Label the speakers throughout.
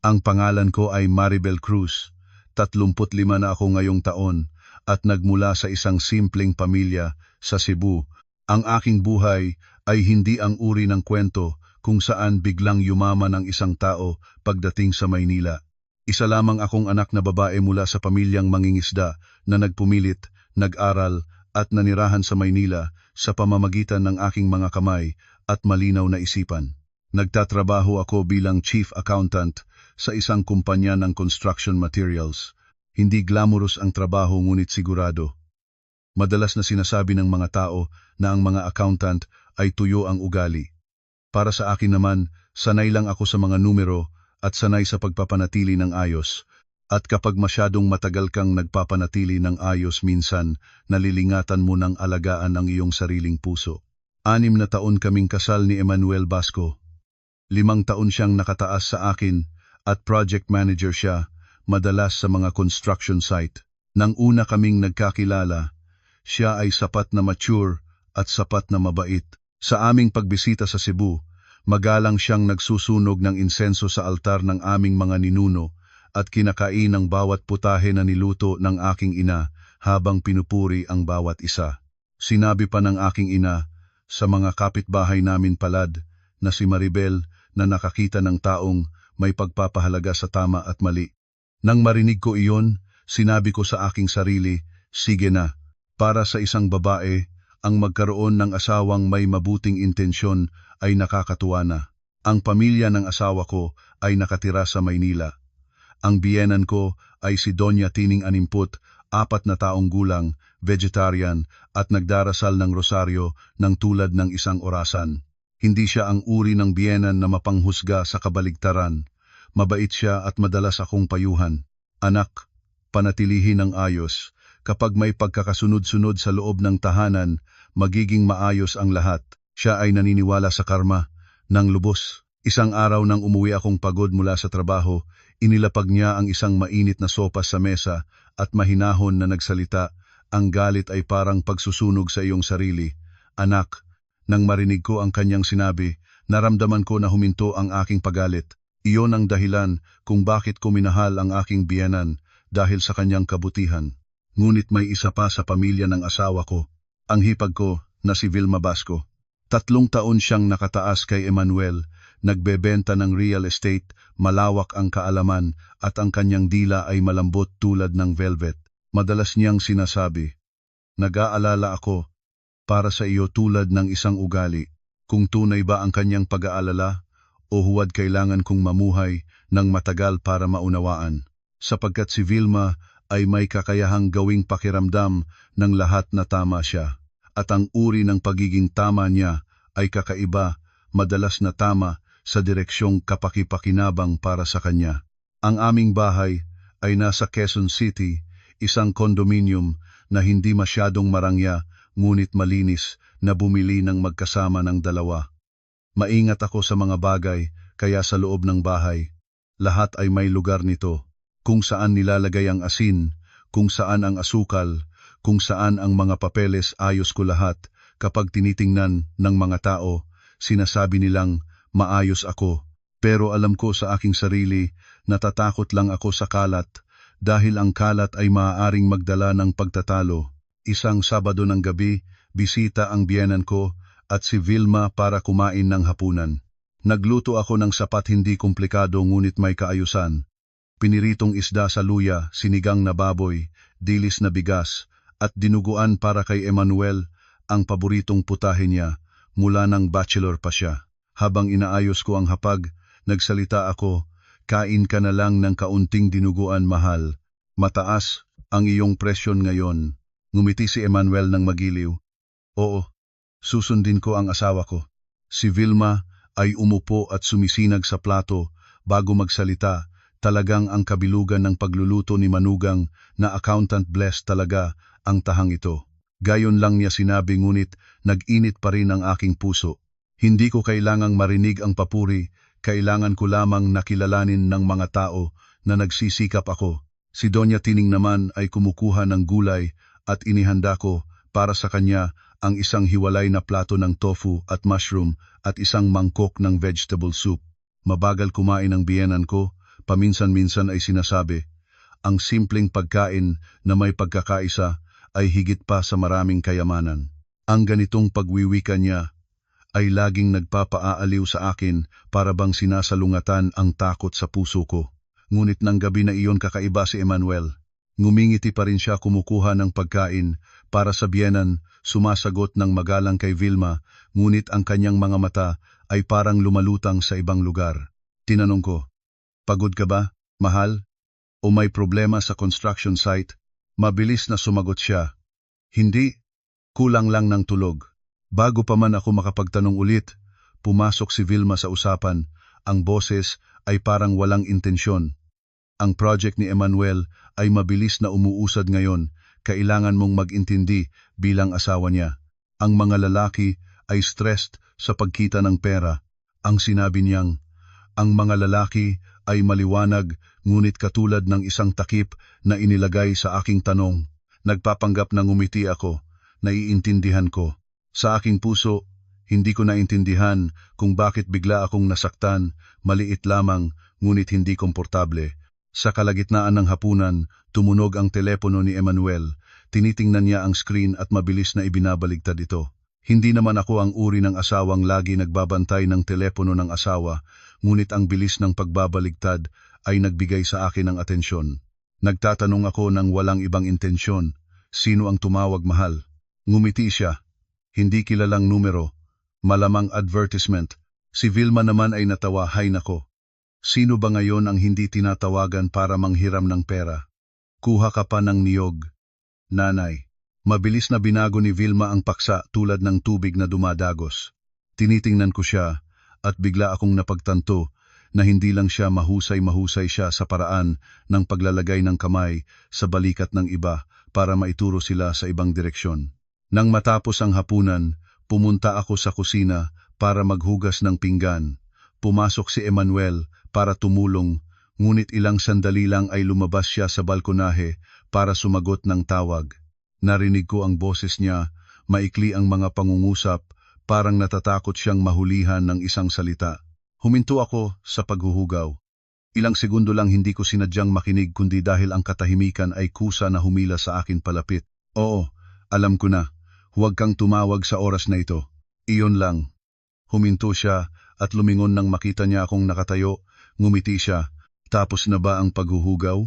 Speaker 1: Ang pangalan ko ay Maribel Cruz. 35 na ako ngayong taon at nagmula sa isang simpleng pamilya sa Cebu. Ang aking buhay ay hindi ang uri ng kwento kung saan biglang yumaman ang isang tao pagdating sa Maynila. Isa lamang akong anak na babae mula sa pamilyang mangingisda na nagpumilit, nag-aral at nanirahan sa Maynila sa pamamagitan ng aking mga kamay at malinaw na isipan. Nagtatrabaho ako bilang chief accountant sa isang kumpanya ng construction materials. Hindi glamorous ang trabaho ngunit sigurado. Madalas na sinasabi ng mga tao na ang mga accountant ay tuyo ang ugali. Para sa akin naman, sanay lang ako sa mga numero at sanay sa pagpapanatili ng ayos. At kapag masyadong matagal kang nagpapanatili ng ayos minsan, nalilingatan mo ng alagaan ang iyong sariling puso. 6 na taon kaming kasal ni Emmanuel Basco. 5 taon siyang nakataas sa akin at project manager siya, madalas sa mga construction site. Nang una kaming nagkakilala, siya ay sapat na mature at sapat na mabait. Sa aming pagbisita sa Cebu, magalang siyang nagsusunog ng insenso sa altar ng aming mga ninuno at kinakain ang bawat putahe na niluto ng aking ina habang pinupuri ang bawat isa. Sinabi pa ng aking ina sa mga kapitbahay namin palad na si Maribel na nakakita ng taong may pagpapahalaga sa tama at mali. Nang marinig ko iyon, sinabi ko sa aking sarili, sige na, para sa isang babae, ang magkaroon ng asawang may mabuting intensyon ay nakakatuwa na. Ang pamilya ng asawa ko ay nakatira sa Maynila. Ang biyenan ko ay si Doña Tining 64 na taong gulang, vegetarian at nagdarasal ng rosaryo ng tulad ng isang orasan. Hindi siya ang uri ng biyenan na mapanghusga sa kabaligtaran. Mabait siya at madalas akong payuhan. Anak, panatilihin ang ayos. Kapag may pagkakasunod-sunod sa loob ng tahanan, magiging maayos ang lahat. Siya ay naniniwala sa karma ng lubos. Isang araw nang umuwi akong pagod mula sa trabaho, inilapag niya ang isang mainit na sopas sa mesa at mahinahon na nagsalita, ang galit ay parang pagsusunog sa iyong sarili. Anak, nang marinig ko ang kanyang sinabi, naramdaman ko na huminto ang aking pagalit. Iyon ang dahilan kung bakit ko minahal ang aking biyenan dahil sa kanyang kabutihan. Ngunit may isa pa sa pamilya ng asawa ko, ang hipag ko na si Vilma Basco. 3 taon siyang nakataas kay Emmanuel, nagbebenta ng real estate, malawak ang kaalaman at ang kanyang dila ay malambot tulad ng velvet. Madalas niyang sinasabi, nag-aalala ako para sa iyo tulad ng isang ugali. Kung tunay ba ang kanyang pag-aalala o huwad kailangan kong mamuhay ng matagal para maunawaan. Sapagkat si Vilma ay may kakayahang gawing pakiramdam ng lahat na tama siya. At ang uri ng pagiging tama niya ay kakaiba, madalas na tama sa direksyong kapakipakinabang para sa kanya. Ang aming bahay ay nasa Quezon City, isang condominium na hindi masyadong marangya ngunit malinis na bumili ng magkasama ng dalawa. Maingat ako sa mga bagay, kaya sa loob ng bahay, lahat ay may lugar nito. Kung saan nilalagay ang asin, kung saan ang asukal, kung saan ang mga papeles ayos ko lahat. Kapag tinitingnan ng mga tao, sinasabi nilang maayos ako. Pero alam ko sa aking sarili, natatakot lang ako sa kalat dahil ang kalat ay maaaring magdala ng pagtatalo. Isang Sabado ng gabi, bisita ang biyenan ko at si Vilma para kumain ng hapunan. Nagluto ako ng sapat hindi komplikado ngunit may kaayusan. Piniritong isda sa luya, sinigang na baboy, dilis na bigas, at dinuguan para kay Emmanuel, ang paboritong putahe niya, mula nang bachelor pa siya. Habang inaayos ko ang hapag, nagsalita ako, kain ka na lang ng kaunting dinuguan mahal. Mataas ang iyong presyon ngayon. Ngumiti si Emmanuel ng magiliw. Oo, susundin ko ang asawa ko. Si Vilma ay umupo at sumisinag sa plato bago magsalita. Talagang ang kabilugan ng pagluluto ni Manugang na accountant blessed talaga ang tahang ito. Gayon lang niya sinabi ngunit nag-init pa rin ang aking puso. Hindi ko kailangang marinig ang papuri, kailangan ko lamang nakilalanin ng mga tao na nagsisikap ako. Si Doña Tining naman ay kumukuha ng gulay at inihanda ko para sa kanya ang isang hiwalay na plato ng tofu at mushroom at isang mangkok ng vegetable soup. Mabagal kumain ang biyenan ko, Paminsan-minsan ay sinasabi, ang simpleng pagkain na may pagkakaisa ay higit pa sa maraming kayamanan. Ang ganitong pagwiwika niya ay laging nagpapaaaliw sa akin para bang sinasalungatan ang takot sa puso ko. Ngunit ng gabi na iyon kakaiba si Emmanuel. Ngumingiti pa rin siya kumukuha ng pagkain para sa biyenan, sumasagot ng magalang kay Vilma, ngunit ang kanyang mga mata ay parang lumalutang sa ibang lugar. Tinanong ko, pagod ka ba, mahal? O may problema sa construction site? Mabilis na sumagot siya, hindi, kulang lang ng tulog. Bago pa man ako makapagtanong ulit, pumasok si Vilma sa usapan, ang boses ay parang walang intensyon. Ang project ni Emmanuel ay mabilis na umuusad ngayon, kailangan mong mag-intindi bilang asawa niya. Ang mga lalaki ay stressed sa pagkita ng pera. Ang sinabi niyang, ang mga lalaki ay maliwanag ngunit katulad ng isang takip na inilagay sa aking tanong. Nagpapanggap na ngumiti ako, naiintindihan ko. Sa aking puso, hindi ko naintindihan kung bakit bigla akong nasaktan, maliit lamang ngunit hindi komportable. Sa kalagitnaan ng hapunan, tumunog ang telepono ni Emmanuel. Tinitingnan niya ang screen at mabilis na ibinabaligtad ito. Hindi naman ako ang uri ng asawang lagi nagbabantay ng telepono ng asawa, ngunit ang bilis ng pagbabaligtad ay nagbigay sa akin ng atensyon. Nagtatanong ako ng walang ibang intensyon, sino ang tumawag, mahal? Ngumiti siya. Hindi kilalang numero, malamang advertisement. Si Vilma naman ay natawa, hay nako. Sino ba ngayon ang hindi tinatawagan para manghiram ng pera? Kuha ka pa ng niyog. Nanay. Mabilis na binago ni Vilma ang paksa tulad ng tubig na dumadagos. Tinitingnan ko siya at bigla akong napagtanto na hindi lang siya mahusay siya sa paraan ng paglalagay ng kamay sa balikat ng iba para maituro sila sa ibang direksyon. Nang matapos ang hapunan, pumunta ako sa kusina para maghugas ng pinggan. Pumasok si Emmanuel para tumulong, ngunit ilang sandali lang ay lumabas siya sa balkonahe para sumagot ng tawag. Narinig ko ang boses niya, maikli ang mga pangungusap, parang natatakot siyang mahulihan ng isang salita. Huminto ako sa paghuhugaw. Ilang segundo lang hindi ko sinadyang makinig kundi dahil ang katahimikan ay kusa na humila sa akin palapit. Oo, alam ko na. Huwag kang tumawag sa oras na ito. Iyon lang. Huminto siya at lumingon nang makita niya akong nakatayo. Ngumiti siya. Tapos na ba ang paghuhugaw?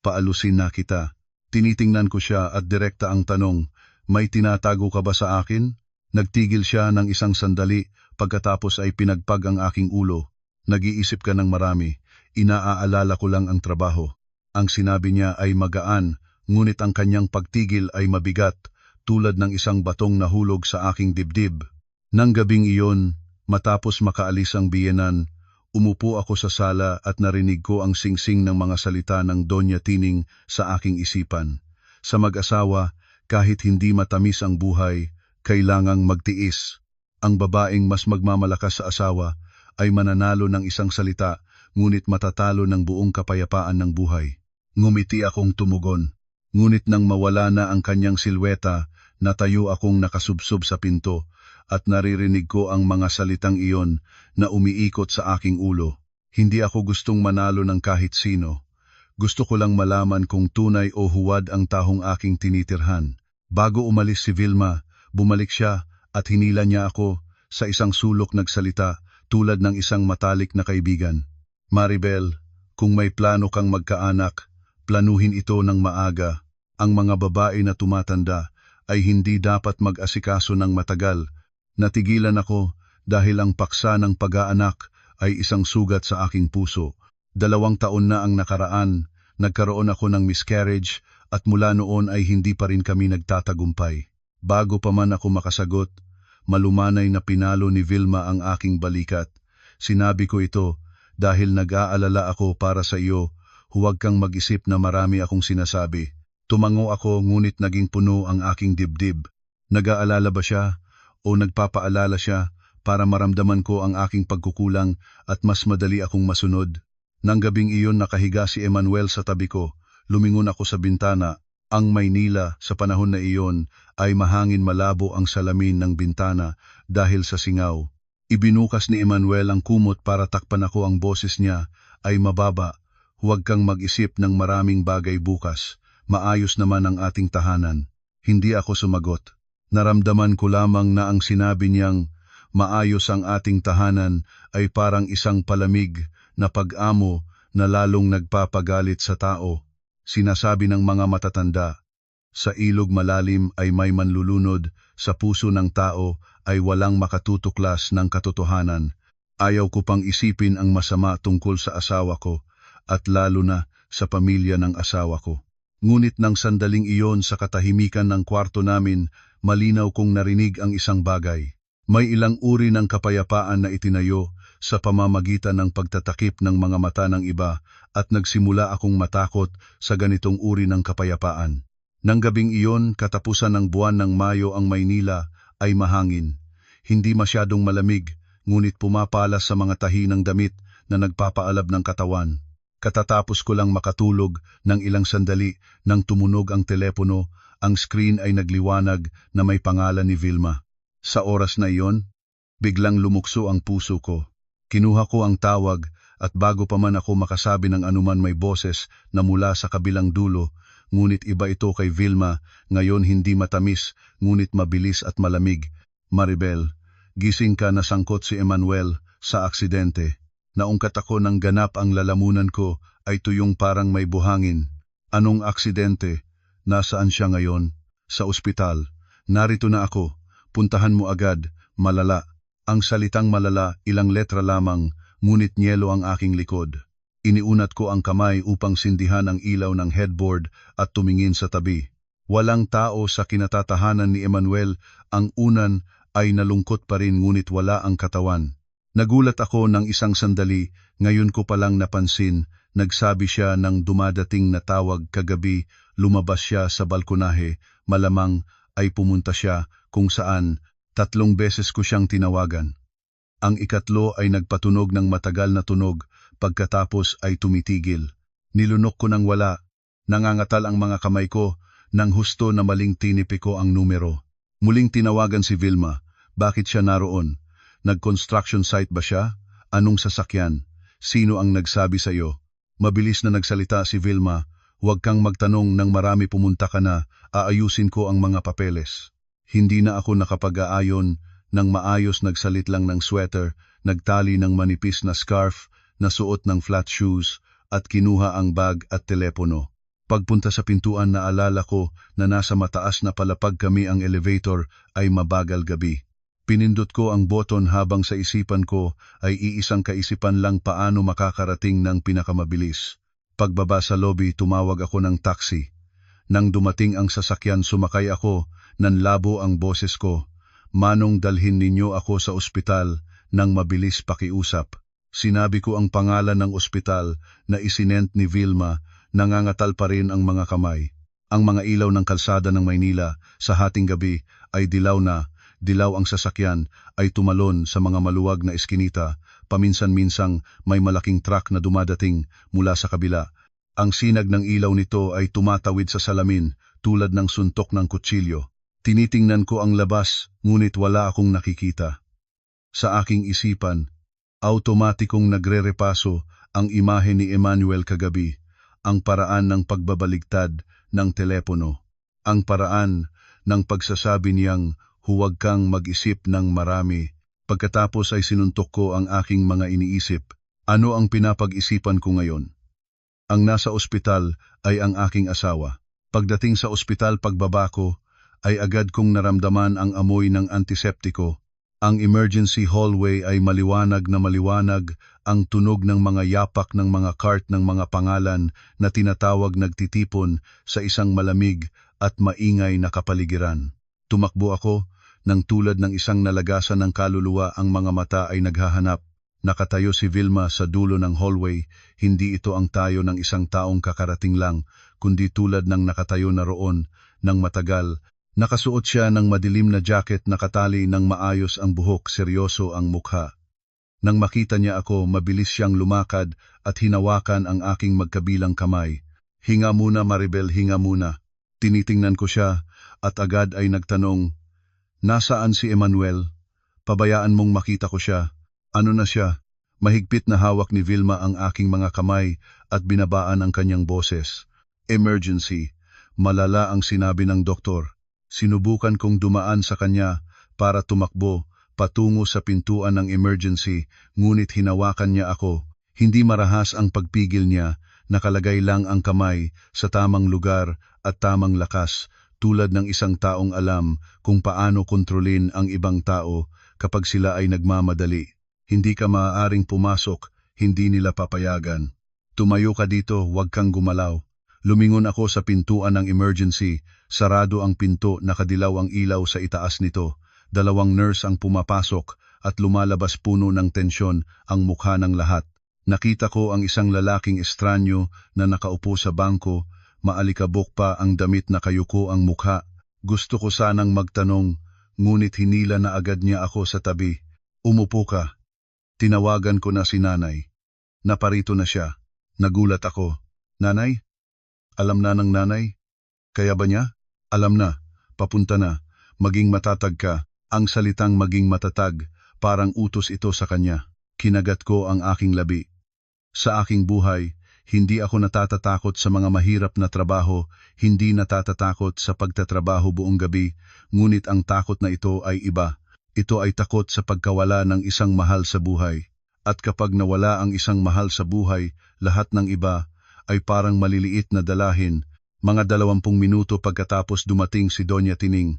Speaker 1: Paalusin na kita. Tinitingnan ko siya at direkta ang tanong, may tinatago ka ba sa akin? Nagtigil siya ng isang sandali, pagkatapos ay pinagpag ang aking ulo. Nag-iisip ka ng marami, inaaalala ko lang ang trabaho. Ang sinabi niya ay magaan, ngunit ang kanyang pagtigil ay mabigat, tulad ng isang batong nahulog sa aking dibdib. Nang gabing iyon, matapos makaalis ang biyenan, umupo ako sa sala at narinig ko ang singsing ng mga salita ng Doña Tining sa aking isipan. Sa mag-asawa, kahit hindi matamis ang buhay, kailangang magtiis. Ang babaeng mas magmamalakas sa asawa ay mananalo ng isang salita, ngunit matatalo ng buong kapayapaan ng buhay. Ngumiti akong tumugon. Ngunit nang mawala na ang kanyang silweta, natayo akong nakasubsob sa pinto, at naririnig ko ang mga salitang iyon na umiikot sa aking ulo. Hindi ako gustong manalo ng kahit sino. Gusto ko lang malaman kung tunay o huwad ang tahong aking tinitirhan. Bago umalis si Vilma, bumalik siya at hinila niya ako sa isang sulok nagsalita tulad ng isang matalik na kaibigan. Maribel, kung may plano kang magkaanak, planuhin ito ng maaga. Ang mga babae na tumatanda ay hindi dapat mag-asikaso ng matagal. Natigilan ako dahil ang paksa ng pag-aanak ay isang sugat sa aking puso. 2 taon na ang nakaraan, nagkaroon ako ng miscarriage at mula noon ay hindi pa rin kami nagtatagumpay. Bago pa man ako makasagot, malumanay na pinalo ni Vilma ang aking balikat. Sinabi ko ito dahil nag-aalala ako para sa iyo, huwag kang mag-isip na marami akong sinasabi. Tumango ako ngunit naging puno ang aking dibdib. Nag-aalala ba siya? O nagpapaalala siya para maramdaman ko ang aking pagkukulang at mas madali akong masunod. Nang gabing iyon nakahiga si Emmanuel sa tabi ko, lumingon ako sa bintana. Ang Maynila sa panahon na iyon ay mahangin malabo ang salamin ng bintana dahil sa singaw. Ibinukas ni Emmanuel ang kumot para takpan ako, ang boses niya ay mababa, huwag kang mag-isip ng maraming bagay bukas. Maayos naman ang ating tahanan. Hindi ako sumagot. Naramdaman ko lamang na ang sinabi niyang maayos ang ating tahanan ay parang isang palamig na pag-amo na lalong nagpapagalit sa tao. Sinasabi ng mga matatanda, sa ilog malalim ay may manlulunod, sa puso ng tao ay walang makatutuklas ng katotohanan. Ayaw ko pang isipin ang masama tungkol sa asawa ko, at lalo na sa pamilya ng asawa ko. Ngunit nang sandaling iyon sa katahimikan ng kwarto namin, malinaw kong narinig ang isang bagay. May ilang uri ng kapayapaan na itinayo sa pamamagitan ng pagtatakip ng mga mata ng iba, at nagsimula akong matakot sa ganitong uri ng kapayapaan. Nang gabing iyon, katapusan ng buwan ng Mayo ang Maynila ay mahangin. Hindi masyadong malamig, ngunit pumapalas sa mga tahi ng damit na nagpapaalab ng katawan. Katatapos ko lang makatulog ng ilang sandali nang tumunog ang telepono, ang screen ay nagliwanag na may pangalan ni Vilma. Sa oras na iyon, biglang lumukso ang puso ko. Kinuha ko ang tawag at bago pa man ako makasabi ng anuman may boses na mula sa kabilang dulo, ngunit iba ito kay Vilma, ngayon hindi matamis, ngunit mabilis at malamig. Maribel, gising ka, na sangkot si Emmanuel sa aksidente. Naungkat ako ng ganap, ang lalamunan ko ay tuyong parang may buhangin. Anong aksidente? Nasaan siya ngayon? Sa ospital. Narito na ako. Puntahan mo agad. Malala. Ang salitang malala, ilang letra lamang, ngunit nyelo ang aking likod. Iniunat ko ang kamay upang sindihan ang ilaw ng headboard at tumingin sa tabi. Walang tao sa kinatatahanan ni Emmanuel, ang unan ay nalungkot pa rin ngunit wala ang katawan. Nagulat ako ng isang sandali, ngayon ko palang napansin, nagsabi siya ng dumadating na tawag kagabi, lumabas siya sa balkonahe, malamang ay pumunta siya kung saan, 3 beses ko siyang tinawagan. Ang ikatlo ay nagpatunog ng matagal na tunog, pagkatapos ay tumitigil. Nilunok ko ng wala, nangangatal ang mga kamay ko, nang husto na maling tinipi ko ang numero. Muling tinawagan si Vilma. Bakit siya naroon? Nag-construction site ba siya? Anong sasakyan? Sino ang nagsabi sa iyo? Mabilis na nagsalita si Vilma. Huwag kang magtanong, ng marami, pumunta ka na, aayusin ko ang mga papeles. Hindi na ako nakapag-aayon, nang maayos nagsalit lang ng sweater, nagtali ng manipis na scarf, nasuot ng flat shoes, at kinuha ang bag at telepono. Pagpunta sa pintuan, naalala ko na nasa mataas na palapag kami, ang elevator ay mabagal gabi. Pinindot ko ang button habang sa isipan ko ay iisang kaisipan lang, paano makakarating ng pinakamabilis. Pagbaba sa lobby, tumawag ako ng taxi. Nang dumating ang sasakyan, sumakay ako, nanlabo ang boses ko. Manong, dalhin ninyo ako sa ospital. Nang mabilis pakiusap. Sinabi ko ang pangalan ng ospital na isinent ni Vilma, nangangatal pa rin ang mga kamay. Ang mga ilaw ng kalsada ng Maynila sa hating gabi ay dilaw na. Dilaw ang sasakyan ay tumalon sa mga maluwag na eskinita, paminsan-minsang may malaking truck na dumadating mula sa kabila. Ang sinag ng ilaw nito ay tumatawid sa salamin tulad ng suntok ng kutsilyo. Tinitingnan ko ang labas, ngunit wala akong nakikita. Sa aking isipan, automatikong nagre-repaso ang imahe ni Emmanuel kagabi, ang paraan ng pagbabaligtad ng telepono, ang paraan ng pagsasabi niyang huwag kang mag-isip ng marami. Pagkatapos ay sinuntok ko ang aking mga iniisip. Ano ang pinapag-isipan ko ngayon? Ang nasa ospital ay ang aking asawa. Pagdating sa ospital, pagbaba ko, ay agad kong naramdaman ang amoy ng antiseptiko. Ang emergency hallway ay maliwanag na maliwanag, ang tunog ng mga yapak ng mga cart ng mga pangalan na tinatawag nagtitipon sa isang malamig at maingay na kapaligiran. Tumakbo ako, nang tulad ng isang nalagasan ng kaluluwa, ang mga mata ay naghahanap. Nakatayo si Vilma sa dulo ng hallway, hindi ito ang tayo ng isang taong kakarating lang, kundi tulad ng nakatayo na roon ng matagal. Nakasuot siya ng madilim na jacket, nakatali ng maayos ang buhok, seryoso ang mukha. Nang makita niya ako, mabilis siyang lumakad at hinawakan ang aking magkabilang kamay. Hinga muna, Maribel, hinga muna. Tinitingnan ko siya at agad ay nagtanong, nasaan si Emmanuel? Pabayaan mong makita ko siya. Ano na siya? Mahigpit na hawak ni Vilma ang aking mga kamay at binabaan ang kanyang boses. Emergency. Malala ang sinabi ng doktor. Sinubukan kong dumaan sa kanya para tumakbo patungo sa pintuan ng emergency, ngunit hinawakan niya ako. Hindi marahas ang pagpigil niya, nakalagay lang ang kamay sa tamang lugar at tamang lakas, tulad ng isang taong alam kung paano kontrolin ang ibang tao kapag sila ay nagmamadali. Hindi ka maaaring pumasok, hindi nila papayagan. Tumayo ka dito, huwag kang gumalaw. Lumingon ako sa pintuan ng emergency, sarado ang pinto, nakadilaw ang ilaw sa itaas nito. 2 nurse ang pumapasok at lumalabas puno ng tensyon ang mukha ng lahat. Nakita ko ang isang lalaking estranyo na nakaupo sa bangko, maalikabok pa ang damit na kayuko ang mukha. Gusto ko sanang magtanong, ngunit hinila na agad niya ako sa tabi. Umupo ka. Tinawagan ko na si nanay. Naparito na siya. Nagulat ako. Nanay? Alam na ng nanay? Kaya ba niya? Alam na. Papunta na. Maging matatag ka. Ang salitang maging matatag, parang utos ito sa kanya. Kinagat ko ang aking labi. Sa aking buhay, hindi ako natatatakot sa mga mahirap na trabaho, hindi natatatakot sa pagtatrabaho buong gabi, ngunit ang takot na ito ay iba. Ito ay takot sa pagkawala ng isang mahal sa buhay. At kapag nawala ang isang mahal sa buhay, lahat ng iba ay parang maliliit na dalahin. Mga 20 minuto pagkatapos dumating si Doña Tining.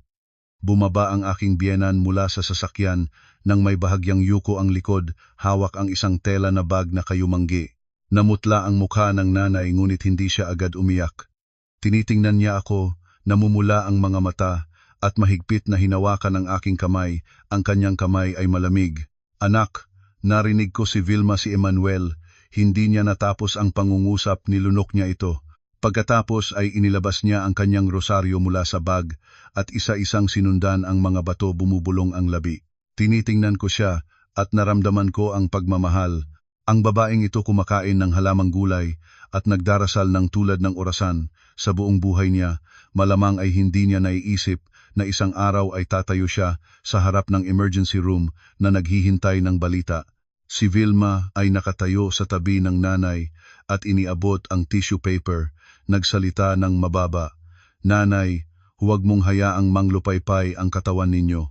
Speaker 1: Bumaba ang aking biyenan mula sa sasakyan nang may bahagyang yuko ang likod, hawak ang isang tela na bag na kayumanggi. Namutla ang mukha ng nanay ngunit hindi siya agad umiyak. Tinitingnan niya ako, namumula ang mga mata, at mahigpit na hinawakan ang aking kamay, ang kanyang kamay ay malamig. Anak, narinig ko si Vilma, si Emmanuel, hindi niya natapos ang pangungusap, nilunok niya ito. Pagkatapos ay inilabas niya ang kanyang rosaryo mula sa bag at isa-isang sinundan ang mga bato, bumubulong ang labi. Tinitingnan ko siya at naramdaman ko ang pagmamahal. Ang babaeng ito kumakain ng halamang gulay at nagdarasal ng tulad ng orasan sa buong buhay niya. Malamang ay hindi niya naiisip na isang araw ay tatayo siya sa harap ng emergency room na naghihintay ng balita. Si Vilma ay nakatayo sa tabi ng nanay at iniabot ang tissue paper. Nagsalita ng mababa. Nanay, huwag mong hayaang manglupaypay ang katawan ninyo.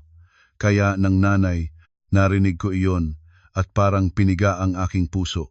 Speaker 1: Kaya ng nanay, narinig ko iyon at parang piniga ang aking puso.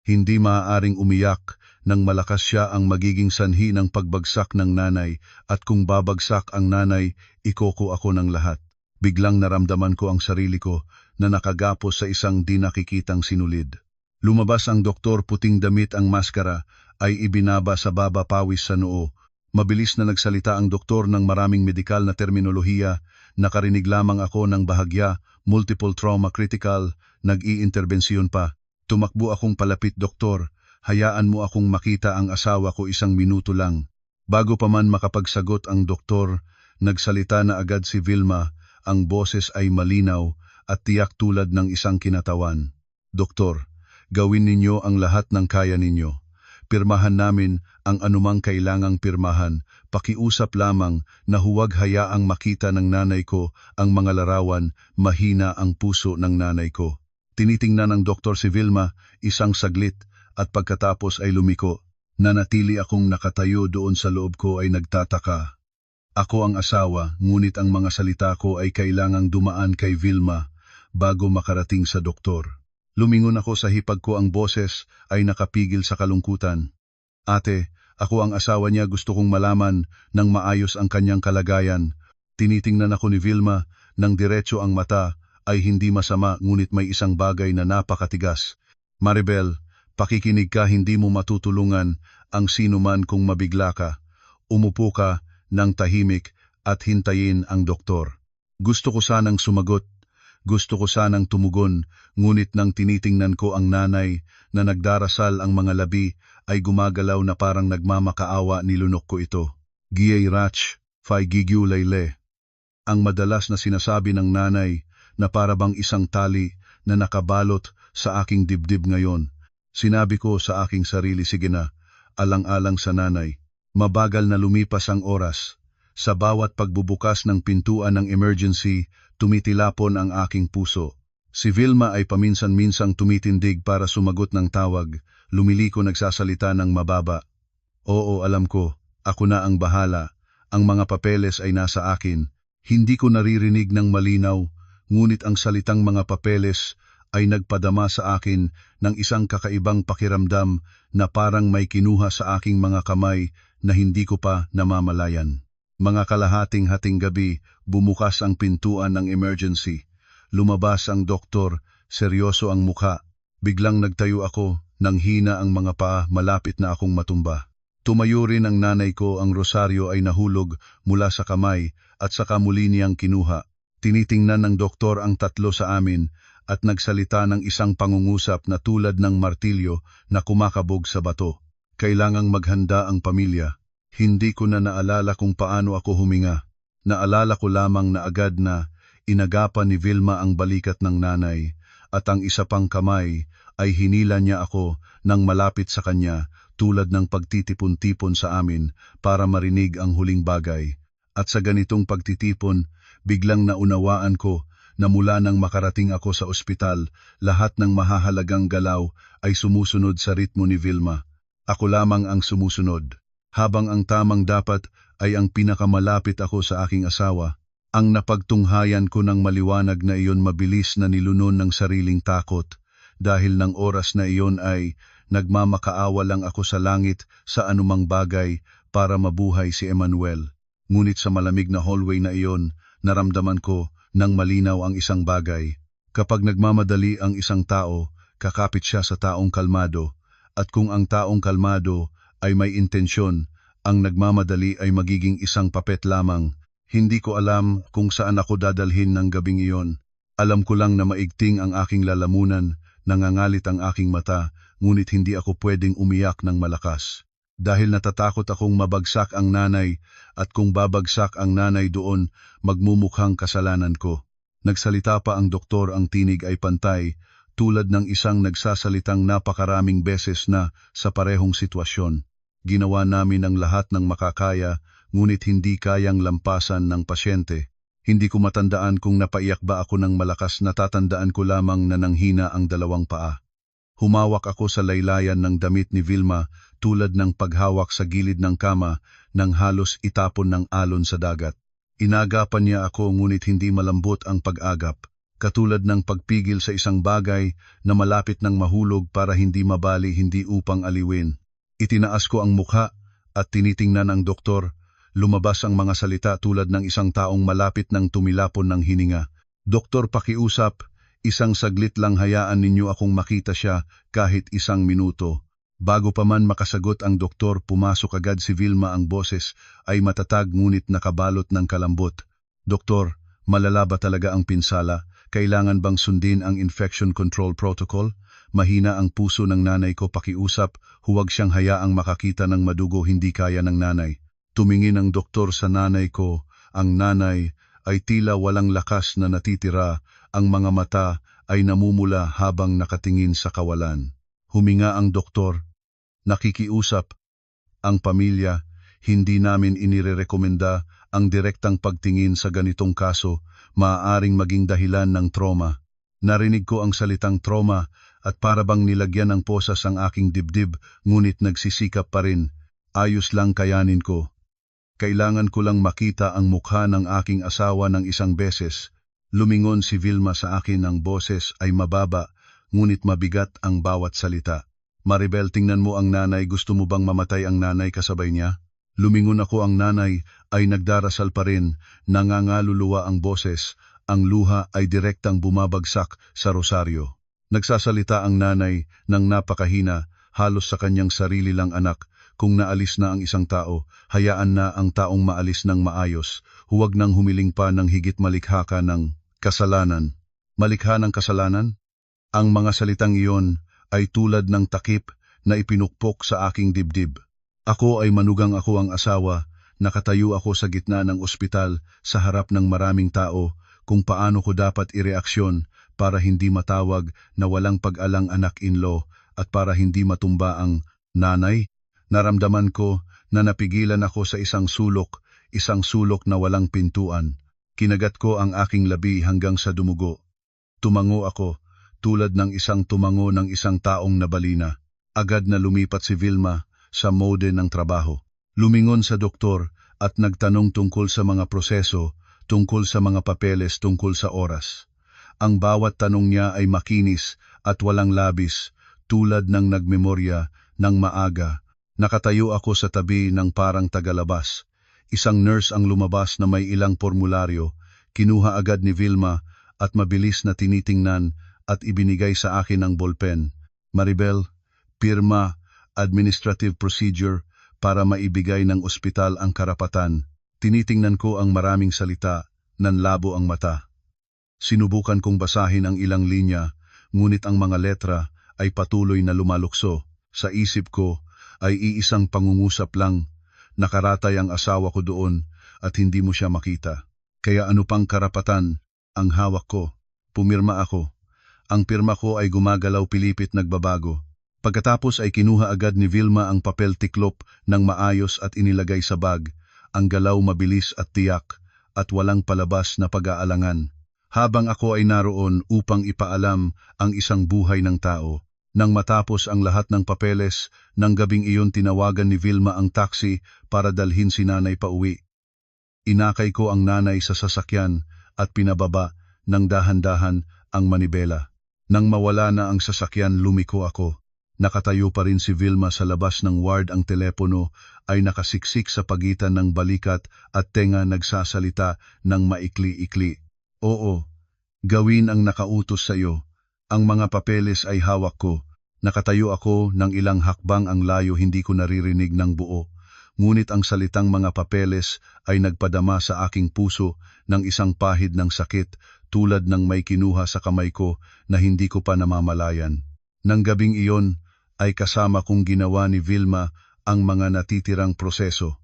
Speaker 1: Hindi maaaring umiyak nang malakas siya ang magiging sanhi ng pagbagsak ng nanay, at kung babagsak ang nanay, ikoko ako ng lahat. Biglang naramdaman ko ang sarili ko na nakagapos sa isang di nakikitang sinulid. Lumabas ang doktor, puting damit ang maskara, ay ibinaba sa baba, pawis sa noo. Mabilis na nagsalita ang doktor ng maraming medikal na terminolohiya. Nakarinig lamang ako ng bahagya, multiple trauma, critical, nag-iinterbensyon pa. Tumakbo akong palapit, doktor, hayaan mo akong makita ang asawa ko 1 minuto lang. Bago pa man makapagsagot ang doktor, nagsalita na agad si Vilma, ang boses ay malinaw at tiyak tulad ng isang kinatawan. Doktor, gawin ninyo ang lahat ng kaya ninyo. Pirmahan namin ang anumang kailangang pirmahan, pakiusap lamang na huwag hayaang makita ng nanay ko ang mga larawan, mahina ang puso ng nanay ko. Tinitingnan ng doktor si Vilma, isang saglit, at pagkatapos ay lumiko. Nanatili akong nakatayo doon sa loob ko ay nagtataka. Ako ang asawa, ngunit ang mga salita ko ay kailangang dumaan kay Vilma bago makarating sa doktor. Lumingon ako sa hipag ko, ang boses ay nakapigil sa kalungkutan. Ate, ako ang asawa niya, gusto kong malaman ng maayos ang kanyang kalagayan. Tinitingnan ako ni Vilma, nang diretso ang mata ay hindi masama, ngunit may isang bagay na napakatigas. Maribel, pakikinig ka, hindi mo matutulungan ang sino man kung mabigla ka. Umupo ka ng tahimik at hintayin ang doktor. Gusto ko sanang sumagot. Gusto ko sanang tumugon, ngunit nang tinitingnan ko ang nanay na nagdarasal, ang mga labi ay gumagalaw na parang nagmamakaawa, nilunok ko ito. Giyay Rach, Fay Gigyu Layle. Ang madalas na sinasabi ng nanay na parabang isang tali na nakabalot sa aking dibdib ngayon. Sinabi ko sa aking sarili, sige na, alang-alang sa nanay. Mabagal na lumipas ang oras. Sa bawat pagbubukas ng pintuan ng emergency, tumitilapon ang aking puso. Si Vilma ay paminsan-minsang tumitindig para sumagot ng tawag, Lumiliko nagsasalita ng mababa. Oo, alam ko. Ako na ang bahala. Ang mga papeles ay nasa akin. Hindi ko naririnig ng malinaw, ngunit ang salitang mga papeles ay nagpadama sa akin ng isang kakaibang pakiramdam na parang may kinuha sa aking mga kamay na hindi ko pa namamalayan. Mga kalahating-hating gabi, bumukas ang pintuan ng emergency. Lumabas ang doktor, seryoso ang mukha. Biglang nagtayo ako, nang hina ang mga paa, malapit na akong matumba. Tumayo rin ang nanay ko, ang rosaryo ay nahulog mula sa kamay at saka muli niyang kinuha. Tinitingnan ng doktor ang tatlo sa amin at nagsalita ng isang pangungusap na tulad ng martilyo na kumakabog sa bato. Kailangang maghanda ang pamilya. Hindi ko na naalala kung paano ako huminga. Naalala ko lamang na agad na inagapan ni Vilma ang balikat ng nanay at ang isa pang kamay ay hinila niya ako nang malapit sa kanya tulad ng pagtitipon-tipon sa amin para marinig ang huling bagay. At sa ganitong pagtitipon, biglang naunawaan ko na mula nang makarating ako sa ospital, lahat ng mahahalagang galaw ay sumusunod sa ritmo ni Vilma. Ako lamang ang sumusunod. Habang ang tamang dapat ay ang pinakamalapit ako sa aking asawa, ang napagtunghayan ko ng maliwanag na iyon mabilis na nilunon ng sariling takot. Dahil ng oras na iyon ay nagmamakaawa lang ako sa langit sa anumang bagay para mabuhay si Emmanuel. Ngunit sa malamig na hallway na iyon, naramdaman ko nang malinaw ang isang bagay. Kapag nagmamadali ang isang tao, kakapit siya sa taong kalmado. At kung ang taong kalmado ay may intensyon, ang nagmamadali ay magiging isang papet lamang. Hindi ko alam kung saan ako dadalhin ng gabing iyon. Alam ko lang na maigting ang aking lalamunan, nangangalit ang aking mata, ngunit hindi ako pwedeng umiyak ng malakas. Dahil natatakot akong mabagsak ang nanay, at kung babagsak ang nanay doon, magmumukhang kasalanan ko. Nagsalita pa ang doktor, ang tinig ay pantay, tulad ng isang nagsasalitang napakaraming beses na sa parehong sitwasyon. Ginawa namin ang lahat ng makakaya, ngunit hindi kayang lampasan ng pasyente. Hindi ko matandaan kung napaiyak ba ako ng malakas, natatandaan ko lamang na nanghina ang dalawang paa. Humawak ako sa laylayan ng damit ni Vilma tulad ng paghawak sa gilid ng kama nang halos itapon ng alon sa dagat. Inagapan niya ako ngunit hindi malambot ang pag-agap, katulad ng pagpigil sa isang bagay na malapit ng mahulog para hindi mabali, hindi upang aliwin. Itinaas ko ang mukha at tinitingnan ang doktor. Lumabas ang mga salita tulad ng isang taong malapit ng tumilapon ng hininga. Doktor, pakiusap. Isang saglit lang, hayaan ninyo akong makita siya kahit isang minuto. Bago pa man makasagot ang doktor, pumasok agad si Vilma. Ang boses ay matatag ngunit nakabalot ng kalambot. Doktor, malala ba talaga ang pinsala? Kailangan bang sundin ang infection control protocol? Mahina ang puso ng nanay ko, pakiusap. Huwag siyang hayaang makakita ng madugo, hindi kaya ng nanay. Tumingin ang doktor sa nanay ko. Ang nanay ay tila walang lakas na natitira. Ang mga mata ay namumula habang nakatingin sa kawalan. Huminga ang doktor. Nakikiusap. Ang pamilya, hindi namin inirerekomenda ang direktang pagtingin sa ganitong kaso. Maaaring maging dahilan ng trauma. Narinig ko ang salitang trauma at parabang nilagyan ng posas ang aking dibdib, ngunit nagsisikap pa rin. Ayos lang, kayanin ko. Kailangan ko lang makita ang mukha ng aking asawa ng isang beses. Lumingon si Vilma sa akin, ang boses ay mababa, ngunit mabigat ang bawat salita. Maribel, tingnan mo ang nanay, gusto mo bang mamatay ang nanay kasabay niya? Lumingon ako, ang nanay ay nagdarasal pa rin, nangangaluluwa ang boses, ang luha ay direktang bumabagsak sa rosaryo. Nagsasalita ang nanay ng napakahina, halos sa kanyang sarili lang anak. Kung naalis na ang isang tao, hayaan na ang taong maalis ng maayos. Huwag nang humiling pa ng higit, malikha ka ng kasalanan. Malikha ng kasalanan? Ang mga salitang iyon ay tulad ng takip na ipinukpok sa aking dibdib. Ako ay manugang, ako ang asawa, nakatayo ako sa gitna ng ospital sa harap ng maraming tao. Kung paano ko dapat ireaksyon para hindi matawag na walang pag-alang anak-in-law at para hindi matumba ang nanay? Naramdaman ko na napigilan ako sa isang sulok na walang pintuan. Kinagat ko ang aking labi hanggang sa dumugo. Tumango ako, tulad ng isang tumango ng isang taong nabalina. Agad na lumipat si Vilma sa mode ng trabaho. Lumingon sa doktor at nagtanong tungkol sa mga proseso, tungkol sa mga papeles, tungkol sa oras. Ang bawat tanong niya ay makinis at walang labis, tulad ng nagmemorya ng maaga. Nakatayo ako sa tabi ng parang tagalabas. Isang nurse ang lumabas na may ilang formularyo. Kinuha agad ni Vilma at mabilis na tinitingnan at ibinigay sa akin ang ballpen. Maribel, pirma, administrative procedure para maibigay ng ospital ang karapatan. Tinitingnan ko ang maraming salita, nanlabo ang mata. Sinubukan kong basahin ang ilang linya, ngunit ang mga letra ay patuloy na lumalukso. Sa isip ko ay iisang pangungusap lang. Nakaratay ang asawa ko doon at hindi mo siya makita. Kaya ano pang karapatan ang hawak ko? Pumirma ako. Ang pirma ko ay gumagalaw, pilipit, nagbabago. Pagkatapos ay kinuha agad ni Vilma ang papel tiklop ng maayos at inilagay sa bag. Ang galaw mabilis at tiyak at walang palabas na pag-aalangan. Habang ako ay naroon upang ipaalam ang isang buhay ng tao. Nang matapos ang lahat ng papeles, ng gabing iyon tinawagan ni Vilma ang taxi para dalhin si nanay pauwi. Inakay ko ang nanay sa sasakyan at pinababa ng dahan-dahan ang manibela. Nang mawala na ang sasakyan, lumiko ako. Nakatayo pa rin si Vilma sa labas ng ward. Ang telepono ay nakasiksik sa pagitan ng balikat at tenga, nagsasalita ng maikli-ikli. Oo, gawin ang nakautos sa iyo. Ang mga papeles ay hawak ko. Nakatayo ako ng ilang hakbang ang layo, hindi ko naririnig ng buo. Ngunit ang salitang mga papeles ay nagpadama sa aking puso ng isang pahid ng sakit, tulad ng may kinuha sa kamay ko na hindi ko pa namamalayan. Nang gabing iyon ay kasama kong ginawa ni Vilma ang mga natitirang proseso.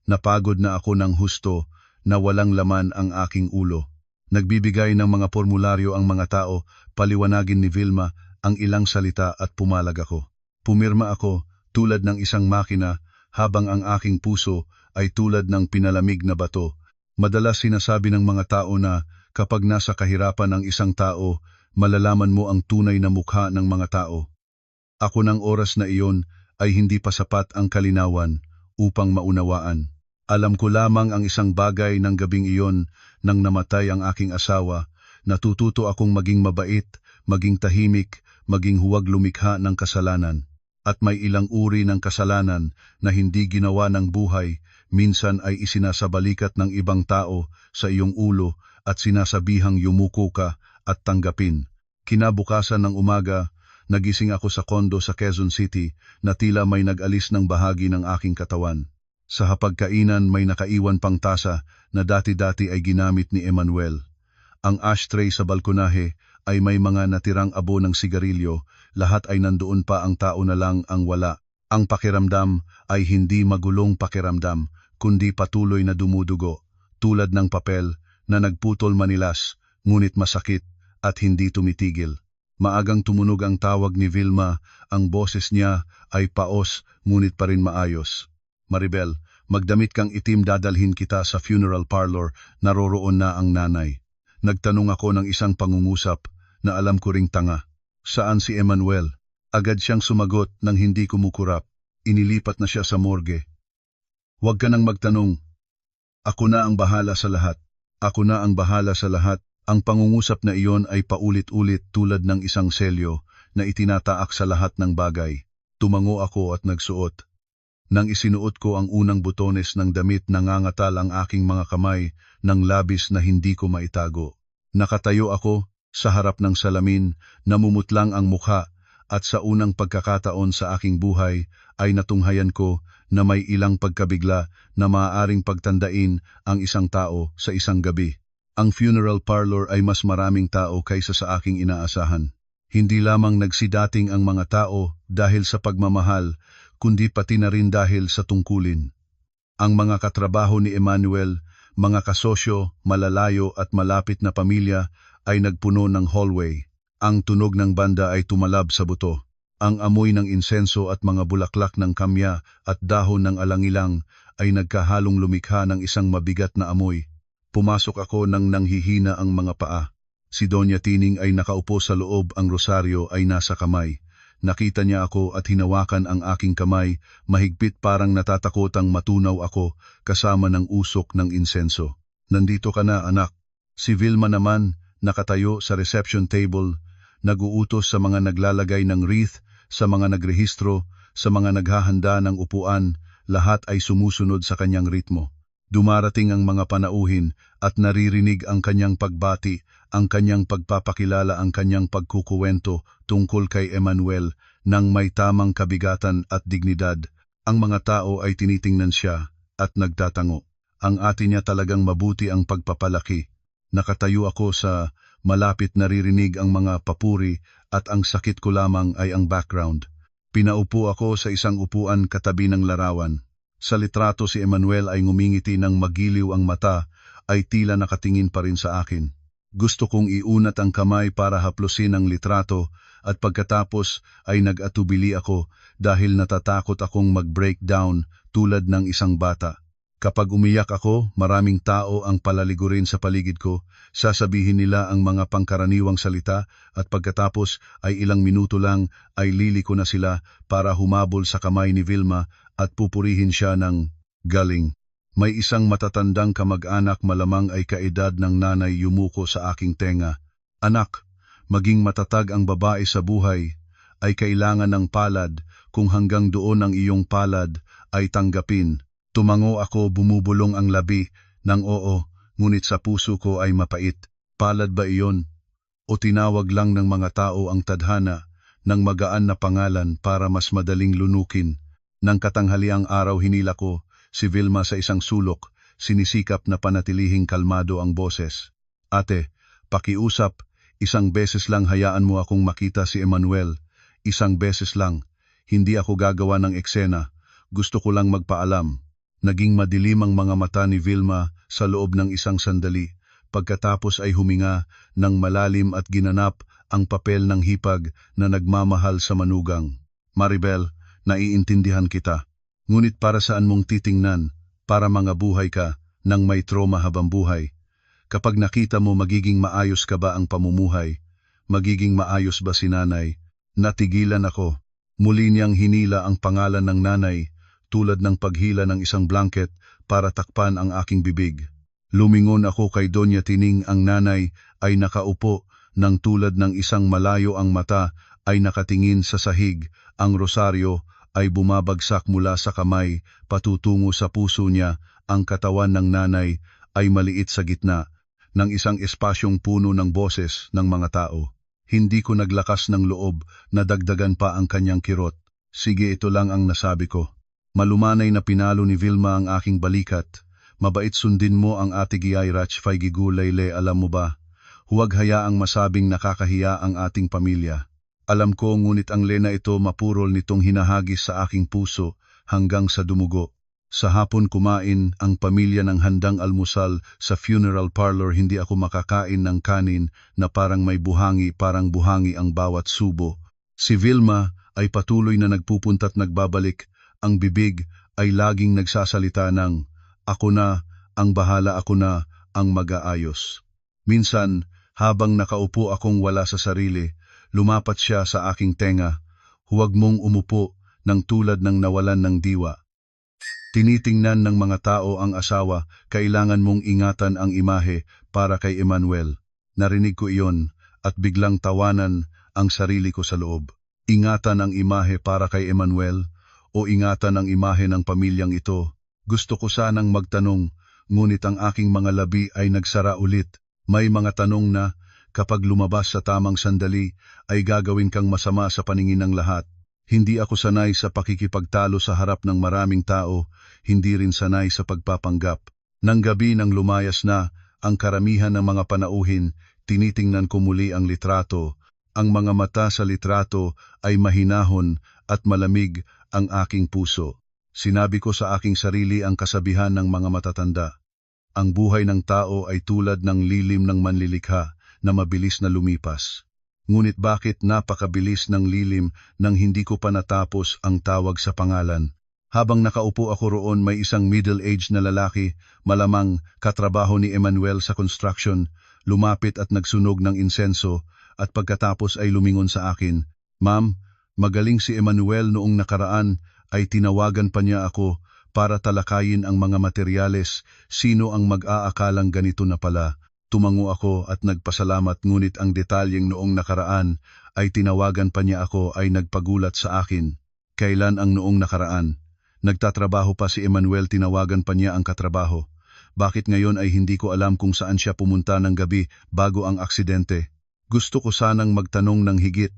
Speaker 1: Napagod na ako ng husto na walang laman ang aking ulo. Nagbibigay ng mga formularyo ang mga tao, paliwanagin ni Vilma ang ilang salita at pumalag ako. Pumirma ako tulad ng isang makina, habang ang aking puso ay tulad ng pinalamig na bato. Madalas sinasabi ng mga tao na kapag nasa kahirapan ang isang tao, malalaman mo ang tunay na mukha ng mga tao. Ako ng oras na iyon ay hindi pa sapat ang kalinawan upang maunawaan. Alam ko lamang ang isang bagay: ng gabing iyon nang namatay ang aking asawa, natututo akong maging mabait, maging tahimik, maging huwag lumikha ng kasalanan. At may ilang uri ng kasalanan na hindi ginawa ng buhay, minsan ay isinasabalikat ng ibang tao sa iyong ulo at sinasabihang yumuko ka at tanggapin. Kinabukasan ng umaga, nagising ako sa kondo sa Quezon City na tila may nag-alis ng bahagi ng aking katawan. Sa hapagkainan may nakaiwan pang tasa na dati-dati ay ginamit ni Emmanuel. Ang ashtray sa balkonahe ay may mga natirang abo ng sigarilyo, lahat ay nandoon pa, ang tao na lang ang wala. Ang pakiramdam ay hindi magulong pakiramdam, kundi patuloy na dumudugo, tulad ng papel na nagputol manilas, ngunit masakit at hindi tumitigil. Maagang tumunog ang tawag ni Vilma, ang boses niya ay paos ngunit pa rin maayos. Maribel, magdamit kang itim, dadalhin kita sa funeral parlor, naroroon na ang nanay. Nagtanong ako ng isang pangungusap na alam ko ring tanga. Saan si Emmanuel? Agad siyang sumagot nang hindi kumukurap. Inilipat na siya sa morgue. Huwag ka nang magtanong. Ako na ang bahala sa lahat. Ako na ang bahala sa lahat. Ang pangungusap na iyon ay paulit-ulit tulad ng isang selyo na itinataak sa lahat ng bagay. Tumango ako at nagsuot. Nang isinuot ko ang unang butones ng damit, nangangatal ang aking mga kamay ng labis na hindi ko maitago. Nakatayo ako sa harap ng salamin, namumutlang ang mukha, at sa unang pagkakataon sa aking buhay ay natunghayan ko na may ilang pagkabigla na maaaring pagtandain ang isang tao sa isang gabi. Ang funeral parlor ay mas maraming tao kaysa sa aking inaasahan. Hindi lamang nagsidating ang mga tao dahil sa pagmamahal, kundi pati na rin dahil sa tungkulin. Ang mga katrabaho ni Emmanuel, mga kasosyo, malalayo at malapit na pamilya ay nagpuno ng hallway. Ang tunog ng banda ay tumalab sa buto. Ang amoy ng insenso at mga bulaklak ng kamya at dahon ng alangilang ay nagkahalong lumikha ng isang mabigat na amoy. Pumasok ako nang nanghihina ang mga paa. Si Doña Tining ay nakaupo sa loob, ang rosaryo ay nasa kamay. Nakita niya ako at hinawakan ang aking kamay, mahigpit parang natatakotang matunaw ako kasama ng usok ng insenso. Nandito ka na, anak. Si Vilma naman, nakatayo sa reception table, naguutos sa mga naglalagay ng wreath, sa mga nagrehistro, sa mga naghahanda ng upuan, lahat ay sumusunod sa kanyang ritmo. Dumarating ang mga panauhin at naririnig ang kanyang pagbati, ang kanyang pagpapakilala, ang kanyang pagkukuwento tungkol kay Emmanuel nang may tamang kabigatan at dignidad. Ang mga tao ay tinitingnan siya at nagtatango. Ang ate niya talagang mabuti ang pagpapalaki. Nakatayo ako sa malapit, naririnig ang mga papuri at ang sakit ko lamang ay ang background. Pinaupo ako sa isang upuan katabi ng larawan. Sa litrato si Emmanuel ay ngumingiti ng magiliw ang mata, ay tila nakatingin pa rin sa akin. Gusto kong iunat ang kamay para haplusin ang litrato at pagkatapos ay nag-atubili ako dahil natatakot akong mag-breakdown tulad ng isang bata. Kapag umiyak ako, maraming tao ang palaligurin sa paligid ko, sasabihin nila ang mga pangkaraniwang salita at pagkatapos ay ilang minuto lang ay liliko na sila para humabol sa kamay ni Vilma at pupurihin siya ng galing. May isang matatandang kamag-anak, malamang ay kaedad ng nanay, yumuko sa aking tenga. Anak, maging matatag ang babae sa buhay, ay kailangan ng palad. Kung hanggang doon ang iyong palad, ay tanggapin. Tumango ako, bumubulong ang labi ng oo, ngunit sa puso ko ay mapait. Palad ba iyon? O tinawag lang ng mga tao ang tadhana ng magaan na pangalan para mas madaling lunukin? Nang katanghaliang araw, hinila ko si Vilma sa isang sulok, sinisikap na panatilihing kalmado ang boses. Ate, pakiusap, isang beses lang hayaan mo akong makita si Emmanuel. Isang beses lang, hindi ako gagawa ng eksena, gusto ko lang magpaalam. Naging madilim ang mga mata ni Vilma sa loob ng isang sandali, pagkatapos ay huminga ng malalim at ginanap ang papel ng hipag na nagmamahal sa manugang. Maribel, naiintindihan kita. Ngunit para saan mong titingnan? Para mga buhay ka nang may trauma habang buhay. Kapag nakita mo, magiging maayos ka ba ang pamumuhay? Magiging maayos ba si nanay? Natigilan ako. Muli niyang hinila ang pangalan ng nanay, tulad ng paghila ng isang blanket para takpan ang aking bibig. Lumingon ako kay Doña Tining. Ang nanay ay nakaupo nang tulad ng isang malayo, ang mata ay nakatingin sa sahig. Ang rosaryo ay bumabagsak mula sa kamay patutungo sa puso niya. Ang katawan ng nanay ay maliit sa gitna ng isang espasyong puno ng boses ng mga tao. Hindi ko naglakas ng loob na dagdagan pa ang kanyang kirot. Sige, ito lang ang nasabi ko. Malumanay na pinalo ni Vilma ang aking balikat. Mabait, sundin mo ang ate Giayrach Faigigulayle. Alam mo ba, huwag hayaang masabing nakakahiya ang ating pamilya. Alam ko, ngunit ang lena ito mapurol nitong hinahagis sa aking puso hanggang sa dumugo. Sa hapon kumain ang pamilya ng handang almusal sa funeral parlor. Hindi ako makakain ng kanin na parang may buhangi, parang buhangi ang bawat subo. Si Vilma ay patuloy na nagpupunta't nagbabalik. Ang bibig ay laging nagsasalita ng, ako na, ang bahala, ako na, ang mag-aayos. Minsan, habang nakaupo akong wala sa sarili, lumapat siya sa aking tenga. Huwag mong umupo ng tulad ng nawalan ng diwa. Tinitingnan ng mga tao ang asawa, kailangan mong ingatan ang imahe para kay Emmanuel. Narinig ko iyon at biglang tawanan ang sarili ko sa loob. Ingatan ang imahe para kay Emmanuel, o ingatan ang imahe ng pamilyang ito? Gusto ko sanang magtanong, ngunit ang aking mga labi ay nagsara ulit. May mga tanong na, kapag lumabas sa tamang sandali, ay gagawin kang masama sa paningin ng lahat. Hindi ako sanay sa pakikipagtalo sa harap ng maraming tao, hindi rin sanay sa pagpapanggap. Nang gabi nang lumayas na ang karamihan ng mga panauhin, tinitingnan ko muli ang litrato. Ang mga mata sa litrato ay mahinahon at malamig. Ang aking puso. Sinabi ko sa aking sarili ang kasabihan ng mga matatanda. Ang buhay ng tao ay tulad ng lilim ng manlilikha na mabilis na lumipas. Ngunit bakit napakabilis ng lilim nang hindi ko pa natapos ang tawag sa pangalan? Habang nakaupo ako roon, may isang middle-aged na lalaki, malamang katrabaho ni Emmanuel sa construction, lumapit at nagsunog ng insenso at pagkatapos ay lumingon sa akin. Ma'am, Magaling si Emmanuel noong nakaraan ay tinawagan pa niya ako para talakayin ang mga materyales, sino ang mag-aakalang ganito na pala. Tumango ako at nagpasalamat, ngunit ang detalyeng noong nakaraan ay tinawagan pa niya ako ay nagpagulat sa akin. Kailan ang noong nakaraan? Nagtatrabaho pa si Emmanuel, tinawagan pa niya ang katrabaho. Bakit ngayon ay hindi ko alam kung saan siya pumunta ng gabi bago ang aksidente? Gusto ko sanang magtanong ng higit,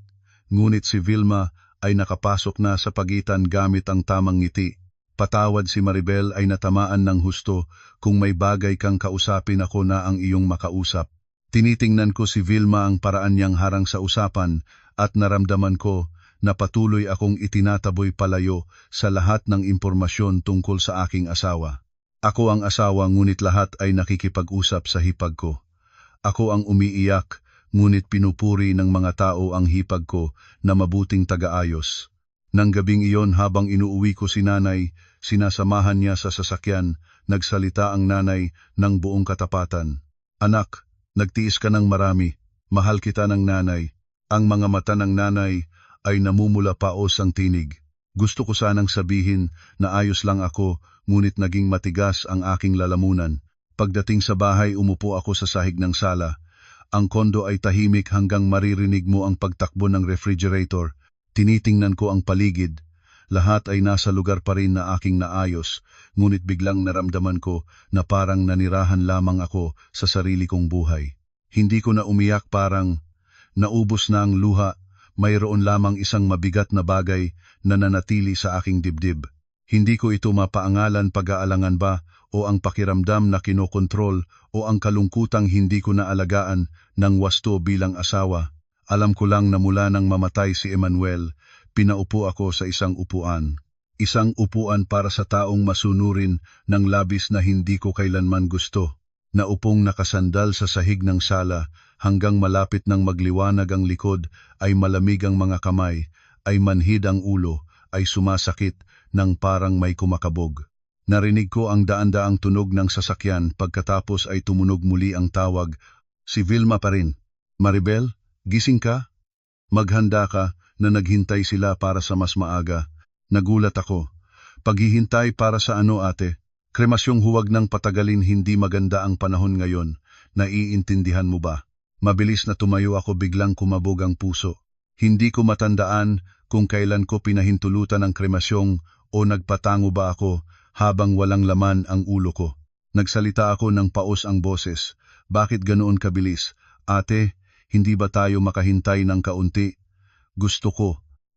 Speaker 1: ngunit si Vilma ay nakapasok na sa pagitan gamit ang tamang ngiti. Patawad, si Maribel ay natamaan ng husto. Kung may bagay kang kausapin, ako na ang iyong makausap. Tinitingnan ko si Vilma ang paraan niyang harang sa usapan at naramdaman ko na patuloy akong itinataboy palayo sa lahat ng impormasyon tungkol sa aking asawa. Ako ang asawa, ngunit lahat ay nakikipag-usap sa hipag ko. Ako ang umiiyak, ngunit pinupuri ng mga tao ang hipag ko na mabuting tagaayos. Nang gabing iyon, habang inuuwi ko si nanay, sinasamahan niya sa sasakyan, nagsalita ang nanay ng buong katapatan. Anak, nagtiis ka ng marami, mahal kita ng nanay. Ang mga mata ng nanay ay namumula paos ang tinig. Gusto ko sanang sabihin na ayos lang ako, ngunit naging matigas ang aking lalamunan. Pagdating sa bahay, umupo ako sa sahig ng sala. Ang kondo ay tahimik hanggang maririnig mo ang pagtakbo ng refrigerator. Tinitingnan ko ang paligid. Lahat ay nasa lugar pa rin na aking naayos, ngunit biglang naramdaman ko na parang nanirahan lamang ako sa sarili kong buhay. Hindi ko na umiyak, parang naubos na ang luha. Mayroon lamang isang mabigat na bagay na nanatili sa aking dibdib. Hindi ko ito mapaangalan, pag-aalangan ba, o ang pakiramdam na kinokontrol, o ang kalungkutang hindi ko naalagaan ng wasto bilang asawa. Alam ko lang na mula nang mamatay si Emmanuel, pinaupo ako sa isang upuan. Isang upuan para sa taong masunurin ng labis na hindi ko kailanman gusto. Naupong nakasandal sa sahig ng sala, hanggang malapit ng magliwanag ang likod, ay malamig ang mga kamay, ay manhid ang ulo, ay sumasakit ng parang may kumakabog. Narinig ko ang daan-daang tunog ng sasakyan, pagkatapos ay tumunog muli ang tawag. Si Vilma pa rin. Maribel? Gising ka? Maghanda ka, na naghintay sila para sa mas maaga. Nagulat ako. Paghihintay para sa ano, ate? Kremasyong, huwag nang patagalin, hindi maganda ang panahon ngayon. Naiintindihan mo ba? Mabilis na tumayo ako, biglang kumabog ang puso. Hindi ko matandaan kung kailan ko pinahintulutan ang kremasyong o nagpatango ba ako habang walang laman ang ulo ko. Nagsalita ako ng paos ang boses. Bakit ganoon kabilis? Ate, hindi ba tayo makahintay ng kaunti? Gusto ko.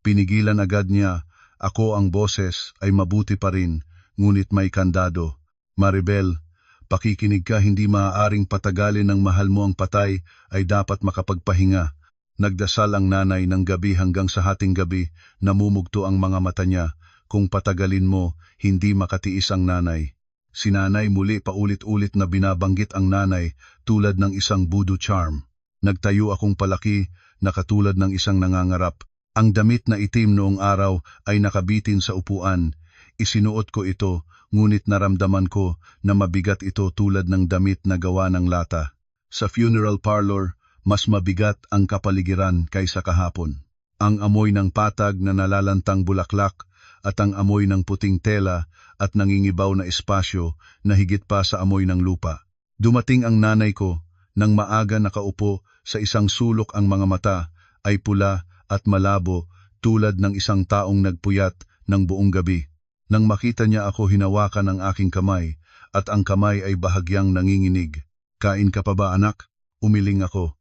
Speaker 1: Pinigilan agad niya. Ako ang boses ay mabuti pa rin, ngunit may kandado. Maribel, pakikinig ka, hindi maaaring patagalin ng mahal mo ang patay, ay dapat makapagpahinga. Nagdasal ang nanay ng gabi hanggang sa hating gabi, namumugto ang mga mata niya. Kung patagalin mo, hindi makatiis ang nanay. Si nanay, muli paulit-ulit na binabanggit ang nanay tulad ng isang voodoo charm. Nagtayo akong palaki na katulad ng isang nangangarap. Ang damit na itim noong araw ay nakabitin sa upuan. Isinuot ko ito, ngunit naramdaman ko na mabigat ito tulad ng damit na gawa ng lata. Sa funeral parlor, mas mabigat ang kapaligiran kaysa kahapon. Ang amoy ng patag na nalalantang bulaklak at ang amoy ng puting tela at nangingibaw na espasyo na higit pa sa amoy ng lupa. Dumating ang nanay ko. Nang maaga nakaupo sa isang sulok, ang mga mata ay pula at malabo tulad ng isang taong nagpuyat ng buong gabi. Nang makita niya ako, hinawakan ang aking kamay at ang kamay ay bahagyang nanginginig. Kain ka pa ba, anak? Umiling ako.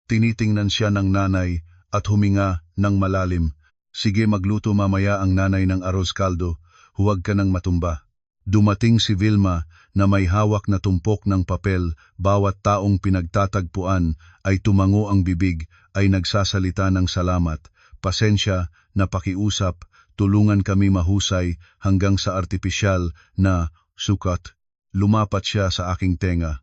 Speaker 1: Tinitingnan siya ng nanay at huminga ng malalim. Sige, magluto mamaya ang nanay ng arroz caldo, huwag ka nang matumba. Dumating si Vilma na may hawak na tumpok ng papel. Bawat taong pinagtatagpuan ay tumango ang bibig, ay nagsasalita ng salamat, pasensya, na pakiusap, tulungan kami mahusay, hanggang sa artipisyal na sukat. Lumapat siya sa aking tenga.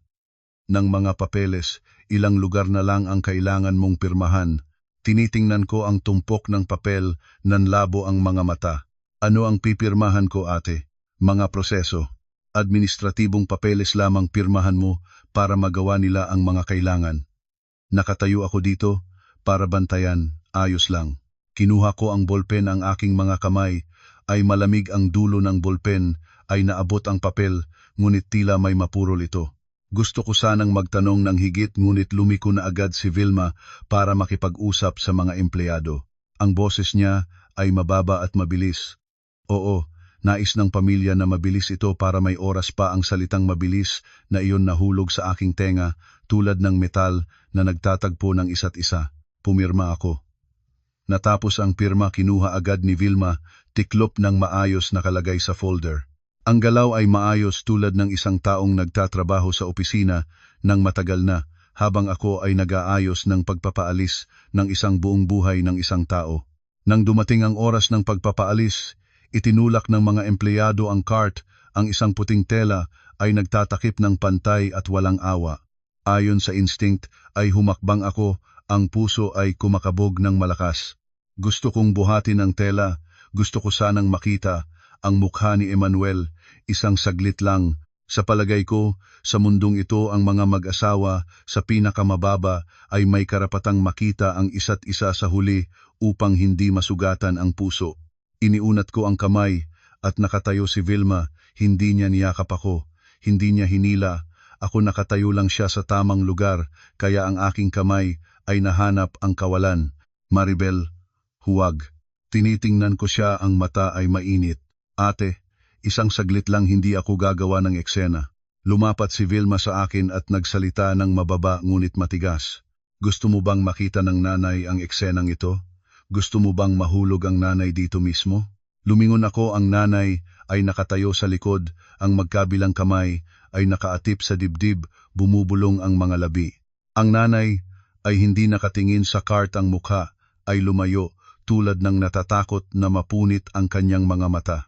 Speaker 1: Ng mga papeles, ilang lugar na lang ang kailangan mong pirmahan. Tinitingnan ko ang tumpok ng papel, nanlabo ang mga mata. Ano ang pipirmahan ko, ate? Mga proseso. Administratibong papeles lamang, pirmahan mo para magawa nila ang mga kailangan. Nakatayo ako dito para bantayan, ayos lang. Kinuha ko ang bolpen, ang aking mga kamay ay malamig, ang dulo ng bolpen ay naabot ang papel, ngunit tila may mapurol ito. Gusto ko sanang magtanong ng higit, ngunit lumiko na agad si Vilma para makipag-usap sa mga empleyado. Ang boses niya ay mababa at mabilis. Oo, nais ng pamilya na mabilis ito para may oras pa. Ang salitang mabilis na iyon nahulog sa aking tenga tulad ng metal na nagtatagpo ng isa't isa. Pumirma ako. Natapos ang pirma, kinuha agad ni Vilma, tiklop ng maayos nakalagay sa folder. Ang galaw ay maayos tulad ng isang taong nagtatrabaho sa opisina ng matagal na, habang ako ay nag-aayos ng pagpapaalis ng isang buong buhay ng isang tao. Nang dumating ang oras ng pagpapaalis, itinulak ng mga empleyado ang cart, ang isang puting tela ay nagtatakip ng pantay at walang awa. Ayon sa instinct ay humakbang ako, ang puso ay kumakabog ng malakas. Gusto kong buhatin ang tela, gusto ko sanang makita ang mukha ni Emmanuel, isang saglit lang. Sa palagay ko, sa mundong ito ang mga mag-asawa sa pinakamababa ay may karapatang makita ang isa't isa sa huli upang hindi masugatan ang puso. Iniunat ko ang kamay at nakatayo si Vilma, hindi niya niyakap ako, hindi niya hinila. Ako nakatayo lang siya sa tamang lugar, kaya ang aking kamay ay nahanap ang kawalan. Maribel, huwag. Tinitingnan ko siya, ang mata ay mainit. Ate, isang saglit lang, hindi ako gagawa ng eksena. Lumapat si Vilma sa akin at nagsalita ng mababa ngunit matigas. Gusto mo bang makita ng nanay ang eksenang ito? Gusto mo bang mahulog ang nanay dito mismo? Lumingon ako, ang nanay ay nakatayo sa likod, ang magkabilang kamay ay nakaatip sa dibdib, bumubulong ang mga labi. Ang nanay ay hindi nakatingin sa cart, ang mukha ay lumayo tulad ng natatakot na mapunit ang kanyang mga mata.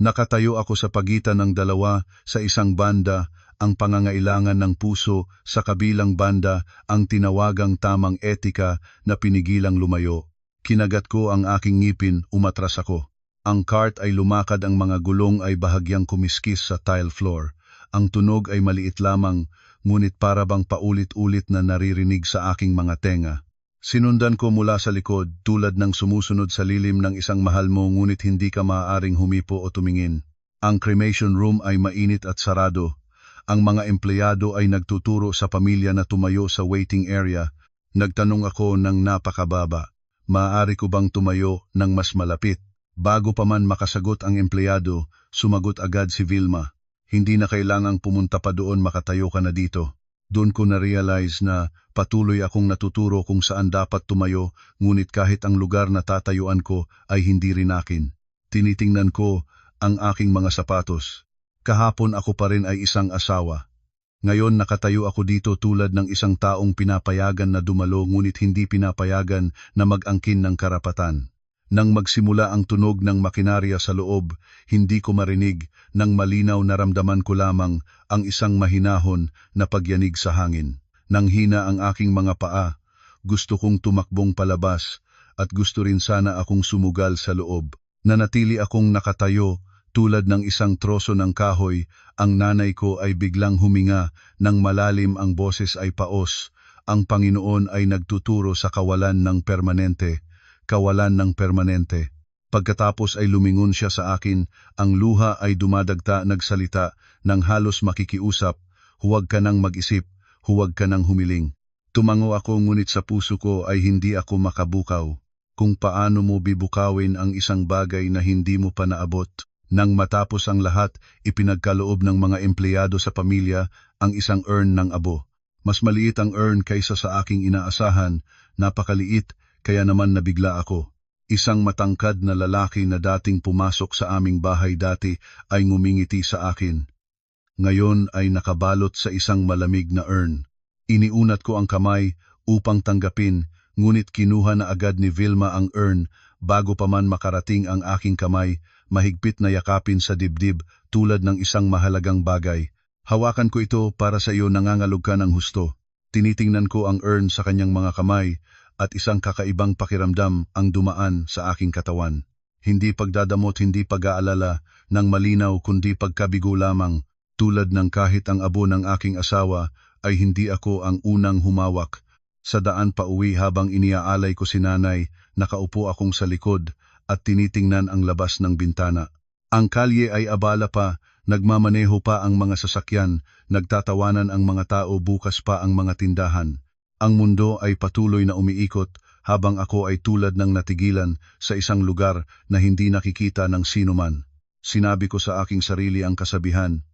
Speaker 1: Nakatayo ako sa pagitan ng dalawa, sa isang banda ang pangangailangan ng puso, sa kabilang banda ang tinawagang tamang etika na pinigilang lumayo. Kinagat ko ang aking ngipin, umatras ako. Ang cart ay lumakad, ang mga gulong ay bahagyang kumiskis sa tile floor. Ang tunog ay maliit lamang, ngunit para bang paulit-ulit na naririnig sa aking mga tenga. Sinundan ko mula sa likod, tulad ng sumusunod sa lilim ng isang mahal mo, ngunit hindi ka maaaring humipo o tumingin. Ang cremation room ay mainit at sarado. Ang mga empleyado ay nagtuturo sa pamilya na tumayo sa waiting area. Nagtanong ako ng napakababa, maaari ko bang tumayo ng mas malapit? Bago pa man makasagot ang empleyado, sumagot agad si Vilma. Hindi na kailangang pumunta pa doon, makatayo ka na dito. Doon ko na-realize na patuloy akong natuturo kung saan dapat tumayo, ngunit kahit ang lugar na tatayuan ko ay hindi rin akin. Tinitingnan ko ang aking mga sapatos. Kahapon ako pa rin ay isang asawa. Ngayon nakatayo ako dito tulad ng isang taong pinapayagan na dumalo, ngunit hindi pinapayagan na mag-angkin ng karapatan. Nang magsimula ang tunog ng makinarya sa loob, hindi ko marinig, nang malinaw naramdaman ko lamang ang isang mahinahon na pagyanig sa hangin. Nang hina ang aking mga paa, gusto kong tumakbong palabas at gusto rin sana akong sumugal sa loob. Nanatili akong nakatayo tulad ng isang troso ng kahoy. Ang nanay ko ay biglang huminga ng malalim, ang boses ay paos. Ang Panginoon ay nagtuturo sa kawalan ng permanente. Kawalan ng permanente. Pagkatapos ay lumingon siya sa akin, ang luha ay dumadagta, nagsalita ng halos makikiusap, huwag ka nang mag-isip, huwag ka nang humiling. Tumango ako, ngunit sa puso ko ay hindi ako makabukaw. Kung paano mo bibukawin ang isang bagay na hindi mo pa naabot. Nang matapos ang lahat, ipinagkaloob ng mga empleyado sa pamilya ang isang urn ng abo. Mas maliit ang urn kaysa sa aking inaasahan, napakaliit. Kaya naman nabigla ako. Isang matangkad na lalaki na dating pumasok sa aming bahay dati ay ngumingiti sa akin. Ngayon ay nakabalot sa isang malamig na urn. Iniunat ko ang kamay upang tanggapin, ngunit kinuha na agad ni Vilma ang urn. Bago pa man makarating ang aking kamay, mahigpit na yakapin sa dibdib tulad ng isang mahalagang bagay. Hawakan ko ito, para sa iyo, nangangalog ka ng husto. Tinitingnan ko ang urn sa kanyang mga kamay, at isang kakaibang pakiramdam ang dumaan sa aking katawan. Hindi pagdadamot, hindi pag-aalala ng malinaw, kundi pagkabigo lamang. Tulad ng kahit ang abo ng aking asawa ay hindi ako ang unang humawak. Sa daan pa uwi habang iniaalay ko si nanay, nakaupo akong sa likod at tinitingnan ang labas ng bintana. Ang kalye ay abala pa, nagmamaneho pa ang mga sasakyan, nagtatawanan ang mga tao, bukas pa ang mga tindahan. Ang mundo ay patuloy na umiikot habang ako ay tulad ng natigilan sa isang lugar na hindi nakikita ng sinuman. Sinabi ko sa aking sarili ang kasabihan,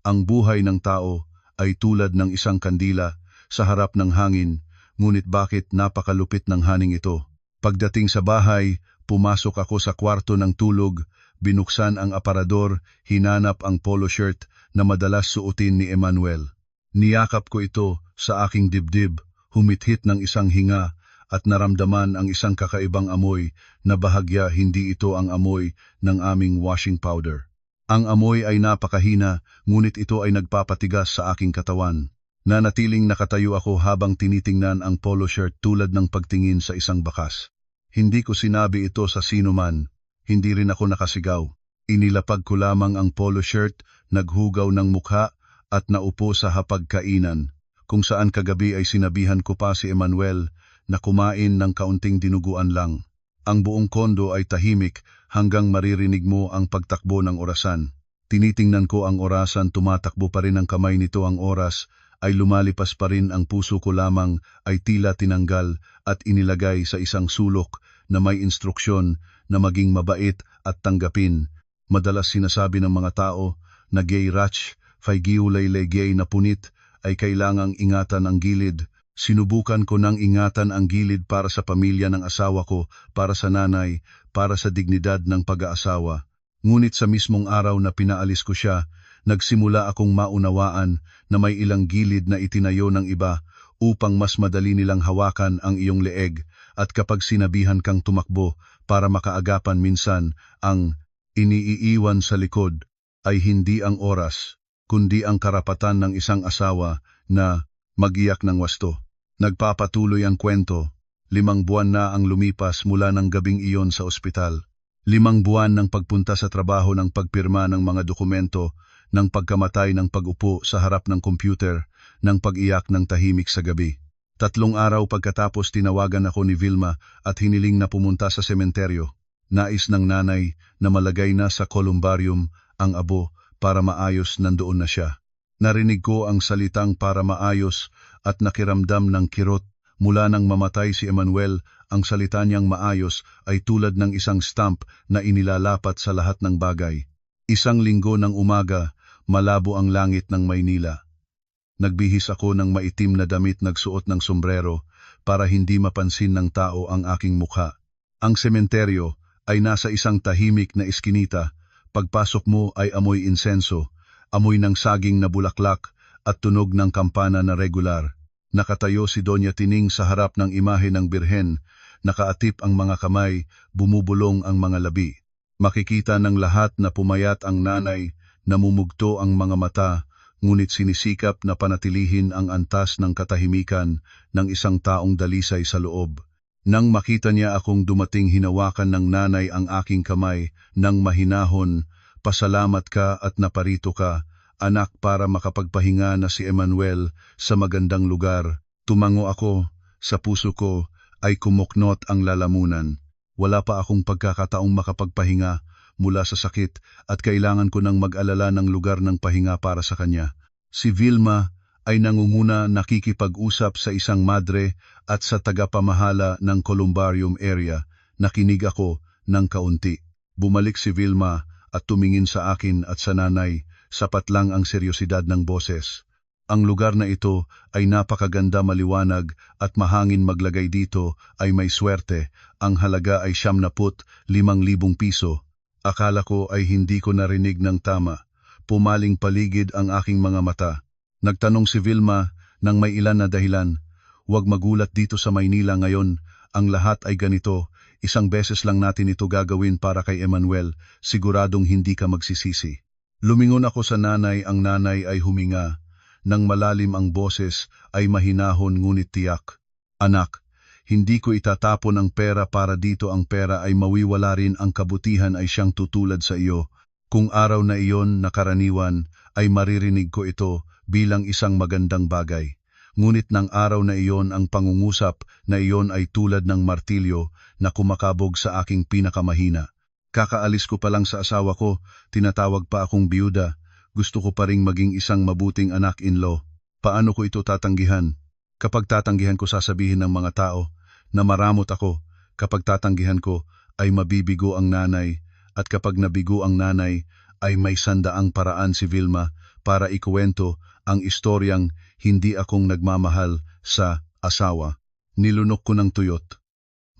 Speaker 1: ang buhay ng tao ay tulad ng isang kandila sa harap ng hangin, ngunit bakit napakalupit ng haning ito? Pagdating sa bahay, pumasok ako sa kwarto ng tulog, binuksan ang aparador, hinanap ang polo shirt na madalas suotin ni Emmanuel. Niyakap ko ito sa aking dibdib, humithit ng isang hinga at naramdaman ang isang kakaibang amoy na bahagya hindi ito ang amoy ng aming washing powder. Ang amoy ay napakahina, ngunit ito ay nagpapatigas sa aking katawan. Nanatiling nakatayo ako habang tinitingnan ang polo shirt tulad ng pagtingin sa isang bakas. Hindi ko sinabi ito sa sino man, hindi rin ako nakasigaw. Inilapag ko lamang ang polo shirt, naghugaw ng mukha at naupo sa hapagkainan, kung saan kagabi ay sinabihan ko pa si Emmanuel na kumain ng kaunting dinuguan lang. Ang buong kondo ay tahimik hanggang maririnig mo ang pagtakbo ng orasan. Tinitingnan ko ang orasan, tumatakbo pa rin ang kamay nito, ang oras ay lumalipas pa rin, ang puso ko lamang ay tila tinanggal at inilagay sa isang sulok na may instruksyon na maging mabait at tanggapin. Madalas sinasabi ng mga tao na gay ratch, fay giulay gay na punit ay kailangang ingatan ang gilid. Sinubukan ko nang ingatan ang gilid para sa pamilya ng asawa ko, para sa nanay, para sa dignidad ng pag-aasawa. Ngunit sa mismong araw na pinaalis ko siya, nagsimula akong maunawaan na may ilang gilid na itinayo ng iba upang mas madali nilang hawakan ang iyong leeg, at kapag sinabihan kang tumakbo para makaagapan, minsan ang iniiwan sa likod ay hindi ang oras, kundi ang karapatan ng isang asawa na magiyak ng wasto. Nagpapatuloy ang kwento. 5 buwan na ang lumipas mula ng gabing iyon sa ospital. 5 buwan ng pagpunta sa trabaho, ng pagpirma ng mga dokumento, ng pagkamatay, ng pag-upo sa harap ng computer, ng pag-iyak ng tahimik sa gabi. 3 araw pagkatapos, tinawagan ako ni Vilma at hiniling na pumunta sa sementeryo. Nais ng nanay na malagay na sa columbarium ang abo para maayos, nandoon na siya. Narinig ko ang salitang para maayos at nakiramdam ng kirot. Mula nang mamatay si Emmanuel, ang salita niyang maayos ay tulad ng isang stamp na inilalapat sa lahat ng bagay. 1 linggo ng umaga, malabo ang langit ng Maynila. Nagbihis ako ng maitim na damit, nagsuot ng sombrero para hindi mapansin ng tao ang aking mukha. Ang sementeryo ay nasa isang tahimik na iskinita. Pagpasok mo ay amoy insenso, amoy ng saging na bulaklak at tunog ng kampana na regular. Nakatayo si Doña Tining sa harap ng imahe ng Birhen, nakaatip ang mga kamay, bumubulong ang mga labi. Makikita ng lahat na pumayat ang nanay, namumugto ang mga mata, ngunit sinisikap na panatilihin ang antas ng katahimikan ng isang taong dalisay sa loob. Nang makita niya akong dumating, hinawakan ng nanay ang aking kamay nang mahinahon, "Pasalamat ka at naparito ka, anak, para makapagpahinga na si Emmanuel sa magandang lugar." Tumango ako, sa puso ko ay kumuknot ang lalamunan. Wala pa akong pagkakataong makapagpahinga mula sa sakit at kailangan ko nang mag-alala ng lugar ng pahinga para sa kanya. Si Vilma ay nangunguna, nakikipag-usap sa isang madre at sa tagapamahala ng columbarium area. Nakinig ako ng kaunti. Bumalik si Vilma at tumingin sa akin at sa nanay. Sapat lang ang seryosidad ng boses. "Ang lugar na ito ay napakaganda, maliwanag at mahangin. Maglagay dito ay may swerte. Ang halaga ay 75,000 piso. Akala ko ay hindi ko narinig ng tama. Pumaling paligid ang aking mga mata. Nagtanong si Vilma ng may ilan na dahilan. "Huwag magulat dito sa Maynila ngayon. Ang lahat ay ganito. 1 beses lang natin ito gagawin para kay Emmanuel. Siguradong hindi ka magsisisi." Lumingon ako sa nanay. Ang nanay ay huminga. Nang malalim ang boses ay mahinahon ngunit tiyak. "Anak, hindi ko itatapon ang pera para dito. Ang pera ay mawiwala rin. Ang kabutihan ay siyang tutulad sa iyo. Kung araw na iyon na karaniwan ay maririnig ko ito bilang isang magandang bagay. Ngunit ng araw na iyon ang pangungusap na iyon ay tulad ng martilyo na kumakabog sa aking pinakamahina. Kakaalis ko pa lang sa asawa ko, tinatawag pa akong biyuda. Gusto ko pa ring maging isang mabuting anak-in-law. Paano ko ito tatanggihan? Kapag tatanggihan ko, sasabihin ng mga tao na maramot ako. Kapag tatanggihan ko ay mabibigo ang nanay, at kapag nabigo ang nanay ay may sandaang paraan si Vilma para ikuwento ang istoryang hindi akong nagmamahal sa asawa. Nilunok ko ng tuyot.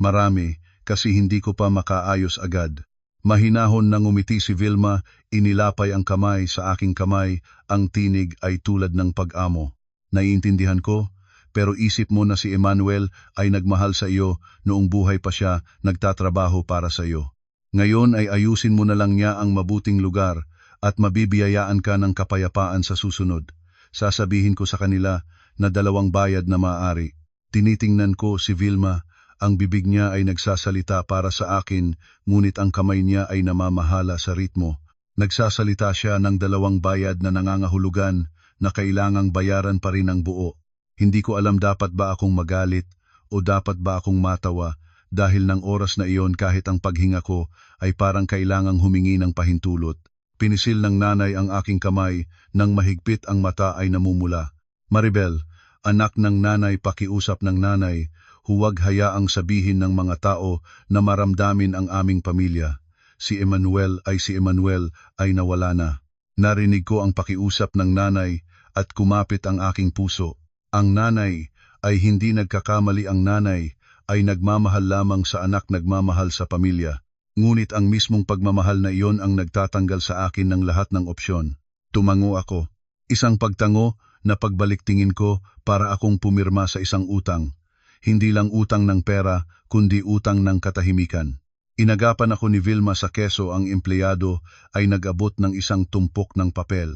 Speaker 1: Marami, kasi hindi ko pa makaayos agad. Mahinahon nang umiti si Vilma, inilapay ang kamay sa aking kamay, ang tinig ay tulad ng pag-amo. Naiintindihan ko, pero isip mo na si Emmanuel ay nagmahal sa iyo noong buhay pa siya, nagtatrabaho para sa iyo. Ngayon ay ayusin mo na lang niya ang mabuting lugar at mabibiyayaan ka ng kapayapaan sa susunod. Sasabihin ko sa kanila na 2 bayad na maaari. Tinitingnan ko si Vilma, ang bibig niya ay nagsasalita para sa akin, ngunit ang kamay niya ay namamahala sa ritmo. Nagsasalita siya ng 2 bayad na nangangahulugan na kailangang bayaran pa rin ang buo. Hindi ko alam dapat ba akong magalit o dapat ba akong matawa, dahil ng oras na iyon kahit ang paghinga ko ay parang kailangang humingi ng pahintulot. Pinisil ng nanay ang aking kamay, nang mahigpit ang mata ay namumula. Maribel, anak ng nanay, pakiusap ng nanay, huwag hayaang sabihin ng mga tao na maramdamin ang aming pamilya. Si Emmanuel ay nawala na. Narinig ko ang pakiusap ng nanay at kumapit ang aking puso. Ang nanay ay hindi nagkakamali, ang nanay ay nagmamahal lamang sa anak, nagmamahal sa pamilya. Ngunit ang mismong pagmamahal na iyon ang nagtatanggal sa akin ng lahat ng opsyon. Tumango ako. Isang pagtango na pagbaliktingin ko para akong pumirma sa isang utang. Hindi lang utang ng pera, kundi utang ng katahimikan. Inagapan ako ni Vilma sa keso, ang empleyado ay nag-abot ng isang tumpok ng papel.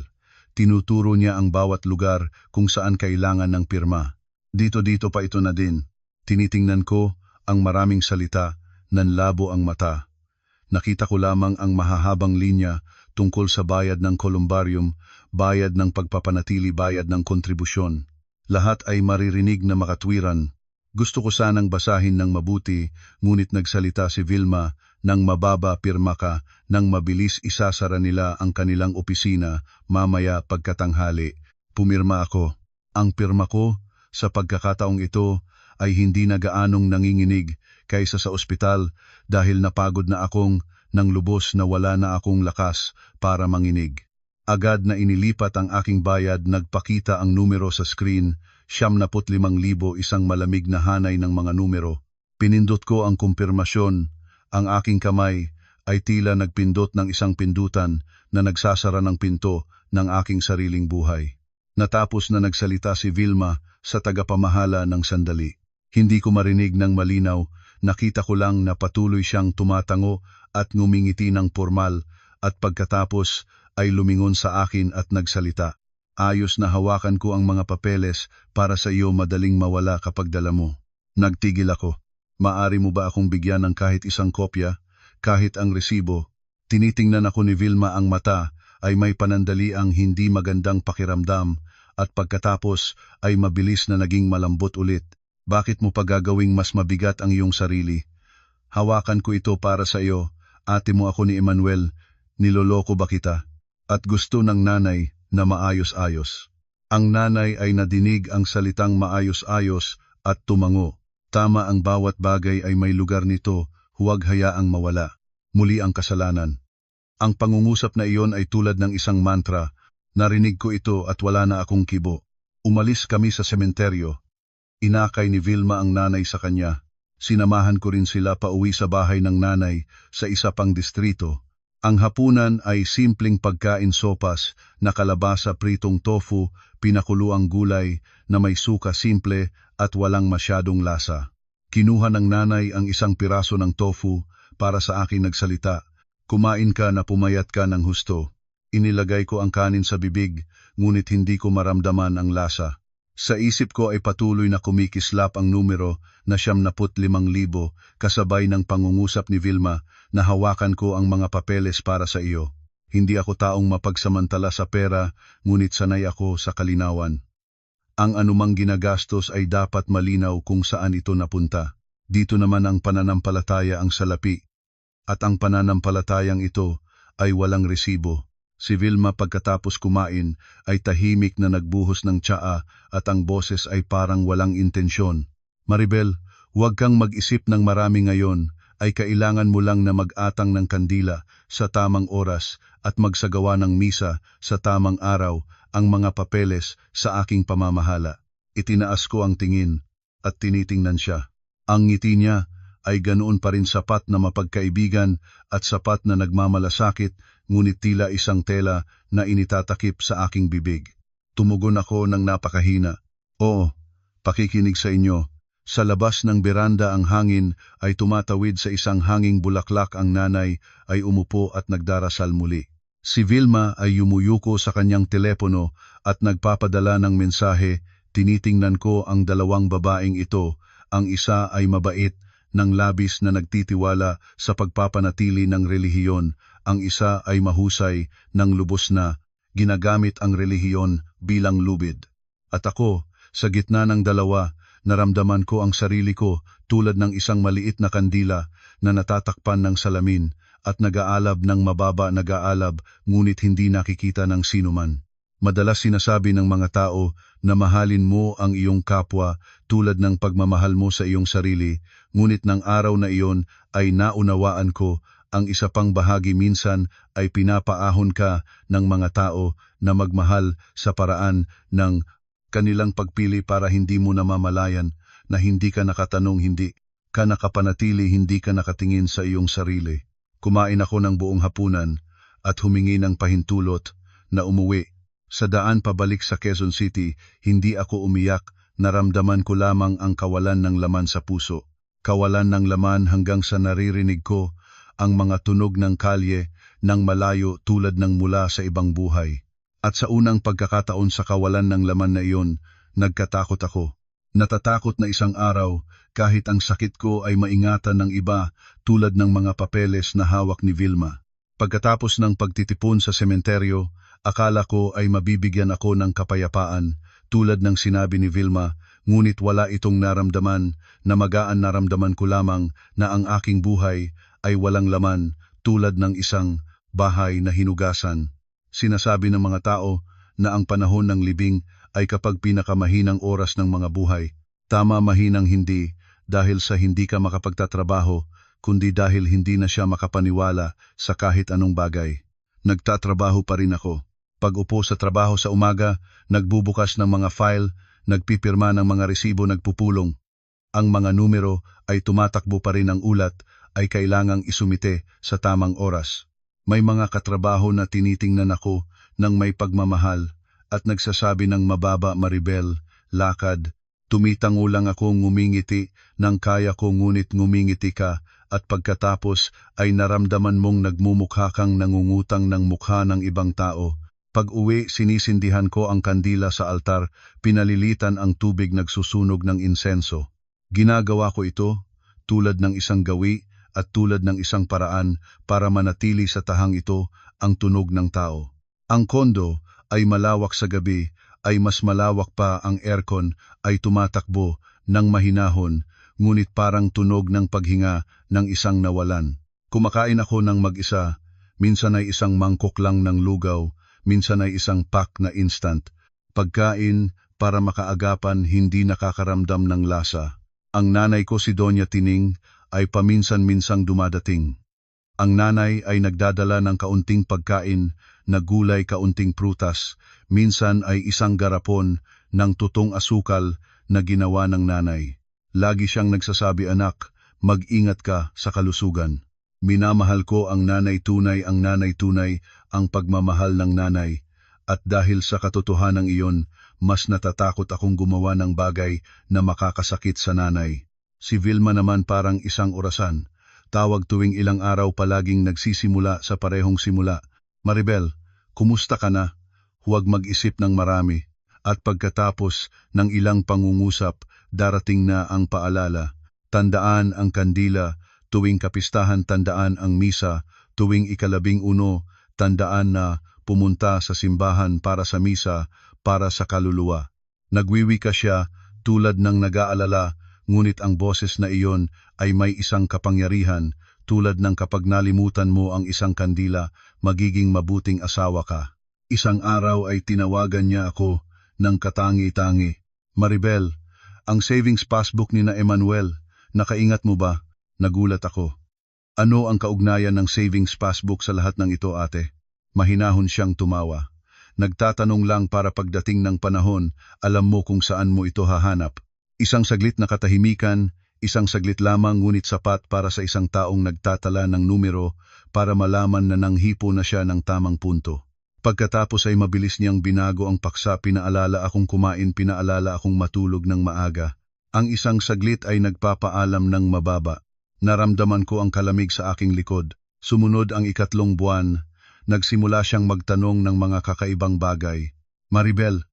Speaker 1: Tinuturo niya ang bawat lugar kung saan kailangan ng pirma. Dito pa ito na din. Tinitingnan ko ang maraming salita, nanlabo ang mata. Nakita ko lamang ang mahahabang linya tungkol sa bayad ng kolumbarium, bayad ng pagpapanatili, bayad ng kontribusyon. Lahat ay maririnig na makatwiran. Gusto ko sanang basahin ng mabuti, ngunit nagsalita si Vilma, nang mababa, pirma ka, nang mabilis isasara nila ang kanilang opisina, mamaya pagkatanghali. Pumirma ako. Ang pirma ko, sa pagkakataong ito, ay hindi na gaanong nanginginig kaysa sa ospital, dahil napagod na akong nang lubos na wala na akong lakas para manginig. Agad na inilipat ang aking bayad, nagpakita ang numero sa screen, 75,000, isang malamig na hanay ng mga numero. Pinindot ko ang kumpirmasyon, ang aking kamay ay tila nagpindot ng isang pindutan na nagsasara ng pinto ng aking sariling buhay. Natapos na nagsalita si Vilma sa tagapamahala ng sandali. Hindi ko marinig ng malinaw, nakita ko lang na patuloy siyang tumatango at ngumingiti ng formal, at pagkatapos ay lumingon sa akin at nagsalita. Ayos na, hawakan ko ang mga papeles para sa iyo, madaling mawala kapag dala mo. Nagtigil ako. Maari mo ba akong bigyan ng kahit isang kopya, kahit ang resibo? Tinitingnan ako ni Vilma, ang mata ay may panandali ang hindi magandang pakiramdam, at pagkatapos ay mabilis na naging malambot ulit. Bakit mo pa gagawing mas mabigat ang iyong sarili? Hawakan ko ito para sa iyo, ate mo ako ni Emmanuel, niloloko ba kita? At gusto ng nanay na maayos-ayos. Ang nanay ay nadinig ang salitang maayos-ayos at tumango. Tama, ang bawat bagay ay may lugar nito, huwag hayaang mawala. Muli ang kasalanan. Ang pangungusap na iyon ay tulad ng isang mantra. Narinig ko ito at wala na akong kibo. Umalis kami sa sementeryo. Inakay ni Vilma ang nanay sa kanya. Sinamahan ko rin sila pauwi sa bahay ng nanay sa isa pang distrito. Ang hapunan ay simpleng pagkain, sopas na kalabasa, pritong tofu, pinakuluang gulay na may suka, simple at walang masyadong lasa. Kinuha ng nanay ang isang piraso ng tofu para sa akin, nagsalita. Kumain ka na, pumayat ka ng husto. Inilagay ko ang kanin sa bibig, ngunit hindi ko maramdaman ang lasa. Sa isip ko ay patuloy na kumikislap ang numero na 75,000, kasabay ng pangungusap ni Vilma na hawakan ko ang mga papeles para sa iyo. Hindi ako taong mapagsamantala sa pera, ngunit sanay ako sa kalinawan. Ang anumang ginagastos ay dapat malinaw kung saan ito napunta. Dito naman ang pananampalataya ang salapi. At ang pananampalatayang ito ay walang resibo. Si Vilma pagkatapos kumain ay tahimik na nagbuhos ng tsaa at ang boses ay parang walang intensyon. Maribel, huwag kang mag-isip ng marami ngayon, ay kailangan mo lang na mag-atang ng kandila sa tamang oras at magsagawa ng misa sa tamang araw, ang mga papeles sa aking pamamahala. Itinaas ko ang tingin at tinitingnan siya. Ang ngiti niya ay ganoon pa rin sapat na mapagkaibigan at sapat na nagmamalasakit, ngunit tila isang tela na initatakip sa aking bibig. Tumugon ako ng napakahina. Oo, pakikinig sa inyo. Sa labas ng beranda ang hangin ay tumatawid sa isang hanging bulaklak, ang nanay ay umupo at nagdarasal muli. Si Vilma ay yumuyuko sa kanyang telepono at nagpapadala ng mensahe. Tinitingnan ko ang dalawang babaeng ito, ang isa ay mabait, ng labis na nagtitiwala sa pagpapanatili ng relihiyon, ang isa ay mahusay, ng lubos na ginagamit ang relihiyon bilang lubid. At ako, sa gitna ng dalawa, naramdaman ko ang sarili ko tulad ng isang maliit na kandila na natatakpan ng salamin at nag-aalab ng mababa, nag-aalab ngunit hindi nakikita ng sinuman. Madalas sinasabi ng mga tao na mahalin mo ang iyong kapwa tulad ng pagmamahal mo sa iyong sarili, ngunit ng araw na iyon ay naunawaan ko ang isa pang bahagi. Minsan ay pinapaahon ka ng mga tao na magmahal sa paraan ng kanilang pagpili para hindi mo namamalayan na hindi ka nakatanong, hindi ka nakapanatili, hindi ka nakatingin sa iyong sarili. Kumain ako ng buong hapunan at humingi ng pahintulot na umuwi. Sa daan pabalik sa Quezon City, hindi ako umiyak, naramdaman ko lamang ang kawalan ng laman sa puso. Kawalan ng laman hanggang sa naririnig ko ang mga tunog ng kalye ng malayo tulad ng mula sa ibang buhay. At sa unang pagkakataon sa kawalan ng laman na iyon, nagkatakot ako. Natatakot na isang araw, kahit ang sakit ko ay maingatan ng iba tulad ng mga papeles na hawak ni Vilma. Pagkatapos ng pagtitipon sa sementeryo, akala ko ay mabibigyan ako ng kapayapaan tulad ng sinabi ni Vilma, ngunit wala itong naramdaman. Na magaan naramdaman ko lamang na ang aking buhay ay walang laman tulad ng isang bahay na hinugasan. Sinasabi ng mga tao na ang panahon ng libing ay kapag pinakamahinang oras ng mga buhay. Tama, mahinang hindi dahil sa hindi ka makapagtatrabaho, kundi dahil hindi na siya makapaniwala sa kahit anong bagay. Nagtatrabaho pa rin ako. Pag-upo sa trabaho sa umaga, nagbubukas ng mga file, nagpipirma ng mga resibo, nagpupulong. Ang mga numero ay tumatakbo pa rin, ang ulat ay kailangang isumite sa tamang oras. May mga katrabaho na tinitingnan ako ng may pagmamahal at nagsasabi ng mababa, Maribel, lakad. Tumitango lang ako, ngumingiti ng kaya ko, ngunit ngumingiti ka at pagkatapos ay naramdaman mong nagmumukha kang nangungutang ng mukha ng ibang tao. Pag-uwi, sinisindihan ko ang kandila sa altar, pinalilitan ang tubig, nagsusunog ng insenso. Ginagawa ko ito tulad ng isang gawi at tulad ng isang paraan para manatili sa tahang ito ang tunog ng tao. Ang kondo ay malawak sa gabi, ay mas malawak pa, ang aircon ay tumatakbo ng mahinahon, ngunit parang tunog ng paghinga ng isang nawalan. Kumakain ako ng mag-isa, minsan ay isang mangkok lang ng lugaw, minsan ay isang pack na instant. Pagkain para makaagapan, hindi nakakaramdam ng lasa. Ang nanay ko, si Doña Tining, ay paminsan-minsang dumadating. Ang nanay ay nagdadala ng kaunting pagkain, na gulay, kaunting prutas, minsan ay isang garapon ng tutong asukal na ginawa ng nanay. Lagi siyang nagsasabi, anak, mag-ingat ka sa kalusugan. Minamahal ko ang nanay tunay, ang nanay tunay, ang pagmamahal ng nanay. At dahil sa katotohanan iyon, mas natatakot akong gumawa ng bagay na makakasakit sa nanay. Si Vilma naman parang isang orasan. Tawag tuwing ilang araw, palaging nagsisimula sa parehong simula. Maribel, kumusta ka na? Huwag mag-isip ng marami. At pagkatapos ng ilang pangungusap, darating na ang paalala. Tandaan ang kandila, tuwing kapistahan tandaan ang misa, tuwing 11, tandaan na pumunta sa simbahan para sa misa, para sa kaluluwa. Nagwiwika siya tulad ng nag-aalala, ngunit ang boses na iyon ay may isang kapangyarihan, tulad ng kapag nalimutan mo ang isang kandila, magiging mabuting asawa ka. Isang araw ay tinawagan niya ako ng katangi-tangi. Maribel, ang savings passbook ni na Emmanuel, nakaingat mo ba? Nagulat ako. Ano ang kaugnayan ng savings passbook sa lahat ng ito, ate? Mahinahon siyang tumawa. Nagtatanong lang para pagdating ng panahon, alam mo kung saan mo ito hahanap. Isang saglit na katahimikan, isang saglit lamang ngunit sapat para sa isang taong nagtatala ng numero para malaman na nanghipo na siya ng tamang punto. Pagkatapos ay mabilis niyang binago ang paksa, pinaalala akong kumain, pinaalala akong matulog ng maaga. Ang isang saglit ay nagpapaalam ng mababa. Naramdaman ko ang kalamig sa aking likod. Sumunod ang 3 buwan. Nagsimula siyang magtanong ng mga kakaibang bagay. Maribel,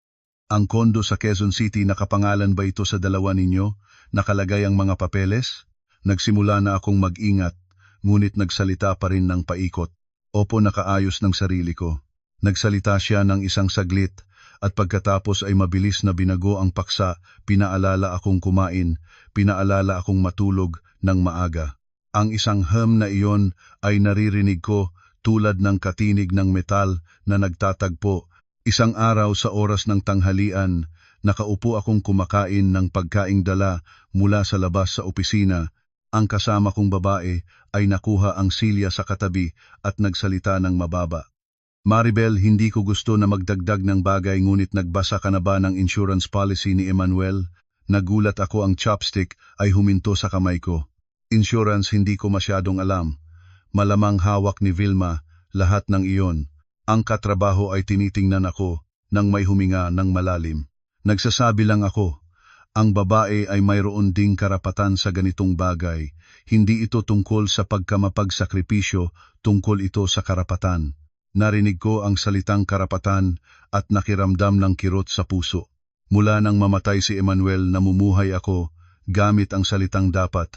Speaker 1: ang kondo sa Quezon City, nakapangalan ba ito sa dalawa ninyo? Nakalagay ang mga papeles? Nagsimula na akong mag-ingat, ngunit nagsalita pa rin ng paikot. Opo, nakaayos ng sarili ko. Nagsalita siya ng isang saglit, at pagkatapos ay mabilis na binago ang paksa, pinaalala akong kumain, pinaalala akong matulog ng maaga. Ang isang na iyon ay naririnig ko, tulad ng katinig ng metal na nagtatagpo. Isang araw sa oras ng tanghalian, nakaupo akong kumakain ng pagkaing dala mula sa labas sa opisina. Ang kasama kong babae ay nakuha ang silya sa katabi at nagsalita ng mababa. Maribel, hindi ko gusto na magdagdag ng bagay, ngunit nagbasa ka na ba ng insurance policy ni Emmanuel? Nagulat ako, ang chopstick ay huminto sa kamay ko. Insurance, hindi ko masyadong alam. Malamang hawak ni Vilma lahat ng iyon. Ang katrabaho ay tinitingnan ako nang may huminga ng malalim. Nagsasabi lang ako, ang babae ay mayroon ding karapatan sa ganitong bagay. Hindi ito tungkol sa pagkamapagsakripisyo, tungkol ito sa karapatan. Narinig ko ang salitang karapatan at nakiramdam ng kirot sa puso. Mula nang mamatay si Emmanuel, namumuhay ako gamit ang salitang dapat.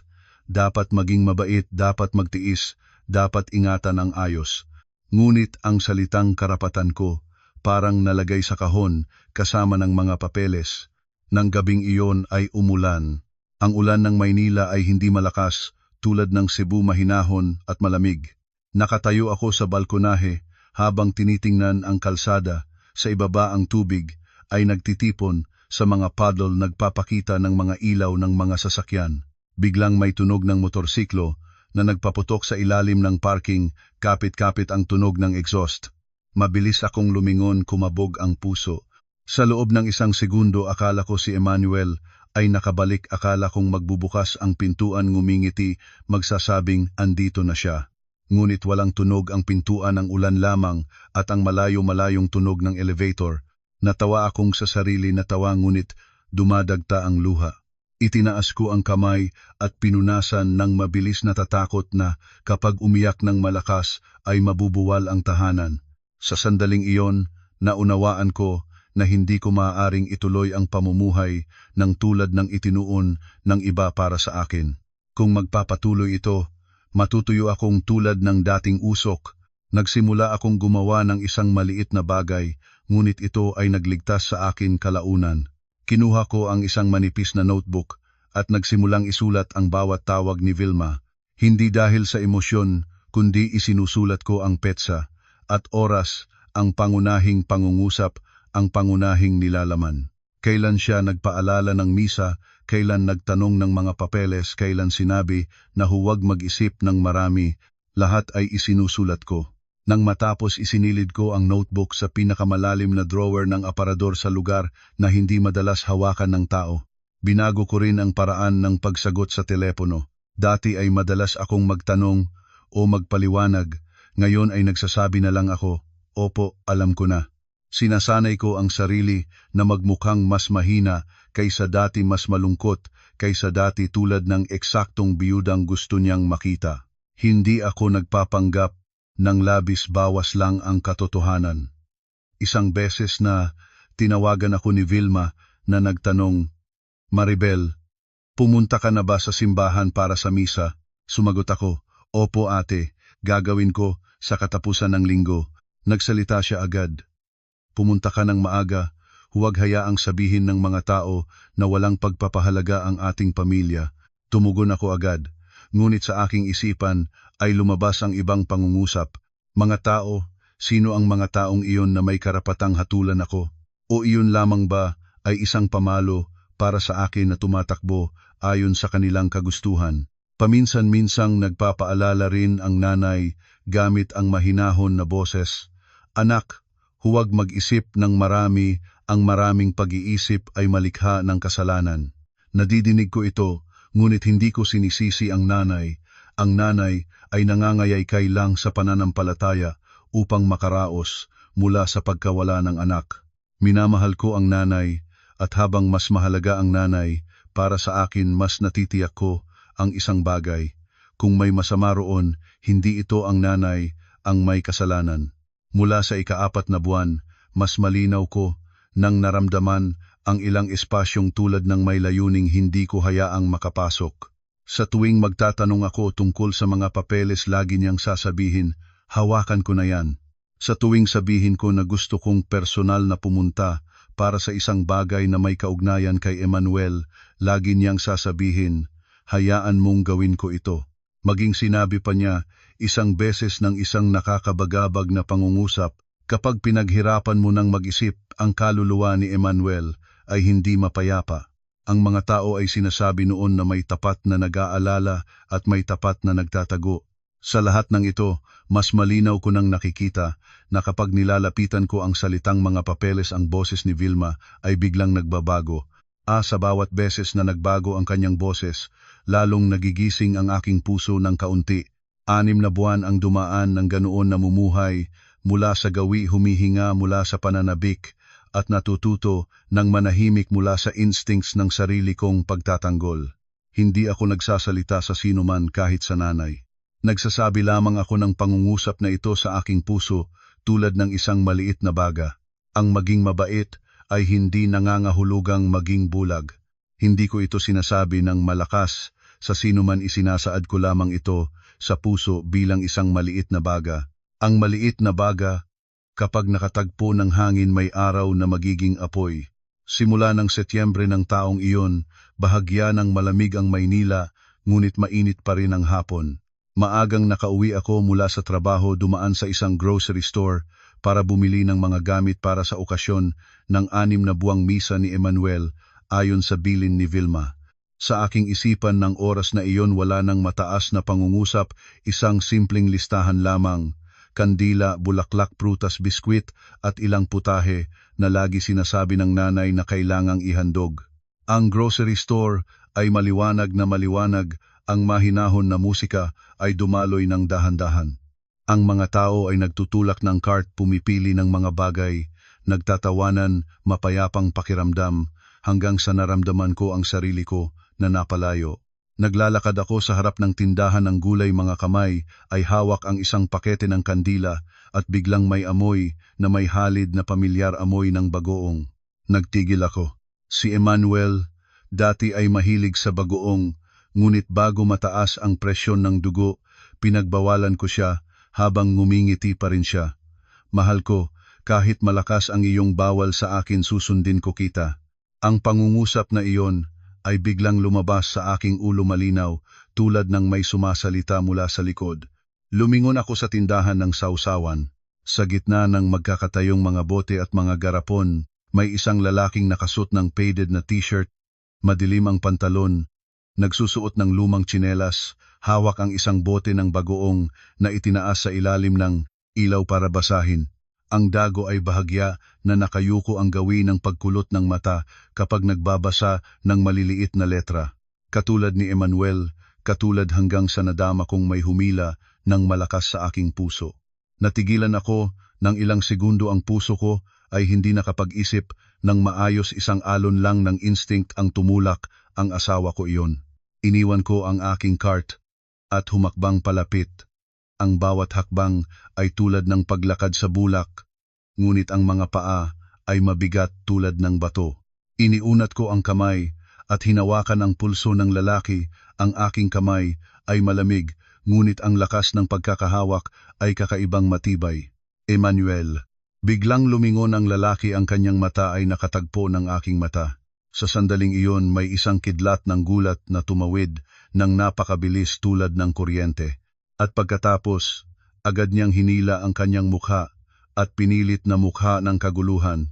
Speaker 1: Dapat maging mabait, dapat magtiis, dapat ingatan ang ayos. Ngunit ang salitang karapatan ko parang nalagay sa kahon kasama ng mga papeles. Nang gabing iyon ay umulan. Ang ulan ng Maynila ay hindi malakas, tulad ng Cebu, mahinahon at malamig. Nakatayo ako sa balkonahe habang tinitingnan ang kalsada. Sa ibaba ang tubig ay nagtitipon sa mga paddle, nagpapakita ng mga ilaw ng mga sasakyan. Biglang may tunog ng motorsiklo na nagpaputok sa ilalim ng parking, kapit-kapit ang tunog ng exhaust. Mabilis akong lumingon, kumabog ang puso. Sa loob ng isang segundo akala ko si Emmanuel ay nakabalik, akala kong magbubukas ang pintuan, ngumingiti, magsasabing andito na siya. Ngunit walang tunog ang pintuan, ang ulan lamang at ang malayo-malayong tunog ng elevator. Natawa akong sa sarili, natawa, ngunit dumadagta ang luha. Itinaas ko ang kamay at pinunasan ng mabilis, natatakot na kapag umiyak ng malakas ay mabubuwal ang tahanan. Sa sandaling iyon, naunawaan ko na hindi ko maaaring ituloy ang pamumuhay ng tulad ng itinuon ng iba para sa akin. Kung magpapatuloy ito, matutuyo akong tulad ng dating usok. Nagsimula akong gumawa ng isang maliit na bagay, ngunit ito ay nagligtas sa akin kalaunan. Kinuha ko ang isang manipis na notebook at nagsimulang isulat ang bawat tawag ni Vilma. Hindi dahil sa emosyon, kundi isinusulat ko ang petsa at oras, ang pangunahing pangungusap, ang pangunahing nilalaman. Kailan siya nagpaalala ng misa, kailan nagtanong ng mga papeles, kailan sinabi na huwag mag-isip ng marami, lahat ay isinusulat ko. Nang matapos, isinilid ko ang notebook sa pinakamalalim na drawer ng aparador sa lugar na hindi madalas hawakan ng tao. Binago ko rin ang paraan ng pagsagot sa telepono. Dati ay madalas akong magtanong o magpaliwanag, ngayon ay nagsasabi na lang ako, opo, alam ko na. Sinasanay ko ang sarili na magmukhang mas mahina kaysa dati, mas malungkot kaysa dati, tulad ng eksaktong biyudang gusto niyang makita. Hindi ako nagpapanggap ng labis, bawas lang ang katotohanan. Isang beses na tinawagan ako ni Vilma na nagtanong, Maribel, pumunta ka na ba sa simbahan para sa misa? Sumagot ako, opo ate, gagawin ko sa katapusan ng linggo. Nagsalita siya agad. Pumunta ka ng maaga, huwag hayaang sabihin ng mga tao na walang pagpapahalaga ang ating pamilya. Tumugon ako agad, ngunit sa aking isipan ay lumabas ang ibang pangungusap. Mga tao, sino ang mga taong iyon na may karapatang hatulan ako? O iyon lamang ba ay isang pamalo para sa akin na tumatakbo ayon sa kanilang kagustuhan? Paminsan-minsang nagpapaalala rin ang nanay gamit ang mahinahon na boses. Anak, huwag mag-isip ng marami, ang maraming pag-iisip ay malikha ng kasalanan. Nadidinig ko ito, ngunit hindi ko sinisisi ang nanay. Ang nanay ay nangangayay lang sa pananampalataya upang makaraos mula sa pagkawala ng anak. Minamahal ko ang nanay, at habang mas mahalaga ang nanay, para sa akin mas natitiyak ko ang isang bagay. Kung may masama roon, hindi ito ang nanay ang may kasalanan. Mula sa ika-4 na buwan, mas malinaw ko nang naramdaman ang ilang espasyong tulad ng may layuning hindi ko hayaang makapasok. Sa tuwing magtatanong ako tungkol sa mga papeles, lagi niyang sasabihin, hawakan ko na yan. Sa tuwing sabihin ko na gusto kong personal na pumunta para sa isang bagay na may kaugnayan kay Emmanuel, lagi niyang sasabihin, hayaan mong gawin ko ito. Maging sinabi pa niya isang beses ng isang nakakabagabag na pangungusap, kapag pinaghirapan mo ng mag-isip, ang kaluluwa ni Emmanuel ay hindi mapayapa. Ang mga tao ay sinasabi noon na may tapat na nag-aalala at may tapat na nagtatago. Sa lahat ng ito, mas malinaw ko nang nakikita na kapag nilalapitan ko ang salitang mga papeles, ang boses ni Vilma ay biglang nagbabago. Sa bawat beses na nagbago ang kanyang boses, lalong nagigising ang aking puso ng kaunti. 6 na buwan ang dumaan ng ganoon namumuhay, mula sa gawi humihinga mula sa pananabik, at natututo ng manahimik mula sa instincts ng sarili kong pagtatanggol. Hindi ako nagsasalita sa sinuman kahit sa nanay. Nagsasabi lamang ako ng pangungusap na ito sa aking puso tulad ng isang maliit na baga. Ang maging mabait ay hindi nangangahulugang maging bulag. Hindi ko ito sinasabi ng malakas, sa sinuman isinasaad ko lamang ito sa puso bilang isang maliit na baga. Ang maliit na baga, kapag nakatagpo ng hangin, may araw na magiging apoy. Simula ng Setyembre ng taong iyon, bahagya ng malamig ang Maynila, ngunit mainit pa rin ang hapon. Maagang nakauwi ako mula sa trabaho, dumaan sa isang grocery store para bumili ng mga gamit para sa okasyon ng 6 na buwang misa ni Emmanuel ayon sa bilin ni Vilma. Sa aking isipan ng oras na iyon wala nang mataas na pangungusap, isang simpleng listahan lamang, kandila, bulaklak, prutas, biskwit at ilang putahe na lagi sinasabi ng nanay na kailangang ihandog. Ang grocery store ay maliwanag na maliwanag, ang mahinahon na musika ay dumaloy ng dahan-dahan. Ang mga tao ay nagtutulak ng cart, pumipili ng mga bagay, nagtatawanan, mapayapang pakiramdam, hanggang sa naramdaman ko ang sarili ko na napalayo. Naglalakad ako sa harap ng tindahan ng gulay, mga kamay ay hawak ang isang pakete ng kandila at biglang may amoy na may halid na pamilyar, amoy ng bagoong. Nagtigil ako. Si Emmanuel, dati ay mahilig sa bagoong, ngunit bago mataas ang presyon ng dugo, pinagbawalan ko siya habang ngumingiti pa rin siya. Mahal ko, kahit malakas ang iyong bawal sa akin, susundin ko kita. Ang pangungusap na iyon ay biglang lumabas sa aking ulo, malinaw, tulad ng may sumasalita mula sa likod. Lumingon ako sa tindahan ng sausawan. Sa gitna ng magkakatayong mga bote at mga garapon, may isang lalaking nakasuot ng faded na t-shirt, madilim ang pantalon, nagsusuot ng lumang tsinelas, hawak ang isang bote ng bagoong na itinaas sa ilalim ng ilaw para basahin. Ang dago ay bahagya na nakayuko ang gawin ng pagkulot ng mata kapag nagbabasa ng maliliit na letra. Katulad ni Emmanuel, katulad hanggang sa nadama kong may humila ng malakas sa aking puso. Natigilan ako ng ilang segundo, ang puso ko ay hindi nakapag-isip ng maayos, isang alon lang ng instinct ang tumulak, ang asawa ko iyon. Iniwan ko ang aking cart at humakbang palapit. Ang bawat hakbang ay tulad ng paglakad sa bulak, ngunit ang mga paa ay mabigat tulad ng bato. Iniunat ko ang kamay at hinawakan ang pulso ng lalaki. Ang aking kamay ay malamig, ngunit ang lakas ng pagkakahawak ay kakaibang matibay. Emmanuel, Biglang lumingon ang lalaki, ang kanyang mata ay nakatagpo ng aking mata. Sa sandaling iyon may isang kidlat ng gulat na tumawid ng napakabilis tulad ng kuryente. At pagkatapos, agad niyang hinila ang kanyang mukha at pinilit na mukha ng kaguluhan.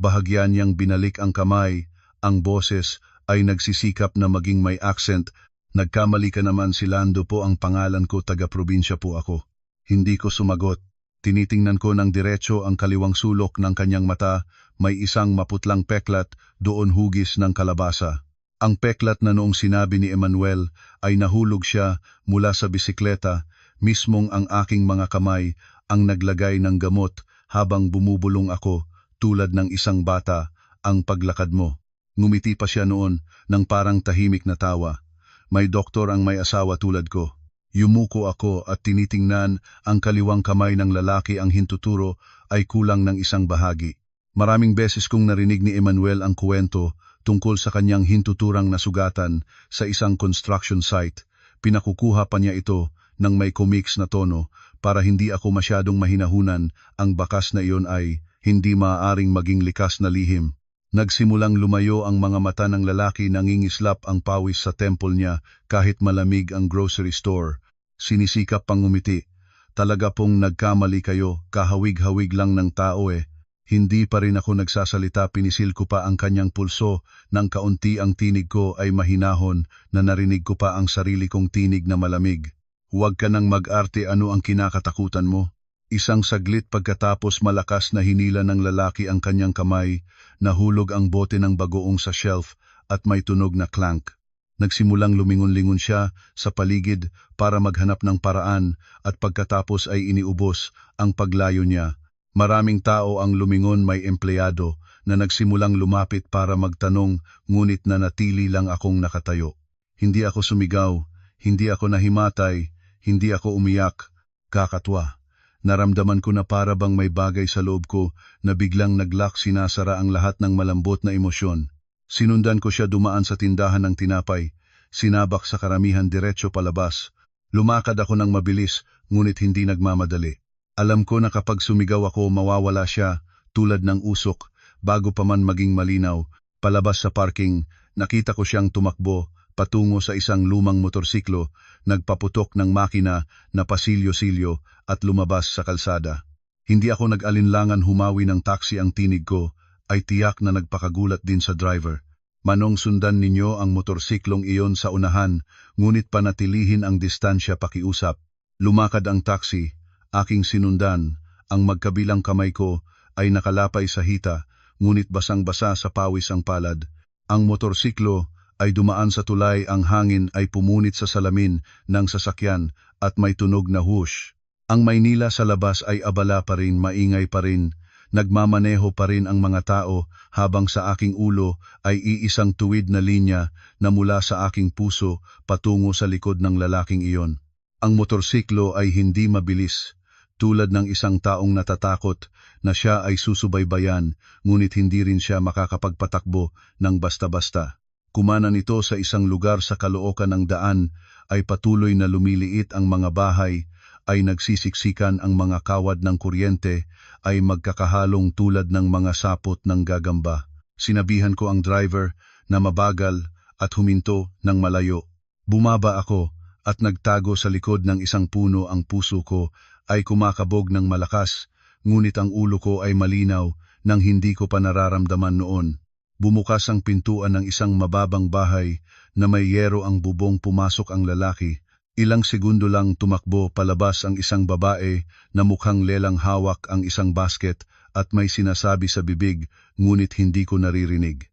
Speaker 1: Bahagyan niyang binalik ang kamay, ang boses ay nagsisikap na maging may accent. Nagkamali ka naman, si Lando po ang pangalan ko, taga-probinsya po ako. Hindi ko sumagot. Tinitingnan ko ng diretso ang kaliwang sulok ng kanyang mata, may isang maputlang peklat, doon hugis ng kalabasa. Ang peklat na noong sinabi ni Emmanuel ay nahulog siya mula sa bisikleta, mismong ang aking mga kamay ang naglagay ng gamot habang bumubulong ako tulad ng isang bata. Ang paglakad mo. Ngumiti pa siya noon ng parang tahimik na tawa. May doktor ang may asawa tulad ko. Yumuko ako at tinitingnan ang kaliwang kamay ng lalaki, ang hintuturo ay kulang ng isang bahagi. Maraming beses kong narinig ni Emmanuel ang kwento tungkol sa kanyang hintuturang nasugatan sa isang construction site. Pinakukuha pa niya ito ng may comics na tono para hindi ako masyadong mahinahunan. Ang bakas na iyon ay hindi maaaring maging likas na lihim. Nagsimulang lumayo ang mga mata ng lalaki, nangingislap ang pawis sa temple niya kahit malamig ang grocery store. Sinisikap pang ngumiti. Talaga pong nagkamali kayo, kahawig-hawig lang ng tao eh. Hindi pa rin ako nagsasalita, pinisil ko pa ang kanyang pulso ng kaunti, ang tinig ko ay mahinahon na narinig ko pa ang sarili kong tinig na malamig. Huwag ka nang mag-arte, ano ang kinakatakutan mo? Isang saglit pagkatapos malakas na hinila ng lalaki ang kanyang kamay, nahulog ang bote ng bagoong sa shelf at may tunog na clank. Nagsimulang lumingon-lingon siya sa paligid para maghanap ng paraan at pagkatapos ay iniubos ang paglayo niya. Maraming tao ang lumingon, may empleyado na nagsimulang lumapit para magtanong, ngunit nanatili lang akong nakatayo. Hindi ako sumigaw, hindi ako nahimatay, hindi ako umiyak, kakatwa. Naramdaman ko na para bang may bagay sa loob ko na biglang naglock, sinasara ang lahat ng malambot na emosyon. Sinundan ko siya dumaan sa tindahan ng tinapay, sinabak sa karamihan diretso palabas. Lumakad ako ng mabilis, ngunit hindi nagmamadali. Alam ko na kapag sumigaw ako mawawala siya, tulad ng usok, bago pa man maging malinaw. Palabas sa parking, nakita ko siyang tumakbo patungo sa isang lumang motorsiklo, nagpaputok ng makina na pasilyo-silyo at lumabas sa kalsada. Hindi ako nag-alinlangan humawi ng taxi, ang tinig ko ay tiyak na nagpakagulat din sa driver. Manong, sundan ninyo ang motorsiklong iyon sa unahan, ngunit panatilihin ang distansya, pakiusap. Lumakad ang taxi, aking sinundan, ang magkabilang kamay ko ay nakalapay sa hita, ngunit basang-basa sa pawis ang palad. Ang motorsiklo ay dumaan sa tulay, ang hangin ay pumunit sa salamin ng sasakyan at may tunog na whoosh. Ang Maynila sa labas ay abala pa rin, maingay pa rin, nagmamaneho pa rin ang mga tao habang sa aking ulo ay iisang tuwid na linya na mula sa aking puso patungo sa likod ng lalaking iyon. Ang motorsiklo ay hindi mabilis, tulad ng isang taong natatakot na siya ay susubaybayan, ngunit hindi rin siya makakapagpatakbo ng basta-basta. Kumanan ito sa isang lugar sa kalookan ng daan, ay patuloy na lumiliit ang mga bahay, ay nagsisiksikan ang mga kawad ng kuryente, ay magkakahalong tulad ng mga sapot ng gagamba. Sinabihan ko ang driver na mabagal at huminto ng malayo. Bumaba ako at nagtago sa likod ng isang puno. Ang puso ko ay kumakabog ng malakas, ngunit ang ulo ko ay malinaw nang hindi ko pa nararamdaman noon. Bumukas ang pintuan ng isang mababang bahay na may yero ang bubong, pumasok ang lalaki. Ilang segundo lang tumakbo palabas ang isang babae na mukhang lelang, hawak ang isang basket at may sinasabi sa bibig, ngunit hindi ko naririnig.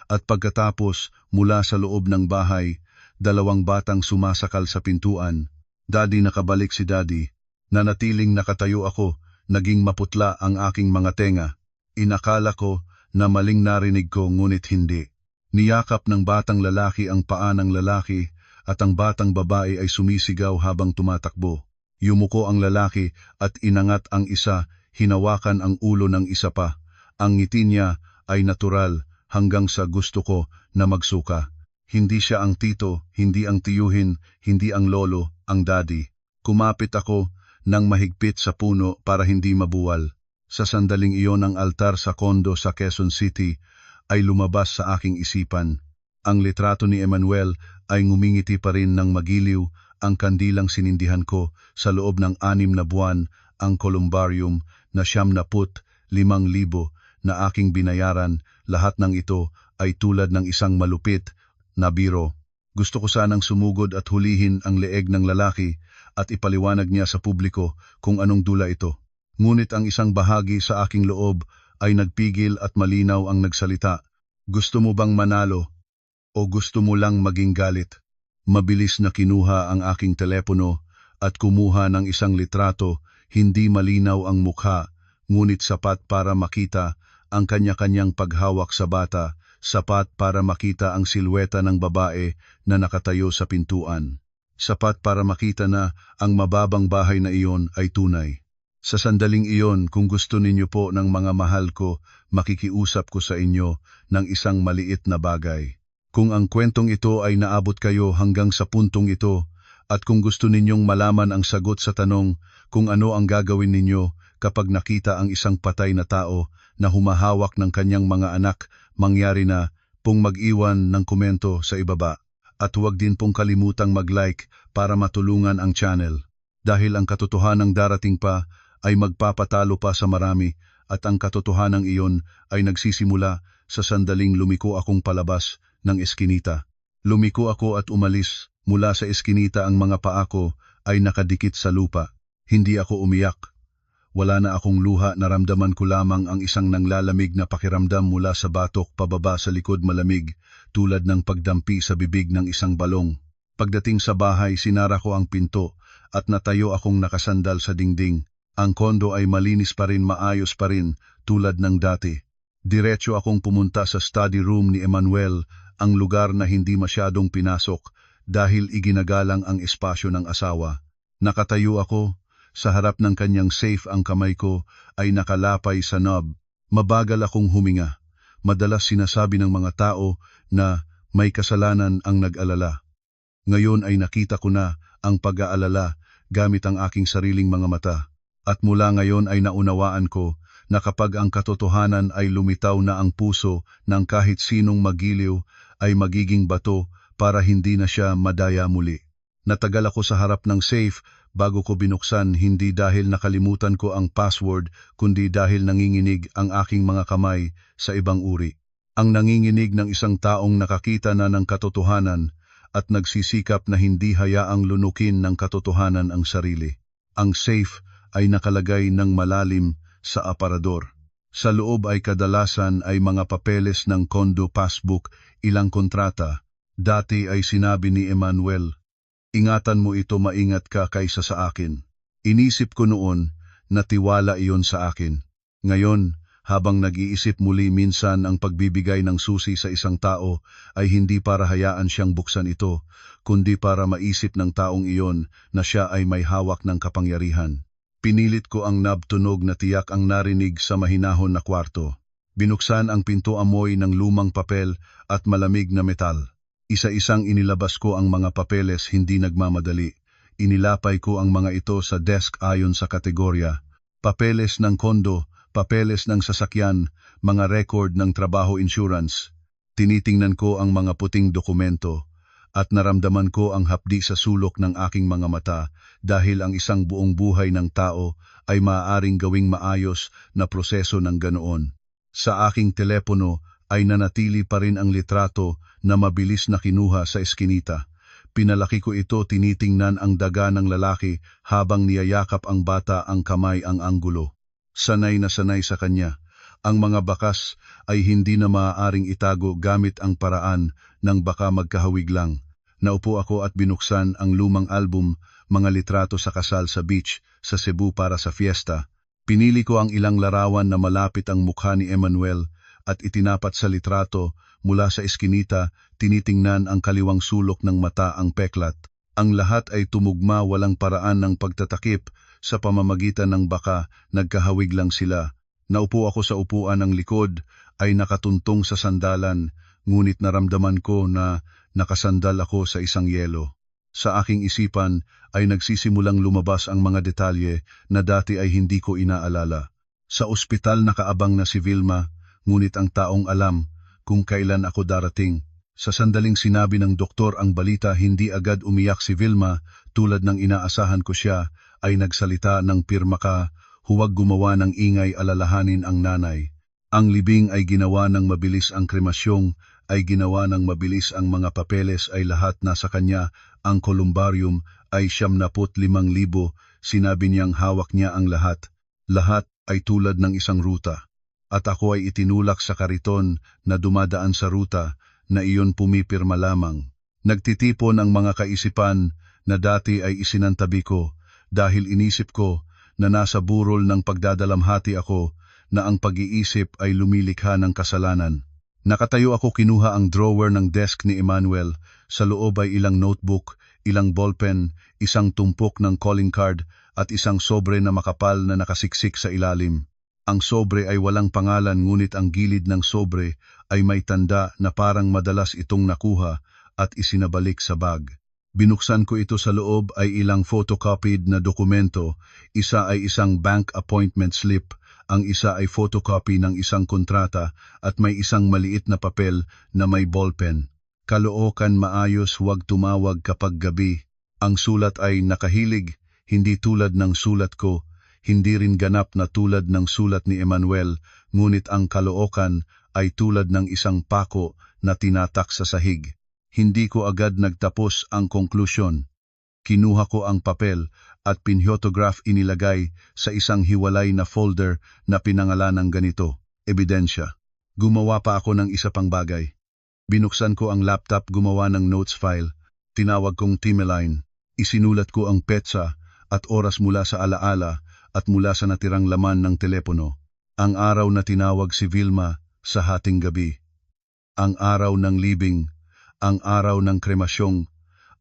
Speaker 1: At pagkatapos, mula sa loob ng bahay, dalawang batang sumasakal sa pintuan. Daddy, nakabalik si Daddy. Nanatiling nakatayo ako, naging maputla ang aking mga tenga. Inakala ko na maling narinig ko, ngunit hindi. Niyakap ng batang lalaki ang paa ng lalaki at ang batang babae ay sumisigaw habang tumatakbo. Yumuko ang lalaki at inangat ang isa, hinawakan ang ulo ng isa pa. Ang ngiti niya ay natural hanggang sa gusto ko na magsuka. Hindi siya ang tito, hindi ang tiyuhin, hindi ang lolo, ang daddy. Kumapit ako ng mahigpit sa puno para hindi mabuwal. Sa sandaling iyon ang altar sa kondo sa Quezon City ay lumabas sa aking isipan. Ang litrato ni Emmanuel ay ngumingiti pa rin ng magiliw, ang kandilang sinindihan ko sa loob ng 6 na buwan, ang columbarium na 75,000 na aking binayaran, lahat ng ito ay tulad ng isang malupit na biro. Gusto ko sanang sumugod at hulihin ang leeg ng lalaki at ipaliwanag niya sa publiko kung anong dula ito. Ngunit ang isang bahagi sa aking loob ay nagpigil at malinaw ang nagsalita. Gusto mo bang manalo? O gusto mo lang maging galit? Mabilis na kinuha ang aking telepono at kumuha ng isang litrato, hindi malinaw ang mukha, ngunit sapat para makita ang kanya-kanyang paghawak sa bata, sapat para makita ang silweta ng babae na nakatayo sa pintuan. Sapat para makita na ang mababang bahay na iyon ay tunay. Sa sandaling iyon, kung gusto ninyo po ng mga mahal ko, makikiusap ko sa inyo ng isang maliit na bagay. Kung ang kwentong ito ay naabot kayo hanggang sa puntong ito, at kung gusto ninyong malaman ang sagot sa tanong kung ano ang gagawin ninyo kapag nakita ang isang patay na tao na humahawak ng kanyang mga anak, mangyari na pong mag-iwan ng komento sa ibaba. At huwag din pong kalimutang mag-like para matulungan ang channel. Dahil ang katotohanang darating pa ay magpapatalo pa sa marami, at ang katotohanang iyon ay nagsisimula sa sandaling lumiko akong palabas ng eskinita. Lumiko ako at umalis. Mula sa eskinita ang mga paa ko ay nakadikit sa lupa. Hindi ako umiyak. Wala na akong luha, naramdaman ko lamang ang isang nanglalamig na pakiramdam mula sa batok pababa sa likod, malamig, tulad ng pagdampi sa bibig ng isang balong. Pagdating sa bahay, sinara ko ang pinto at natayo akong nakasandal sa dingding. Ang kondo ay malinis pa rin, maayos pa rin, tulad ng dati. Diretso akong pumunta sa study room ni Emmanuel, ang lugar na hindi masyadong pinasok dahil iginagalang ang espasyo ng asawa. Nakatayo ako, sa harap ng kanyang safe, ang kamay ko ay nakalapay sa knob. Mabagal akong huminga. Madalas sinasabi ng mga tao na may kasalanan ang nag-alala. Ngayon ay nakita ko na ang pag-aalala gamit ang aking sariling mga mata. At mula ngayon ay naunawaan ko na kapag ang katotohanan ay lumitaw na, ang puso ng kahit sinong magiliw ay magiging bato para hindi na siya madaya muli. Natagal ako sa harap ng safe bago ko binuksan, hindi dahil nakalimutan ko ang password, kundi dahil nanginginig ang aking mga kamay sa ibang uri. Ang nanginginig ng isang taong nakakita na ng katotohanan at nagsisikap na hindi hayaang lunukin ng katotohanan ang sarili. Ang safe ay nakalagay ng malalim sa aparador. Sa loob ay kadalasan ay mga papeles ng condo, passbook, ilang kontrata. Dati ay sinabi ni Emmanuel, ingatan mo ito, maingat ka kaysa sa akin. Inisip ko noon na tiwala iyon sa akin. Ngayon, habang nag-iisip muli, minsan ang pagbibigay ng susi sa isang tao ay hindi para hayaan siyang buksan ito, kundi para maisip ng taong iyon na siya ay may hawak ng kapangyarihan. Pinilit ko ang knob, tunog na tiyak ang narinig sa mahinahon na kwarto. Binuksan ang pinto, amoy ng lumang papel at malamig na metal. Isa-isang inilabas ko ang mga papeles, hindi nagmamadali. Inilapay ko ang mga ito sa desk ayon sa kategorya. Papeles ng kondo, papeles ng sasakyan, mga record ng trabaho, insurance. Tinitingnan ko ang mga puting dokumento at naramdaman ko ang hapdi sa sulok ng aking mga mata, dahil ang isang buong buhay ng tao ay maaaring gawing maayos na proseso ng ganoon. Sa aking telepono ay nanatili pa rin ang litrato na mabilis na kinuha sa eskinita. Pinalaki ko ito, tinitingnan ang daga ng lalaki habang niyayakap ang bata, ang kamay ang anggulo. Sanay na sanay sa kanya. Ang mga bakas ay hindi na maaaring itago gamit ang paraan ng baka magkahawig lang. Naupo ako at binuksan ang lumang album, mga litrato sa kasal sa beach sa Cebu para sa fiesta. Pinili ko ang ilang larawan na malapit ang mukha ni Emmanuel at itinapat sa litrato. Mula sa eskinita, tinitingnan ang kaliwang sulok ng mata, ang peklat. Ang lahat ay tumugma, walang paraan ng pagtatakip sa pamamagitan ng baka, nagkahawig lang sila. Naupo ako sa upuan, ng likod ay nakatuntong sa sandalan, ngunit naramdaman ko na nakasandal ako sa isang yelo. Sa aking isipan ay nagsisimulang lumabas ang mga detalye na dati ay hindi ko inaalala. Sa ospital nakaabang na si Vilma, ngunit ang taong alam kung kailan ako darating. Sa sandaling sinabi ng doktor ang balita, hindi agad umiyak si Vilma tulad ng inaasahan ko. Siya ay nagsalita ng, "Pirma ka, huwag gumawa ng ingay, alalahanin ang nanay." Ang libing ay ginawa ng mabilis, ang kremasyong ay ginawa ng mabilis, ang mga papeles ay lahat nasa kanya, ang columbarium ay 75,000, sinabi niyang hawak niya ang lahat. Lahat ay tulad ng isang ruta. At ako ay itinulak sa kariton na dumadaan sa ruta na iyon, pumipirma lamang. Nagtitipon ang mga kaisipan na dati ay isinantabi ko dahil inisip ko na nasa burol ng pagdadalamhati ako, na ang pag-iisip ay lumilikha ng kasalanan. Nakatayo ako, kinuha ang drawer ng desk ni Emmanuel. Sa loob ay ilang notebook, ilang ballpen, isang tumpok ng calling card at isang sobre na makapal na nakasiksik sa ilalim. Ang sobre ay walang pangalan, ngunit ang gilid ng sobre ay may tanda na parang madalas itong nakuha at isinabalik sa bag. Binuksan ko ito, sa loob ay ilang photocopied na dokumento. Isa ay isang bank appointment slip, ang isa ay photocopy ng isang kontrata at may isang maliit na papel na may ballpen. "Caloocan, maayos, huwag tumawag kapag gabi." Ang sulat ay nakahilig, hindi tulad ng sulat ko, hindi rin ganap na tulad ng sulat ni Emmanuel, ngunit ang Caloocan ay tulad ng isang pako na tinatak sa sahig. Hindi ko agad nagtapos ang konklusyon. Kinuha ko ang papel at pinhotograph, inilagay sa isang hiwalay na folder na pinangalan ng ganito, "Ebidensya." Gumawa pa ako ng isa pang bagay. Binuksan ko ang laptop, gumawa ng notes file, tinawag kong timeline, isinulat ko ang petsa at oras mula sa alaala at mula sa natirang laman ng telepono. Ang araw na tinawag si Vilma sa hating gabi. Ang araw ng libing, ang araw ng kremasyong,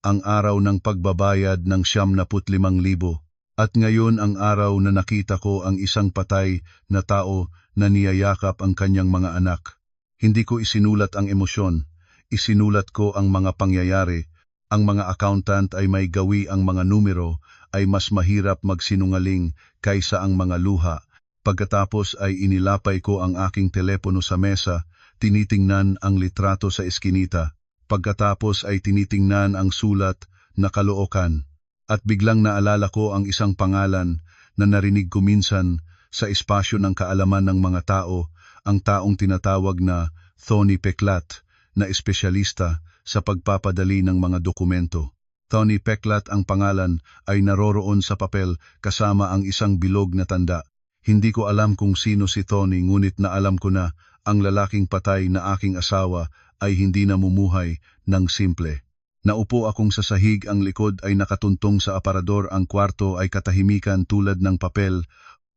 Speaker 1: ang araw ng pagbabayad ng 75,000. At ngayon ang araw na nakita ko ang isang patay na tao na niyayakap ang kanyang mga anak. Hindi ko isinulat ang emosyon, isinulat ko ang mga pangyayari. Ang mga accountant ay may gawi, ang mga numero ay mas mahirap magsinungaling kaysa ang mga luha. Pagkatapos ay inilapay ko ang aking telepono sa mesa, tinitingnan ang litrato sa eskinita. Pagkatapos ay tinitingnan ang sulat na Caloocan, at biglang naalala ko ang isang pangalan na narinig ko minsan sa espasyo ng kaalaman ng mga tao, ang taong tinatawag na Tony Peklat, na espesyalista sa pagpapadali ng mga dokumento. Tony Peklat ang pangalan, ay naroroon sa papel kasama ang isang bilog na tanda. Hindi ko alam kung sino si Tony, ngunit naalam ko na ang lalaking patay na aking asawa ay hindi namumuhay ng simple. Naupo akong sa sahig, ang likod ay nakatuntong sa aparador, ang kwarto ay katahimikan tulad ng papel.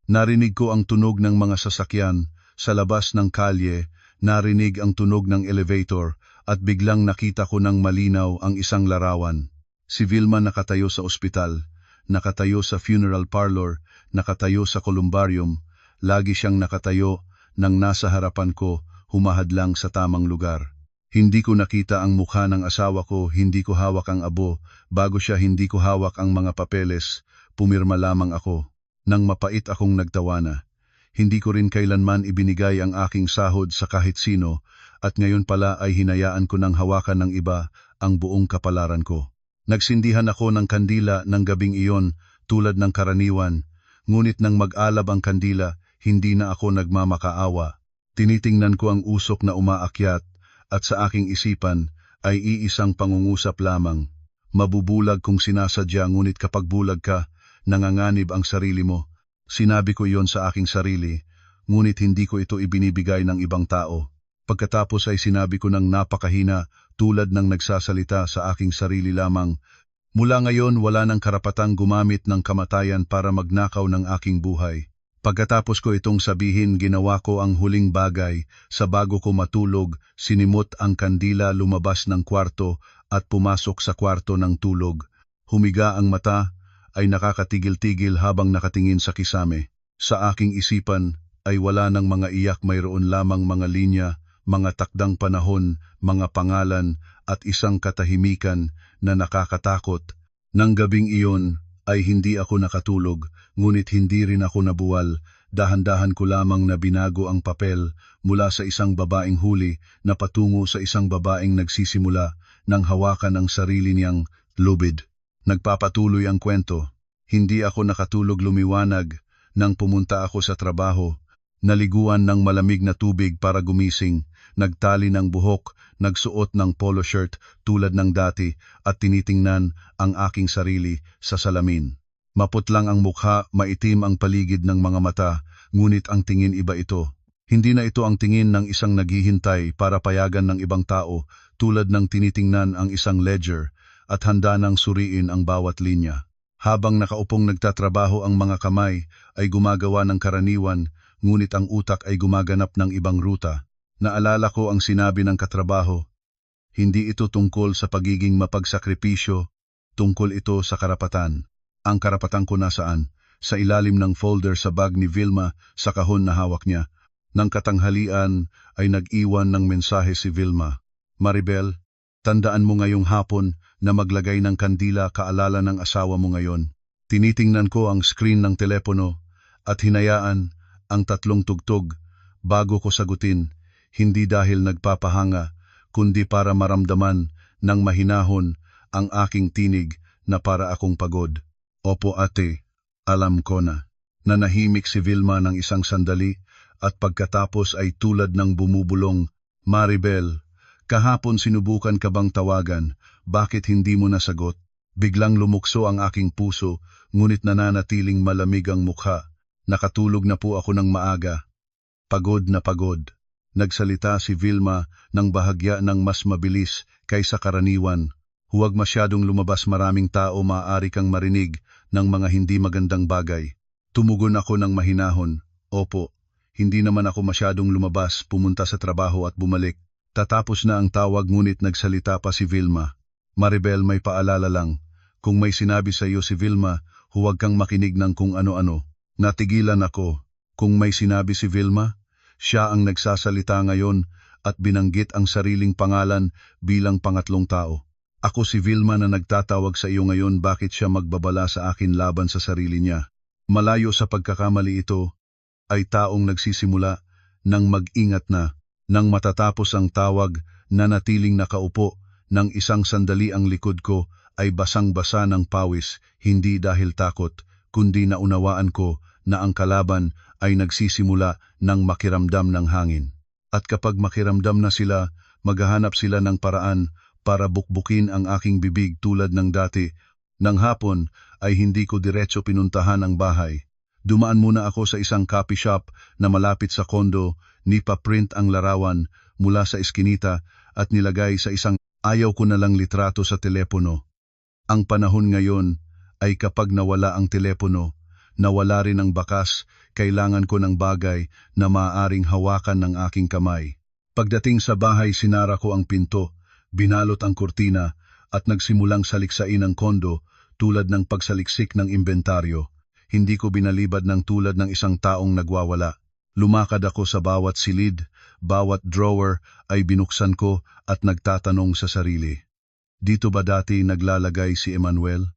Speaker 1: Narinig ko ang tunog ng mga sasakyan sa labas ng kalye, narinig ang tunog ng elevator, at biglang nakita ko ng malinaw ang isang larawan. Si Vilma nakatayo sa ospital, nakatayo sa funeral parlor, nakatayo sa columbarium. Lagi siyang nakatayo nang nasa harapan ko, humahadlang sa tamang lugar. Hindi ko nakita ang mukha ng asawa ko, hindi ko hawak ang abo, bago siya hindi ko hawak ang mga papeles, pumirma lamang ako. Nang mapait akong nagtawana. Hindi ko rin kailanman ibinigay ang aking sahod sa kahit sino, at ngayon pala ay hinayaan ko ng hawakan ng iba ang buong kapalaran ko. Nagsindihan ako ng kandila ng gabing iyon tulad ng karaniwan, ngunit nang mag-alab ang kandila, hindi na ako nagmamakaawa. Tinitingnan ko ang usok na umaakyat, at sa aking isipan ay iisang pangungusap lamang. Mabubulag kung sinasadya, ngunit kapag bulag ka, nanganganib ang sarili mo. Sinabi ko iyon sa aking sarili, ngunit hindi ko ito ibinibigay ng ibang tao. Pagkatapos ay sinabi ko ng napakahina, tulad ng nagsasalita sa aking sarili lamang, "Mula ngayon wala nang karapatang gumamit ng kamatayan para magnakaw ng aking buhay." Pagkatapos ko itong sabihin, ginawa ko ang huling bagay. Sa bago ko matulog, sinimot ang kandila, lumabas ng kwarto at pumasok sa kwarto ng tulog. Humiga ang mata, ay nakakatigil-tigil habang nakatingin sa kisame. Sa aking isipan ay wala ng mga iyak, mayroon lamang mga linya, mga takdang panahon, mga pangalan at isang katahimikan na nakakatakot. Nang gabing iyon ay hindi ako nakatulog, ngunit hindi rin ako nabuwal Dahan-dahan ko lamang na binago ang papel mula sa isang babaeng huli na patungo sa isang babaeng nagsisimula ng hawakan ang sarili niyang lubid. Nagpapatuloy ang kwento. Hindi ako nakatulog lumiwanag nang pumunta ako sa trabaho. Naliguan ng malamig na tubig para gumising, nagtali ng buhok, nagsuot ng polo shirt tulad ng dati at tinitingnan ang aking sarili sa salamin. Maputlang ang mukha, maitim ang paligid ng mga mata, ngunit ang tingin iba ito. Hindi na ito ang tingin ng isang naghihintay para payagan ng ibang tao tulad ng tinitingnan ang isang ledger at handa nang suriin ang bawat linya. Habang nakaupong nagtatrabaho ang mga kamay ay gumagawa ng karaniwan, ngunit ang utak ay gumaganap ng ibang ruta. Naalala ko ang sinabi ng katrabaho, hindi ito tungkol sa pagiging mapagsakripisyo, tungkol ito sa karapatan. Ang karapatan ko nasaan? Sa ilalim ng folder sa bag ni Vilma sa kahon na hawak niya. Nang katanghalian ay nag-iwan ng mensahe si Vilma. Maribel, tandaan mo ngayong hapon na maglagay ng kandila kaalala ng asawa mo ngayon. Tinitingnan ko ang screen ng telepono at hinayaan ang tatlong tugtog bago ko sagutin, hindi dahil nagpapahanga, kundi para maramdaman ng mahinahon ang aking tinig na para akong pagod. Opo ate, alam ko na. Nanahimik si Vilma ng isang sandali at pagkatapos ay tulad ng bumubulong, Maribel, kahapon sinubukan ka bang tawagan, bakit hindi mo nasagot? Biglang lumukso ang aking puso, ngunit nananatiling malamig ang mukha. Nakatulog na po ako ng maaga. Pagod na pagod. Nagsalita si Vilma ng bahagya ng mas mabilis kaysa karaniwan. Huwag masyadong lumabas, maraming tao maaari kang marinig ng mga hindi magandang bagay. Tumugon ako ng mahinahon. Opo, hindi naman ako masyadong lumabas, pumunta sa trabaho at bumalik. Tatapos na ang tawag ngunit nagsalita pa si Vilma. Maribel, may paalala lang. Kung may sinabi sa iyo si Vilma, huwag kang makinig ng kung ano-ano. Natigilan ako. Kung may sinabi si Vilma, siya ang nagsasalita ngayon at binanggit ang sariling pangalan bilang pangatlong tao. Ako si Vilma na nagtatawag sa iyo ngayon, bakit siya magbabala sa akin laban sa sarili niya? Malayo sa pagkakamali ito, ay taong nagsisimula ng mag-ingat na. Nang matatapos ang tawag, nanatiling nakaupo, ng isang sandali ang likod ko ay basang-basa ng pawis, hindi dahil takot, kundi naunawaan ko na ang kalaban ay nagsisimula ng makiramdam ng hangin. At kapag makiramdam na sila, maghahanap sila ng paraan para bukbukin ang aking bibig tulad ng dati. Nang hapon ay hindi ko diretso pinuntahan ang bahay. Dumaan muna ako sa isang coffee shop na malapit sa kondo, nipa-print ang larawan mula sa eskinita at nilagay sa isang ayaw ko na lang litrato sa telepono. Ang panahon ngayon ay kapag nawala ang telepono, nawala rin ang bakas, kailangan ko ng bagay na maaaring hawakan ng aking kamay. Pagdating sa bahay, sinara ko ang pinto, binalot ang kurtina at nagsimulang saliksain ang kondo tulad ng pagsaliksik ng inventaryo. Hindi ko binalibad ng tulad ng isang taong nagwawala. Lumakad ako sa bawat silid, bawat drawer ay binuksan ko at nagtatanong sa sarili. Dito ba dati naglalagay si Emmanuel?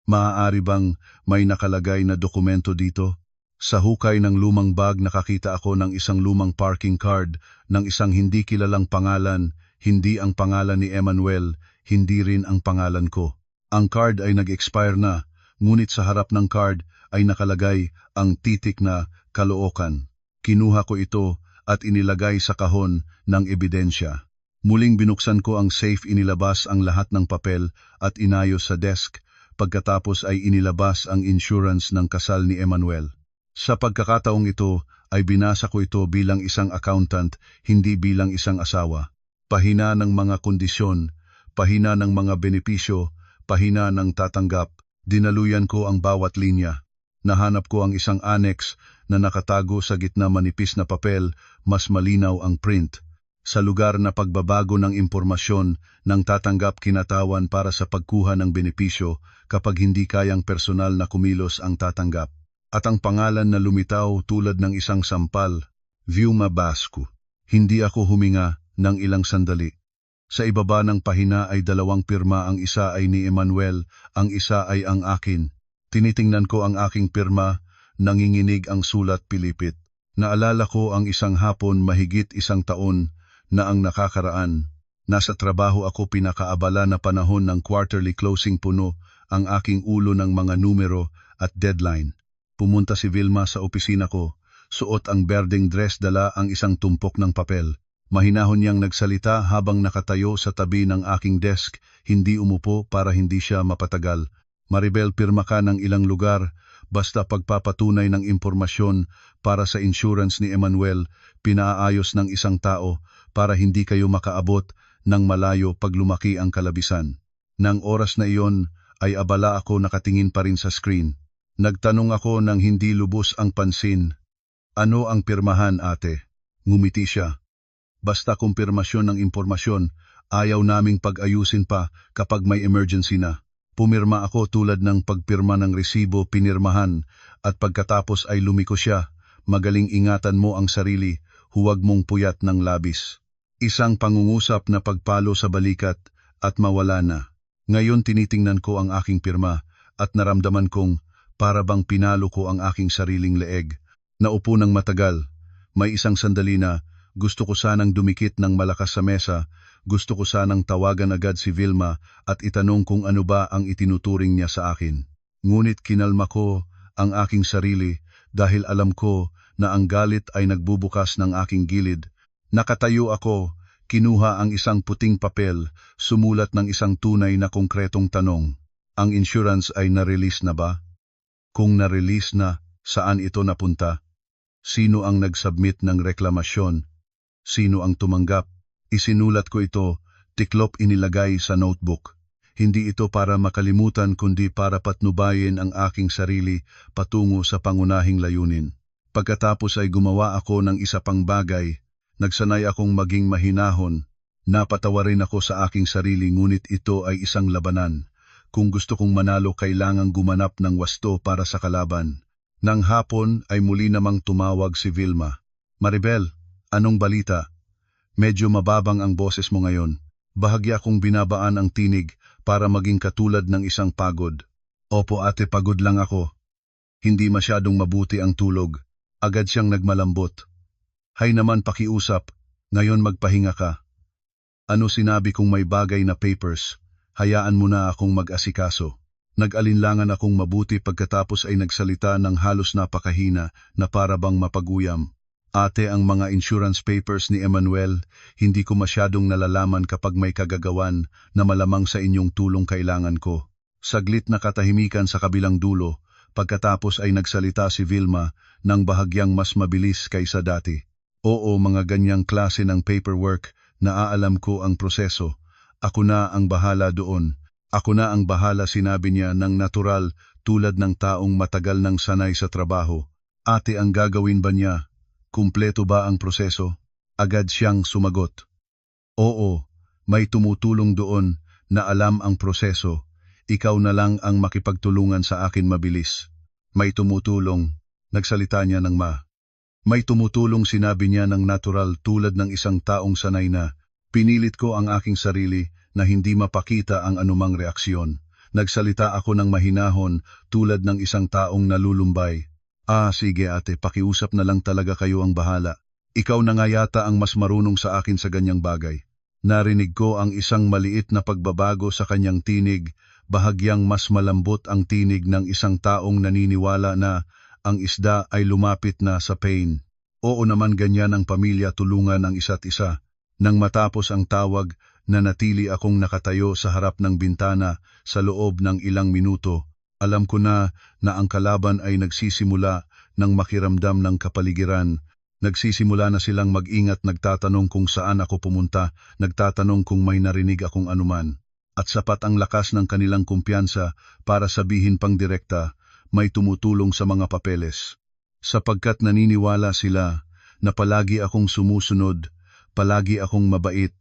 Speaker 1: Maaari bang may nakalagay na dokumento dito? Sa hukay ng lumang bag nakakita ako ng isang lumang parking card ng isang hindi kilalang pangalan, hindi ang pangalan ni Emmanuel, hindi rin ang pangalan ko. Ang card ay nag-expire na, ngunit sa harap ng card ay nakalagay ang titik na Caloocan. Kinuha ko ito at inilagay sa kahon ng ebidensya. Muling binuksan ko ang safe, inilabas ang lahat ng papel at inayos sa desk. Pagkatapos ay inilabas ang insurance ng kasal ni Emmanuel. Sa pagkakataong ito ay binasa ko ito bilang isang accountant, hindi bilang isang asawa. Pahina ng mga kondisyon, pahina ng mga benepisyo, pahina ng tatanggap. Dinaluyan ko ang bawat linya. Nahanap ko ang isang annex na nakatago sa gitna manipis na papel, mas malinaw ang print. Sa lugar na pagbabago ng impormasyon, ng tatanggap kinatawan para sa pagkuha ng benepisyo kapag hindi kayang personal na kumilos ang tatanggap. At ang pangalan na lumitaw tulad ng isang sampal, Vilma Basco. Hindi ako huminga ng ilang sandali. Sa ibaba ng pahina ay dalawang pirma, ang isa ay ni Emmanuel, ang isa ay ang akin. Tinitingnan ko ang aking pirma, nanginginig ang sulat pilipit. Naalala ko ang isang hapon mahigit 1 taon na ang nakakaraan. Nasa trabaho ako, pinakaabala na panahon ng quarterly closing, puno ang aking ulo ng mga numero at deadline. Pumunta si Vilma sa opisina ko, suot ang berdeng dress, dala ang isang tumpok ng papel. Mahinahon niyang nagsalita habang nakatayo sa tabi ng aking desk, hindi umupo para hindi siya mapatagal. Maribel, pirma ka ng ilang lugar, basta pagpapatunay ng impormasyon para sa insurance ni Emmanuel, pinaayos ng isang tao para hindi kayo makaabot ng malayo pag lumaki ang kalabisan. Nang oras na iyon ay abala ako, nakatingin pa rin sa screen. Nagtanong ako nang hindi lubos ang pansin. Ano ang pirmahan, ate? Ngumiti siya. Basta kumpirmasyon ng impormasyon, ayaw naming pag-ayusin pa kapag may emergency na. Pumirma ako tulad ng pagpirma ng resibo, pinirmahan, at pagkatapos ay lumiko siya. Magaling ingatan mo ang sarili, huwag mong puyat ng labis. Isang pangungusap na pagpalo sa balikat at mawala na. Ngayon tinitingnan ko ang aking pirma at naramdaman kong para bang pinalo ko ang aking sariling leeg. Naupo ng matagal. May isang sandali na gusto ko sanang dumikit ng malakas sa mesa. Gusto ko sanang tawagan agad si Vilma at itanong kung ano ba ang itinuturing niya sa akin. Ngunit kinalma ko ang aking sarili dahil alam ko na ang galit ay nagbubukas ng aking gilid. Nakatayo ako, kinuha ang isang puting papel, sumulat ng isang tunay na konkretong tanong. Ang insurance ay na-release na ba? Kung na-release na, saan ito napunta? Sino ang nag-submit ng reklamasyon? Sino ang tumanggap? Isinulat ko ito, tiklop inilagay sa notebook. Hindi ito para makalimutan kundi para patnubayin ang aking sarili patungo sa pangunahing layunin. Pagkatapos ay gumawa ako ng isa pang bagay. Nagsanay akong maging mahinahon. Napatawa rin ako sa aking sarili, ngunit ito ay isang labanan. Kung gusto kong manalo, kailangang gumanap ng wasto para sa kalaban. Nang hapon ay muli namang tumawag si Vilma. Maribel, anong balita? Medyo mababang ang boses mo ngayon. Bahagya kong binabaan ang tinig para maging katulad ng isang pagod. Opo ate, pagod lang ako. Hindi masyadong mabuti ang tulog. Agad siyang nagmalambot. Hay naman, pakiusap, ngayon magpahinga ka. Ano, sinabi kong may bagay na papers, hayaan mo na akong mag-asikaso. Nag-alinlangan akong mabuti, pagkatapos ay nagsalita ng halos napakahina na para bang mapaguyam. Ate, ang mga insurance papers ni Emmanuel, hindi ko masyadong nalalaman kapag may kagagawan na malamang sa inyong tulong kailangan ko. Saglit na katahimikan sa kabilang dulo, pagkatapos ay nagsalita si Vilma ng bahagyang mas mabilis kaysa dati. Oo, mga ganyang klase ng paperwork, naaalam ko ang proseso. Ako na ang bahala doon. Ako na ang bahala, sinabi niya ng natural, tulad ng taong matagal nang sanay sa trabaho. Ate, ang gagawin ba niya? Kumpleto ba ang proseso? Agad siyang sumagot. Oo, may tumutulong doon na alam ang proseso. Ikaw na lang ang makipagtulungan sa akin mabilis. May tumutulong, nagsalita niya ng May tumutulong, sinabi niya ng natural, tulad ng isang taong sanay na. Pinilit ko ang aking sarili na hindi mapakita ang anumang reaksyon. Nagsalita ako ng mahinahon, tulad ng isang taong nalulumbay. Sige ate, pakiusap na lang talaga, kayo ang bahala. Ikaw na nga yata ang mas marunong sa akin sa ganyang bagay. Narinig ko ang isang maliit na pagbabago sa kanyang tinig, bahagyang mas malambot ang tinig ng isang taong naniniwala na ang isda ay lumapit na sa pain. Oo naman, ganyan ang pamilya, tulungan ang isa't isa. Nang matapos ang tawag, nanatili akong nakatayo sa harap ng bintana sa loob ng ilang minuto. Alam ko na ang kalaban ay nagsisimula ng makiramdam ng kapaligiran. Nagsisimula na silang mag-ingat, nagtatanong kung saan ako pumunta, nagtatanong kung may narinig akong anuman. At sapat ang lakas ng kanilang kumpiyansa para sabihin pang direkta, may tumutulong sa mga papeles. Sapagkat naniniwala sila na palagi akong sumusunod, palagi akong mabait,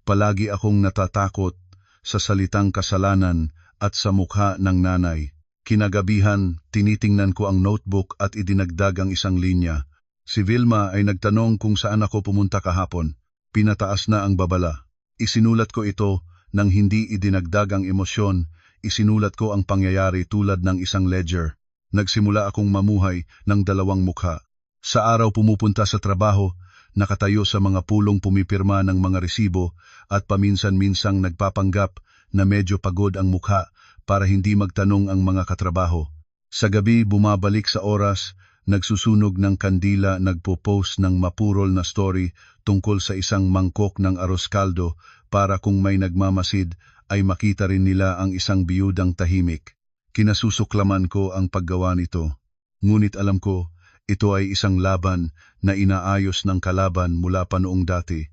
Speaker 1: palagi akong natatakot sa salitang kasalanan at sa mukha ng nanay. Kinagabihan, tinitingnan ko ang notebook at idinagdag ang isang linya. Si Vilma ay nagtanong kung saan ako pumunta kahapon. Pinataas na ang babala. Isinulat ko ito nang hindi idinagdag ang emosyon. Isinulat ko ang pangyayari tulad ng isang ledger. Nagsimula akong mamuhay ng dalawang mukha. Sa araw pumupunta sa trabaho, nakatayo sa mga pulong pumipirma ng mga resibo at paminsan-minsang nagpapanggap na medyo pagod ang mukha para hindi magtanong ang mga katrabaho. Sa gabi bumabalik sa oras, nagsusunog ng kandila, nagpo-post ng mapurol na story tungkol sa isang mangkok ng arroz caldo para kung may nagmamasid ay makita rin nila ang isang biyudang tahimik. Kinasusuklaman ko ang paggawa nito. Ngunit alam ko, ito ay isang laban na inaayos ng kalaban mula pa noong dati.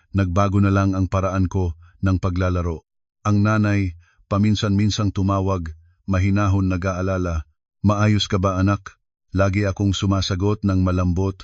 Speaker 1: Nagbago na lang ang paraan ko ng paglalaro. Ang nanay, paminsan-minsang tumawag, mahinahon nag-aalala. Maayos ka ba anak? Lagi akong sumasagot ng malambot.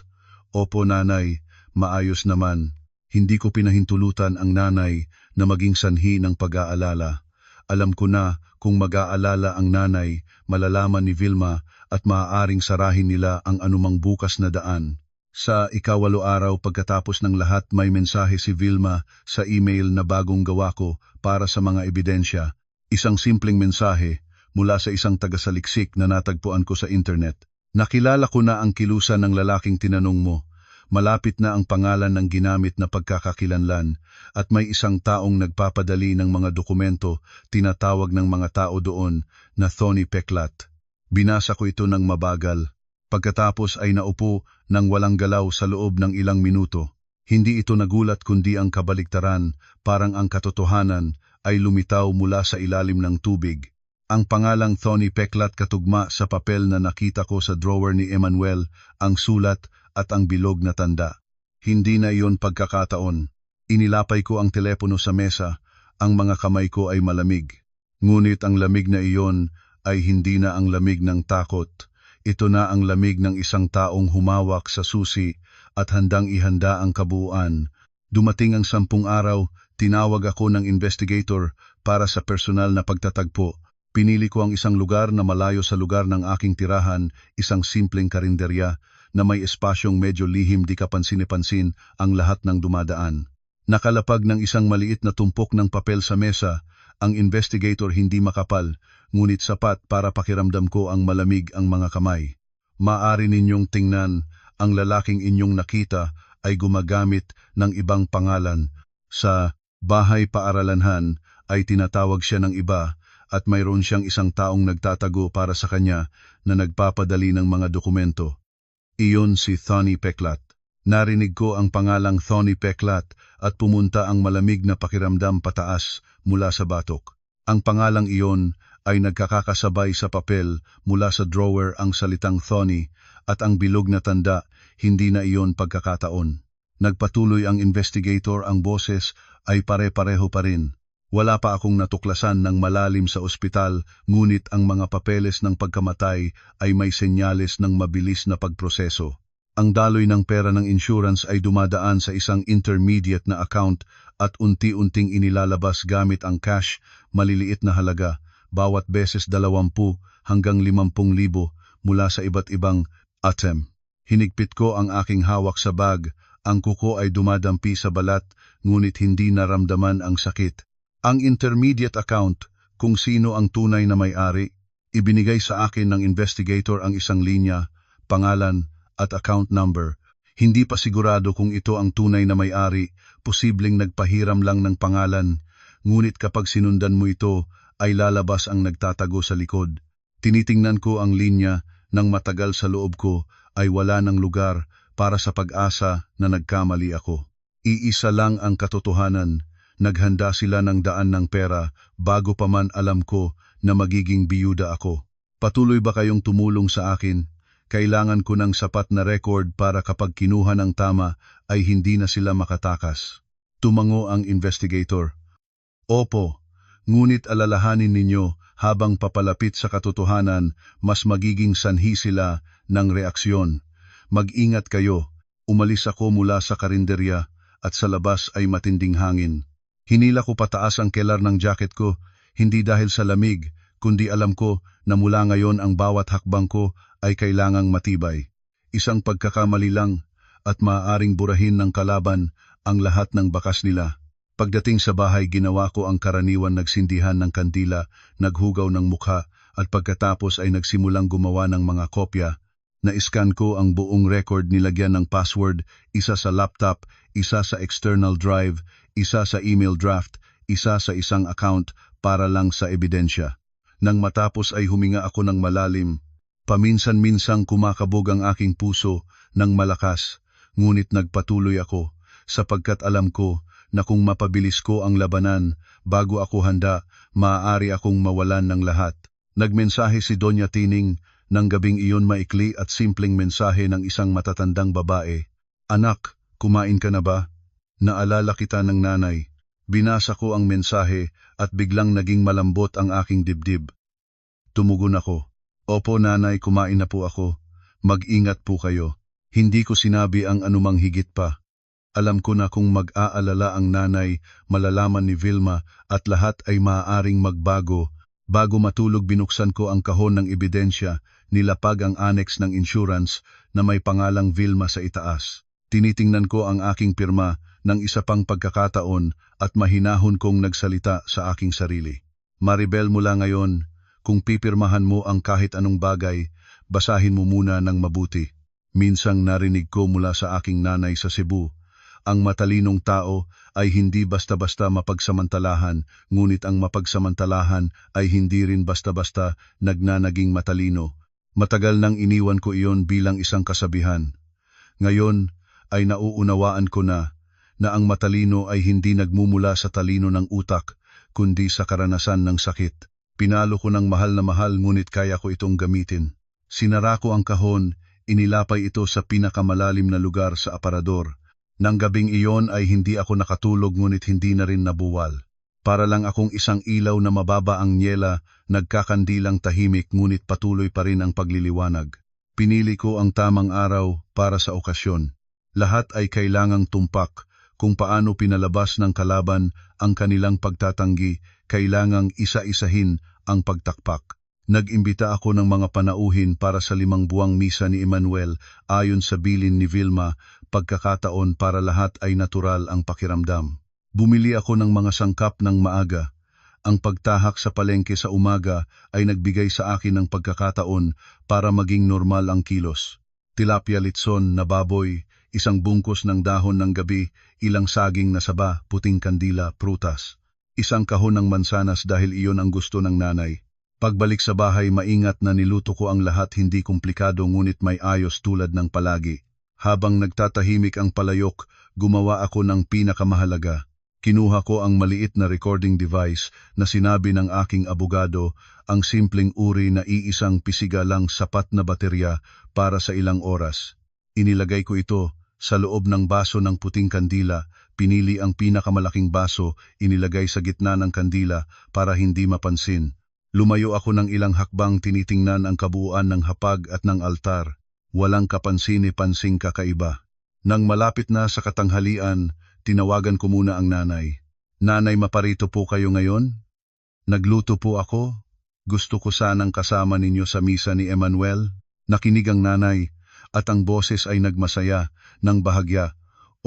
Speaker 1: Opo nanay, maayos naman. Hindi ko pinahintulutan ang nanay na maging sanhi ng pag-aalala. Alam ko na kung mag-aalala ang nanay, malalaman ni Vilma at maaaring sarahin nila ang anumang bukas na daan. Sa ikawalo araw pagkatapos ng lahat may mensahe si Vilma sa email na bagong gawa ko para sa mga ebidensya. Isang simpleng mensahe mula sa isang tagasaliksik na natagpuan ko sa internet. Nakilala ko na ang kilusan ng lalaking tinanong mo. Malapit na ang pangalan ng ginamit na pagkakakilanlan at may isang taong nagpapadali ng mga dokumento, tinatawag ng mga tao doon na Thony Peklat. Binasa ko ito ng mabagal. Pagkatapos ay naupo ng walang galaw sa loob ng ilang minuto. Hindi ito nagulat kundi ang kabaliktaran, parang ang katotohanan ay lumitaw mula sa ilalim ng tubig. Ang pangalang Thony Peklat katugma sa papel na nakita ko sa drawer ni Emmanuel, ang sulat at ang bilog na tanda. Hindi na iyon pagkakataon. Inilapay ko ang telepono sa mesa, ang mga kamay ko ay malamig. Ngunit ang lamig na iyon ay hindi na ang lamig ng takot. Ito na ang lamig ng isang taong humawak sa susi at handang ihanda ang kabuuan. Dumating ang 10 araw, tinawag ako ng investigator para sa personal na pagtatagpo. Pinili ko ang isang lugar na malayo sa lugar ng aking tirahan, isang simpleng karinderya na may espasyong medyo lihim di kapansin-pansin ang lahat ng dumadaan. Nakalapag ng isang maliit na tumpok ng papel sa mesa, ang investigator hindi makapal, ngunit sapat para pakiramdam ko ang malamig ang mga kamay. Maaari ninyong tingnan, ang lalaking inyong nakita ay gumagamit ng ibang pangalan. Sa bahay paaralanhan ay tinatawag siya ng iba at mayroon siyang isang taong nagtatago para sa kanya na nagpapadali ng mga dokumento. Iyon si Thony Peklat. Narinig ko ang pangalang Thony Peklat at pumunta ang malamig na pakiramdam pataas mula sa batok. Ang pangalang iyon ay nagkakasabay sa papel mula sa drawer ang salitang Thony at ang bilog na tanda, hindi na iyon pagkakataon. Nagpatuloy ang investigator, ang boses ay pare-pareho pa rin. Wala pa akong natuklasan ng malalim sa ospital, ngunit ang mga papeles ng pagkamatay ay may senyales ng mabilis na pagproseso. Ang daloy ng pera ng insurance ay dumadaan sa isang intermediate na account at unti-unting inilalabas gamit ang cash, maliliit na halaga, bawat beses 20 hanggang 50,000 mula sa iba't ibang ATM. Hinigpit ko ang aking hawak sa bag, ang kuko ay dumadampi sa balat, ngunit hindi naramdaman ang sakit. Ang intermediate account, kung sino ang tunay na may-ari, ibinigay sa akin ng investigator ang isang linya, pangalan at account number. Hindi pa sigurado kung ito ang tunay na may-ari, posibleng nagpahiram lang ng pangalan, ngunit kapag sinundan mo ito, ay lalabas ang nagtatago sa likod. Tinitingnan ko ang linya, nang matagal sa loob ko ay wala ng lugar para sa pag-asa na nagkamali ako. Iisa lang ang katotohanan. Naghanda sila ng daan ng pera bago pa man alam ko na magiging biyuda ako. Patuloy ba kayong tumulong sa akin? Kailangan ko ng sapat na record para kapag kinuha ng tama ay hindi na sila makatakas. Tumango ang investigator. Opo, ngunit alalahanin ninyo habang papalapit sa katotohanan, mas magiging sanhi sila ng reaksyon. Mag-ingat kayo. Umalis ako mula sa karinderya at sa labas ay matinding hangin. Hinila ko pataas ang kelar ng jacket ko, hindi dahil sa lamig, kundi alam ko na mula ngayon ang bawat hakbang ko ay kailangang matibay. Isang pagkakamali lang at maaaring burahin ng kalaban ang lahat ng bakas nila. Pagdating sa bahay, ginawa ko ang karaniwan, nagsindihan ng kandila, naghugaw ng mukha at pagkatapos ay nagsimulang gumawa ng mga kopya. Na-scan ko ang buong record nilagyan ng password, isa sa laptop, isa sa external drive, isa sa email draft, isa sa isang account para lang sa ebidensya. Nang matapos ay huminga ako ng malalim. Paminsan-minsang kumakabog ang aking puso ng malakas, ngunit nagpatuloy ako sapagkat alam ko na kung mapabilis ko ang labanan bago ako handa, maaari akong mawalan ng lahat. Nagmensahe si Doña Tining ng gabing iyon, maikli at simpleng mensahe ng isang matatandang babae. Anak, kumain ka na ba? Naalala kita ng nanay. Binasa ko ang mensahe at biglang naging malambot ang aking dibdib. Tumugon ako. Opo nanay, kumain na po ako. Mag-ingat po kayo. Hindi ko sinabi ang anumang higit pa. Alam ko na kung mag-aalala ang nanay, malalaman ni Vilma at lahat ay maaaring magbago. Bago matulog binuksan ko ang kahon ng ebidensya, nilapag ang annex ng insurance na may pangalang Vilma sa itaas. Tinitingnan ko ang aking pirma ng isa pang pagkakataon at mahinahon kong nagsalita sa aking sarili. Maribel, mula ngayon, kung pipirmahan mo ang kahit anong bagay, basahin mo muna ng mabuti. Minsang narinig ko mula sa aking nanay sa Cebu, ang matalinong tao ay hindi basta-basta mapagsamantalahan, ngunit ang mapagsamantalahan ay hindi rin basta-basta nagnanaging matalino. Matagal nang iniwan ko iyon bilang isang kasabihan. Ngayon ay nauunawaan ko na ang matalino ay hindi nagmumula sa talino ng utak, kundi sa karanasan ng sakit. Pinalo ko ng mahal na mahal, ngunit kaya ko itong gamitin. Sinara ko ang kahon, inilapay ito sa pinakamalalim na lugar sa aparador. Nang gabing iyon ay hindi ako nakatulog, ngunit hindi na rin nabuwal. Para lang akong isang ilaw na mababa ang nyela, nagkakandilang tahimik ngunit patuloy pa rin ang pagliliwanag. Pinili ko ang tamang araw para sa okasyon. Lahat ay kailangang tumpak. Kung paano pinalabas ng kalaban ang kanilang pagtatanggi, kailangang isa-isahin ang pagtakpak. Nag-imbita ako ng mga panauhin para sa 5 buwang misa ni Emmanuel ayon sa bilin ni Vilma, pagkakataon para lahat ay natural ang pakiramdam. Bumili ako ng mga sangkap ng maaga. Ang pagtahak sa palengke sa umaga ay nagbigay sa akin ng pagkakataon para maging normal ang kilos. Tilapia litson na baboy, isang bungkus ng dahon ng gabi, ilang saging na saba, puting kandila, prutas. Isang kahon ng mansanas dahil iyon ang gusto ng nanay. Pagbalik sa bahay, maingat na niluto ko ang lahat, hindi komplikado ngunit may ayos tulad ng palagi. Habang nagtatahimik ang palayok, gumawa ako ng pinakamahalaga. Kinuha ko ang maliit na recording device na sinabi ng aking abogado, ang simpleng uri na iisang pisiga lang sapat na baterya para sa ilang oras. Inilagay ko ito sa loob ng baso ng puting kandila, pinili ang pinakamalaking baso, inilagay sa gitna ng kandila para hindi mapansin. Lumayo ako ng ilang hakbang, tinitingnan ang kabuuan ng hapag at ng altar. Walang kapansin-pansing kakaiba. Nang malapit na sa katanghalian, tinawagan ko muna ang nanay. Nanay, maparito po kayo ngayon? Nagluto po ako. Gusto ko sanang kasama ninyo sa misa ni Emmanuel. Nakinig ang nanay at ang boses ay nagmasaya ng bahagya.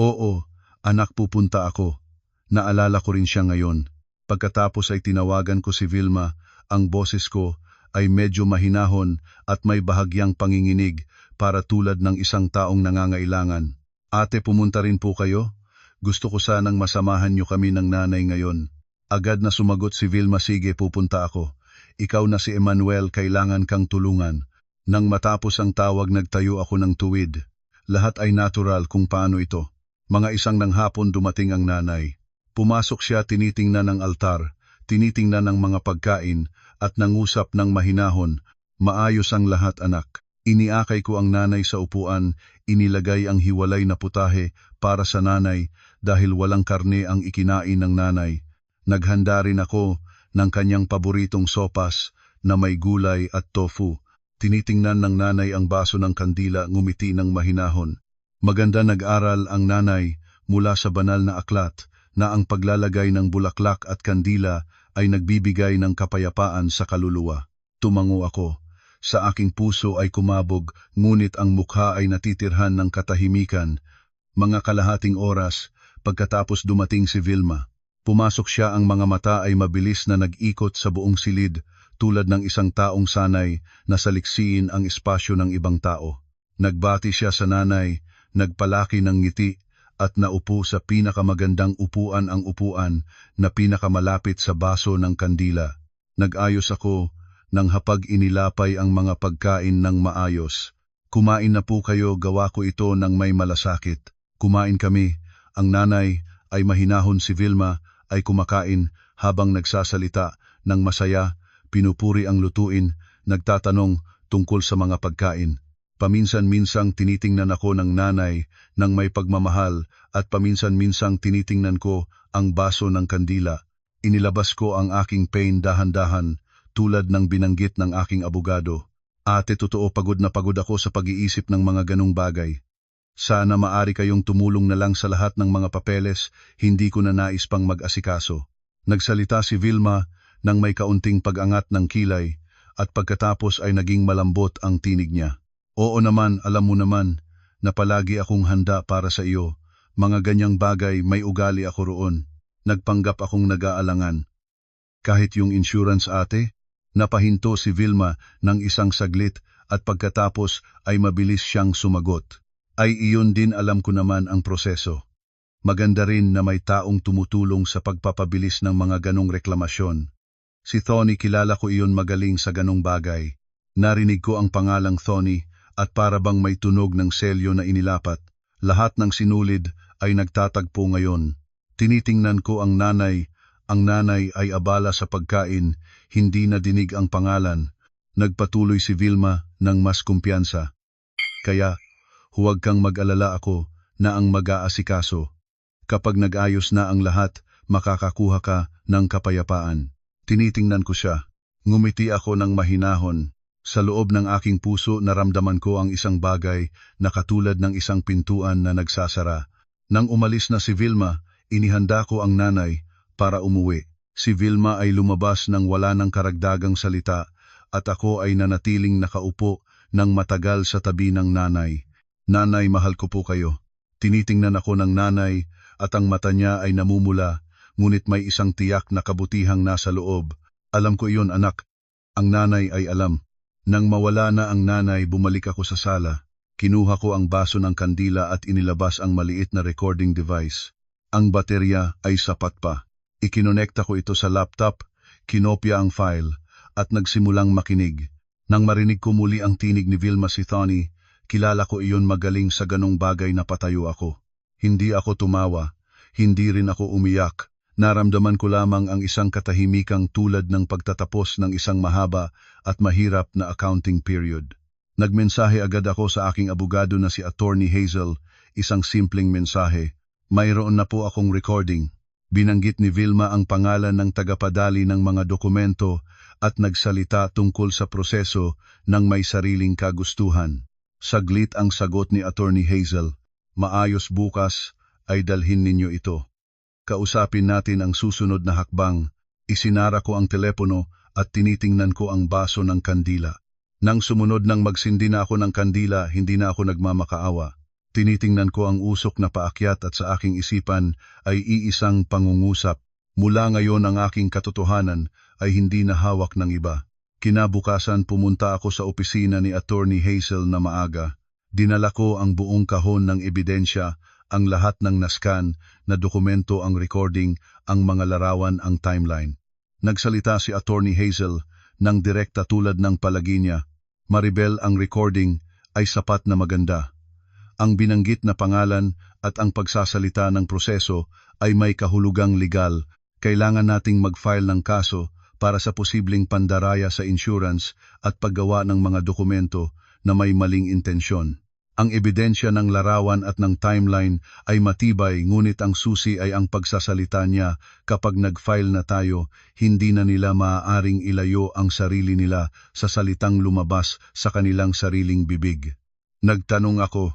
Speaker 1: Oo, anak, pupunta ako. Naalala ko rin siya ngayon. Pagkatapos ay tinawagan ko si Vilma. Ang boses ko ay medyo mahinahon at may bahagyang panginginig para tulad ng isang taong nangangailangan. Ate, pumunta rin po kayo? Gusto ko sanang masamahan niyo kami ng nanay ngayon. Agad na sumagot si Vilma, sige, pupunta ako. Ikaw na si Emmanuel, kailangan kang tulungan. Nang matapos ang tawag, nagtayo ako ng tuwid. Lahat ay natural kung paano ito. Mga 1 ng hapon dumating ang nanay. Pumasok siya, tinitingnan ng altar, tinitingnan ng mga pagkain, at nangusap ng mahinahon, maayos ang lahat, anak. Iniakay ko ang nanay sa upuan, inilagay ang hiwalay na putahe para sa nanay dahil walang karne ang ikinain ng nanay. Naghanda rin ako ng kanyang paboritong sopas na may gulay at tofu. Tinitingnan ng nanay ang baso ng kandila, ngumiti ng mahinahon. Maganda nag-aral ang nanay mula sa banal na aklat na ang paglalagay ng bulaklak at kandila ay nagbibigay ng kapayapaan sa kaluluwa. Tumango ako. Sa aking puso ay kumabog, ngunit ang mukha ay natitirhan ng katahimikan. Mga kalahating oras, pagkatapos dumating si Vilma. Pumasok siya, ang mga mata ay mabilis na nag-ikot sa buong silid, tulad ng isang taong sanay na saliksiin ang espasyo ng ibang tao. Nagbati siya sa nanay, nagpalaki ng ngiti, at naupo sa pinakamagandang upuan, ang upuan na pinakamalapit sa baso ng kandila. Nag-ayos ako nang hapag inilapay ang mga pagkain ng maayos. Kumain na po kayo, gawa ko ito ng may malasakit. Kumain kami. Ang nanay ay mahinahon, si Vilma ay kumakain habang nagsasalita ng masaya, pinupuri ang lutuin, nagtatanong tungkol sa mga pagkain. Paminsan-minsang tinitingnan ako ng nanay ng may pagmamahal at paminsan-minsang tinitingnan ko ang baso ng kandila. Inilabas ko ang aking pain dahan-dahan tulad ng binanggit ng aking abogado. Ate, totoo pagod na pagod ako sa pag-iisip ng mga ganong bagay. Sana maari kayong tumulong na lang sa lahat ng mga papeles, hindi ko na nais pang mag-asikaso. Nagsalita si Vilma nang may kaunting pag-angat ng kilay at pagkatapos ay naging malambot ang tinig niya. Oo naman, alam mo naman na palagi akong handa para sa iyo. Mga ganyang bagay, may ugali ako roon. Nagpanggap akong nag-aalangan. Kahit yung insurance, ate? Napahinto si Vilma ng isang saglit at pagkatapos ay mabilis siyang sumagot. Ay iyon din, alam ko naman ang proseso. Maganda rin na may taong tumutulong sa pagpapabilis ng mga ganong reklamasyon. Si Tony, kilala ko iyon, magaling sa ganong bagay. Narinig ko ang pangalang Tony at para bang may tunog ng selyo na inilapat. Lahat ng sinulid ay nagtatagpo ngayon. Tinitingnan ko ang nanay. Ang nanay ay abala sa pagkain, hindi na dinig ang pangalan. Nagpatuloy si Vilma ng mas kumpiyansa. Kaya, huwag kang mag-alala, ako na ang mag-aasikaso. Kapag nag-ayos na ang lahat, makakakuha ka ng kapayapaan. Tinitingnan ko siya. Ngumiti ako ng mahinahon. Sa loob ng aking puso naramdaman ko ang isang bagay na katulad ng isang pintuan na nagsasara. Nang umalis na si Vilma, inihanda ko ang nanay para umuwi. Si Vilma ay lumabas nang wala ng karagdagang salita at ako ay nanatiling nakaupo ng matagal sa tabi ng nanay. Nanay, mahal ko po kayo. Tinitingnan ako ng nanay at ang mata niya ay namumula, ngunit may isang tiyak na kabutihang nasa loob. Alam ko iyon, anak. Ang nanay ay alam. Nang mawala na ang nanay, bumalik ako sa sala. Kinuha ko ang baso ng kandila at inilabas ang maliit na recording device. Ang baterya ay sapat pa. Ikinonekta ko ito sa laptop, kinopya ang file, at nagsimulang makinig. Nang marinig ko muli ang tinig ni Vilma, si Tony, kilala ko iyon, magaling sa ganong bagay, na patayo ako. Hindi ako tumawa, hindi rin ako umiyak. Naramdaman ko lamang ang isang katahimikang tulad ng pagtatapos ng isang mahaba at mahirap na accounting period. Nagmensahe agad ako sa aking abogado na si Attorney Hazel, isang simpleng mensahe. Mayroon na po akong recording. Binanggit ni Vilma ang pangalan ng tagapadali ng mga dokumento at nagsalita tungkol sa proseso ng may sariling kagustuhan. Saglit ang sagot ni Attorney Hazel. Maayos, bukas ay dalhin ninyo ito. Kausapin natin ang susunod na hakbang. Isinara ko ang telepono at tinitingnan ko ang baso ng kandila. Nang sumunod nang magsindi na ako ng kandila, hindi na ako nagmamakaawa. Tinitingnan ko ang usok na paakyat at sa aking isipan ay iisang pangungusap. Mula ngayon ang aking katotohanan ay hindi na hawak ng iba. Kinabukasan pumunta ako sa opisina ni Attorney Hazel na maaga. Dinala ko ang buong kahon ng ebidensya, ang lahat ng naskan na dokumento, ang recording, ang mga larawan, ang timeline. Nagsalita si Attorney Hazel ng direkta tulad ng palagi niya. Maribel, ang recording ay sapat na maganda. Ang binanggit na pangalan at ang pagsasalita ng proseso ay may kahulugang legal. Kailangan nating mag-file ng kaso para sa posibleng pandaraya sa insurance at paggawa ng mga dokumento na may maling intensyon. Ang ebidensya ng larawan at ng timeline ay matibay, ngunit ang susi ay ang pagsasalita niya. Kapag nag-file na tayo, hindi na nila maaaring ilayo ang sarili nila sa salitang lumabas sa kanilang sariling bibig. Nagtanong ako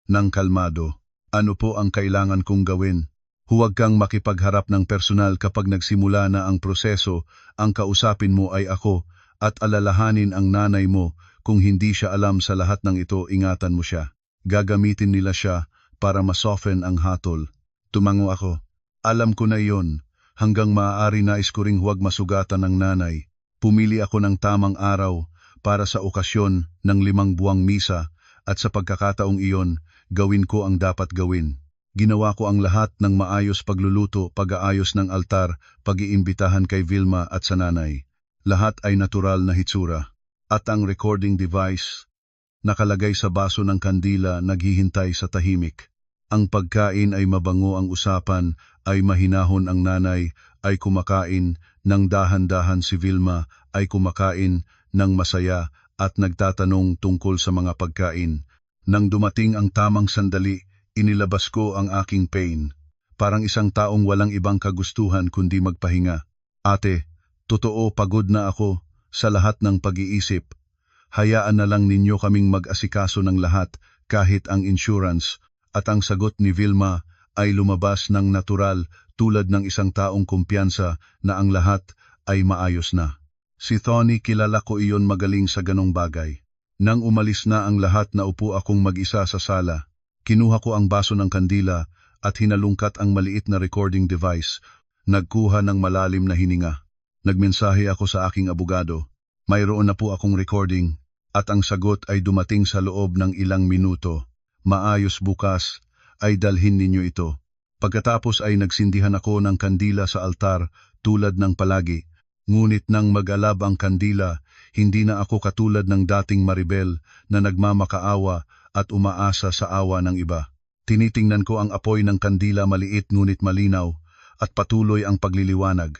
Speaker 1: ng kalmado, ano po ang kailangan kong gawin? Huwag kang makipagharap ng personal kapag nagsimula na ang proseso. Ang kausapin mo ay ako at alalahanin ang nanay mo. Kung hindi siya alam sa lahat ng ito, ingatan mo siya. Gagamitin nila siya para masoften ang hatol. Tumango ako. Alam ko na iyon. Hanggang maaari nais ko ring huwag masugatan ng nanay. Pumili ako ng tamang araw para sa okasyon ng 5 buwang misa at sa pagkakataong iyon, gawin ko ang dapat gawin. Ginawa ko ang lahat ng maayos pagluluto, pag-aayos ng altar, pag-iimbitahan kay Vilma at sa nanay. Lahat ay natural na hitsura. At ang recording device, nakalagay sa baso ng kandila, naghihintay sa tahimik. Ang pagkain ay mabango, ang usapan ay mahinahon, ang nanay ay kumakain ng dahan-dahan, si Vilma ay kumakain ng masaya at nagtatanong tungkol sa mga pagkain. Nang dumating ang tamang sandali, inilabas ko ang aking pain. Parang isang taong walang ibang kagustuhan kundi magpahinga. Ate, totoo, pagod na ako sa lahat ng pag-iisip. Hayaan na lang ninyo kaming mag-asikaso ng lahat kahit ang insurance. At ang sagot ni Vilma ay lumabas ng natural, tulad ng isang taong kumpiyansa na ang lahat ay maayos na. Si Tony, kilala ko iyon, magaling sa ganong bagay. Nang umalis na ang lahat, naupo akong mag-isa sa sala. Kinuha ko ang baso ng kandila at hinalungkat ang maliit na recording device. Nagkuha ng malalim na hininga. Nagmensahe ako sa aking abogado. Mayroon na po akong recording at ang sagot ay dumating sa loob ng ilang minuto. Maayos, bukas ay dalhin ninyo ito. Pagkatapos ay nagsindihan ako ng kandila sa altar tulad ng palagi. Ngunit nang mag-alab ang kandila, hindi na ako katulad ng dating Maribel na nagmamakaawa at umaasa sa awa ng iba. Tinitingnan ko ang apoy ng kandila, maliit ngunit malinaw, at patuloy ang pagliliwanag.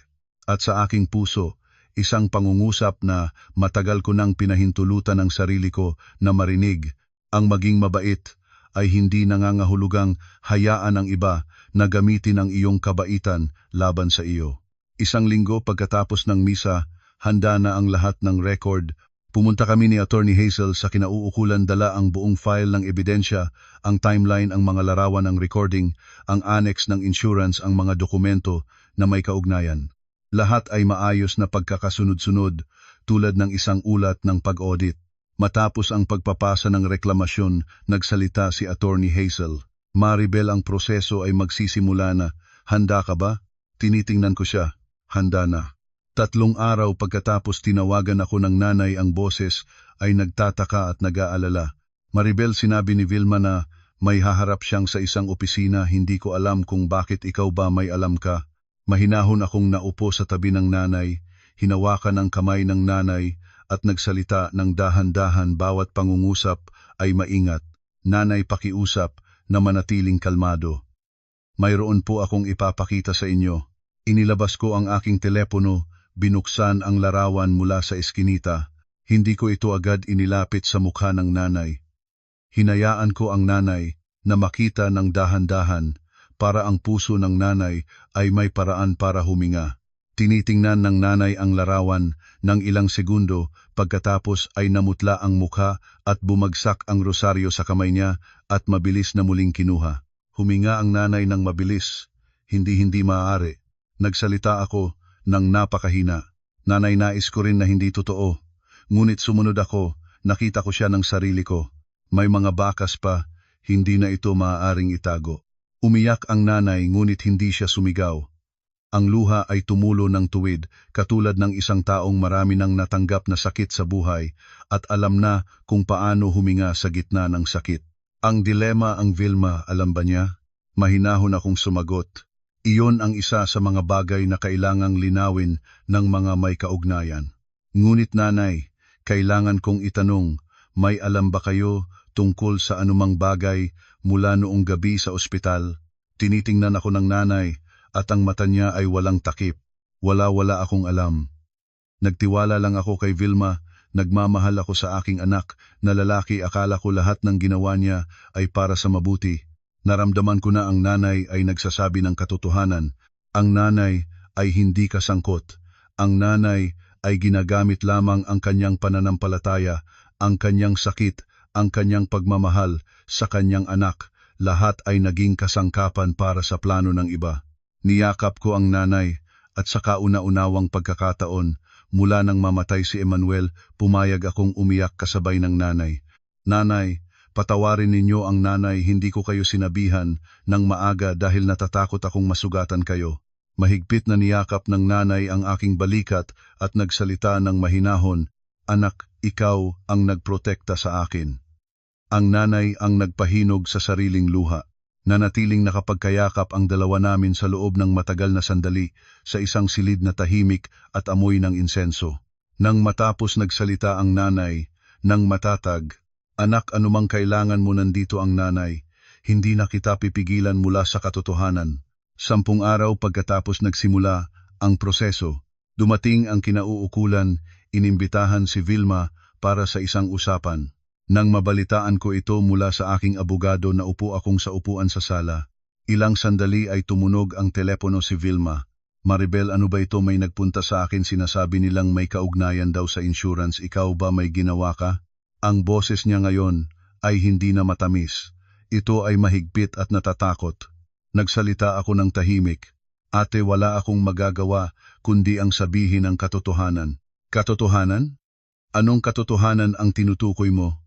Speaker 1: At sa aking puso, isang pangungusap na matagal ko nang pinahintulutan ng sarili ko na marinig. Ang maging mabait ay hindi nangangahulugang hayaan ang iba na gamitin ang iyong kabaitan laban sa iyo. Isang linggo pagkatapos ng misa, handa na ang lahat ng record. Pumunta kami ni Attorney Hazel sa kinauukulan, dala ang buong file ng ebidensya, ang timeline, ang mga larawan ng recording, ang annex ng insurance, ang mga dokumento na may kaugnayan. Lahat ay maayos na pagkakasunod-sunod tulad ng isang ulat ng pag-audit. Matapos ang pagpapasa ng reklamasyon, nagsalita si Attorney Hazel. Maribel, ang proseso ay magsisimula na. Handa ka ba? Tinitingnan ko siya. Handa na. 3 araw pagkatapos tinawagan ako ng nanay, ang boses ay nagtataka at nag-aalala. Maribel, sinabi ni Vilma na may haharap siyang sa isang opisina. Hindi ko alam kung bakit, ikaw ba may alam ka? Mahinahon akong naupo sa tabi ng nanay, hinawakan ang kamay ng nanay at nagsalita ng dahan-dahan. Bawat pangungusap ay maingat. Nanay, pakiusap na manatiling kalmado. Mayroon po akong ipapakita sa inyo. Inilabas ko ang aking telepono, binuksan ang larawan mula sa eskinita. Hindi ko ito agad inilapit sa mukha ng nanay. Hinayaan ko ang nanay na makita ng dahan-dahan para ang puso ng nanay ay may paraan para huminga. Tinitingnan ng nanay ang larawan ng ilang segundo, pagkatapos ay namutla ang mukha at bumagsak ang rosaryo sa kamay niya at mabilis na muling kinuha. Huminga ang nanay ng mabilis, hindi maaari. Nagsalita ako ng napakahina. Nanay, nais ko rin na hindi totoo. Ngunit sumunod ako, nakita ko siya ng sarili ko. May mga bakas pa, hindi na ito maaaring itago. Umiyak ang nanay ngunit hindi siya sumigaw. Ang luha ay tumulo ng tuwid, katulad ng isang taong marami nang natanggap na sakit sa buhay at alam na kung paano huminga sa gitna ng sakit. Ang dilema, ang Vilma, alam ba niya? Mahinahon akong sumagot. Iyon ang isa sa mga bagay na kailangang linawin ng mga may kaugnayan. Ngunit nanay, kailangan kong itanong, may alam ba kayo tungkol sa anumang bagay mula noong gabi sa ospital? Tinitingnan ako ng nanay at ang mata niya ay walang takip. Wala akong alam. Nagtiwala lang ako kay Vilma, nagmamahal ako sa aking anak na lalaki, akala ko lahat ng ginawa niya ay para sa mabuti. Naramdaman ko na ang nanay ay nagsasabi ng katotohanan. Ang nanay ay hindi kasangkot. Ang nanay ay ginagamit lamang ang kanyang pananampalataya, ang kanyang sakit, ang kanyang pagmamahal sa kanyang anak. Lahat ay naging kasangkapan para sa plano ng iba. Niyakap ko ang nanay at sa kauna-unawang pagkakataon, mula nang mamatay si Emmanuel, pumayag akong umiyak kasabay ng nanay. Nanay, patawarin ninyo ang nanay, hindi ko kayo sinabihan ng maaga dahil natatakot akong masugatan kayo. Mahigpit na niyakap ng nanay ang aking balikat at nagsalita ng mahinahon, "Anak, ikaw ang nagprotekta sa akin." Ang nanay ang nagpahinog sa sariling luha. Nanatiling nakapagkayakap ang dalawa namin sa loob ng matagal na sandali sa isang silid na tahimik at amoy ng insenso. Nang matapos nagsalita ang nanay, nang matatag, "Anak, anumang kailangan mo nandito ang nanay. Hindi na kita pipigilan mula sa katotohanan." 10 araw pagkatapos nagsimula ang proseso, dumating ang kinauukulan, inimbitahan si Vilma para sa isang usapan. Nang mabalitaan ko ito mula sa aking abogado na upo akong sa upuan sa sala, ilang sandali ay tumunog ang telepono si Vilma. "Maribel, ano ba ito? May nagpunta sa akin, sinasabi nilang may kaugnayan daw sa insurance. Ikaw ba may ginawa ka?" Ang boses niya ngayon ay hindi na matamis. Ito ay mahigpit at natatakot. Nagsalita ako ng tahimik. "Ate, wala akong magagawa kundi ang sabihin ang katotohanan." "Katotohanan? Anong katotohanan ang tinutukoy mo?"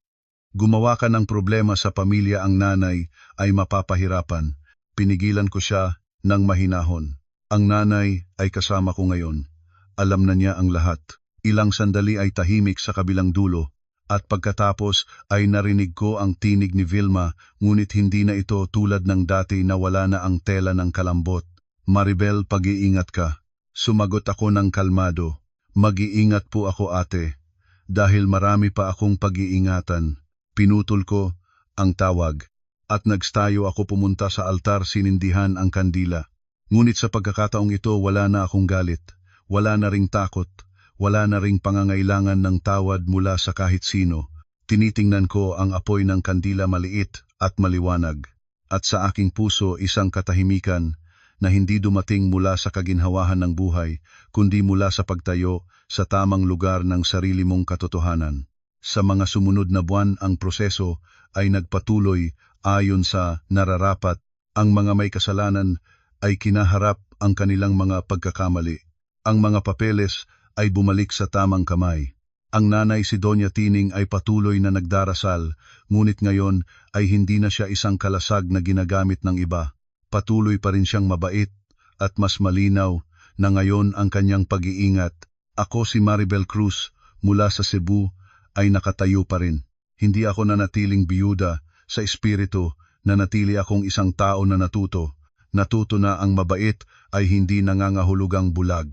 Speaker 1: "Gumawa ka ng problema sa pamilya, ang nanay ay mapapahirapan." Pinigilan ko siya ng mahinahon. "Ang nanay ay kasama ko ngayon. Alam na niya ang lahat." Ilang sandali ay tahimik sa kabilang dulo, at pagkatapos ay narinig ko ang tinig ni Vilma, ngunit hindi na ito tulad ng dati na wala na ang tela ng kalambot. "Maribel, pag-iingat ka." Sumagot ako ng kalmado. "Mag-iingat po ako, ate. Dahil marami pa akong pag-iingatan." Pinutol ko ang tawag at nagstayo ako pumunta sa altar, sinindihan ang kandila. Ngunit sa pagkakataong ito wala na akong galit, wala na ring takot, wala na ring pangangailangan ng tawad mula sa kahit sino. Tinitingnan ko ang apoy ng kandila, maliit at maliwanag, at sa aking puso isang katahimikan na hindi dumating mula sa kaginhawahan ng buhay, kundi mula sa pagtayo sa tamang lugar ng sarili mong katotohanan. Sa mga sumunod na buwan, ang proseso ay nagpatuloy ayon sa nararapat. Ang mga may kasalanan ay kinaharap ang kanilang mga pagkakamali. Ang mga papeles ay bumalik sa tamang kamay. Ang nanay, si Doña Tining, ay patuloy na nagdarasal, ngunit ngayon ay hindi na siya isang kalasag na ginagamit ng iba. Patuloy pa rin siyang mabait at mas malinaw na ngayon ang kanyang pag-iingat. Ako, si Maribel Cruz, mula sa Cebu, ay nakatayo pa rin. Hindi ako nanatiling biyuda sa espiritu, nanatili akong isang tao na natuto. Natuto na ang mabait ay hindi nangangahulugang bulag.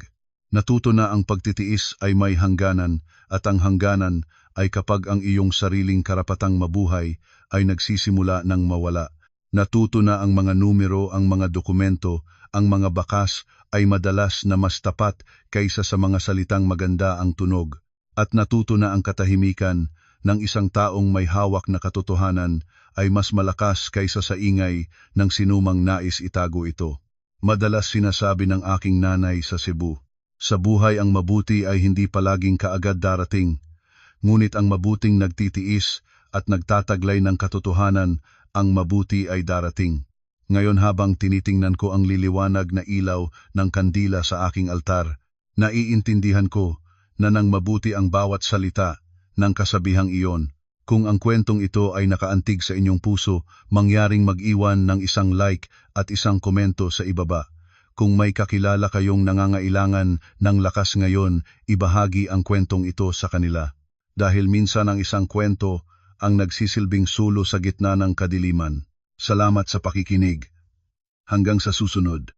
Speaker 1: Natuto na ang pagtitiis ay may hangganan, at ang hangganan ay kapag ang iyong sariling karapatang mabuhay ay nagsisimula ng mawala. Natuto na ang mga numero, ang mga dokumento, ang mga bakas ay madalas na mas tapat kaysa sa mga salitang maganda ang tunog. At natuto na ang katahimikan ng isang taong may hawak na katotohanan ay mas malakas kaysa sa ingay ng sinumang nais itago ito. Madalas sinasabi ng aking nanay sa Cebu, "Sa buhay ang mabuti ay hindi palaging kaagad darating, ngunit ang mabuting nagtitiis at nagtataglay ng katotohanan, ang mabuti ay darating." Ngayon, habang tinitingnan ko ang liliwanag na ilaw ng kandila sa aking altar, naiintindihan ko na nang mabuti ang bawat salita ng kasabihang iyon. Kung ang kwentong ito ay nakaantig sa inyong puso, mangyaring mag-iwan ng isang like at isang komento sa ibaba. Kung may kakilala kayong nangangailangan ng lakas ngayon, ibahagi ang kwentong ito sa kanila. Dahil minsan ang isang kwento ang nagsisilbing sulo sa gitna ng kadiliman. Salamat sa pakikinig. Hanggang sa susunod.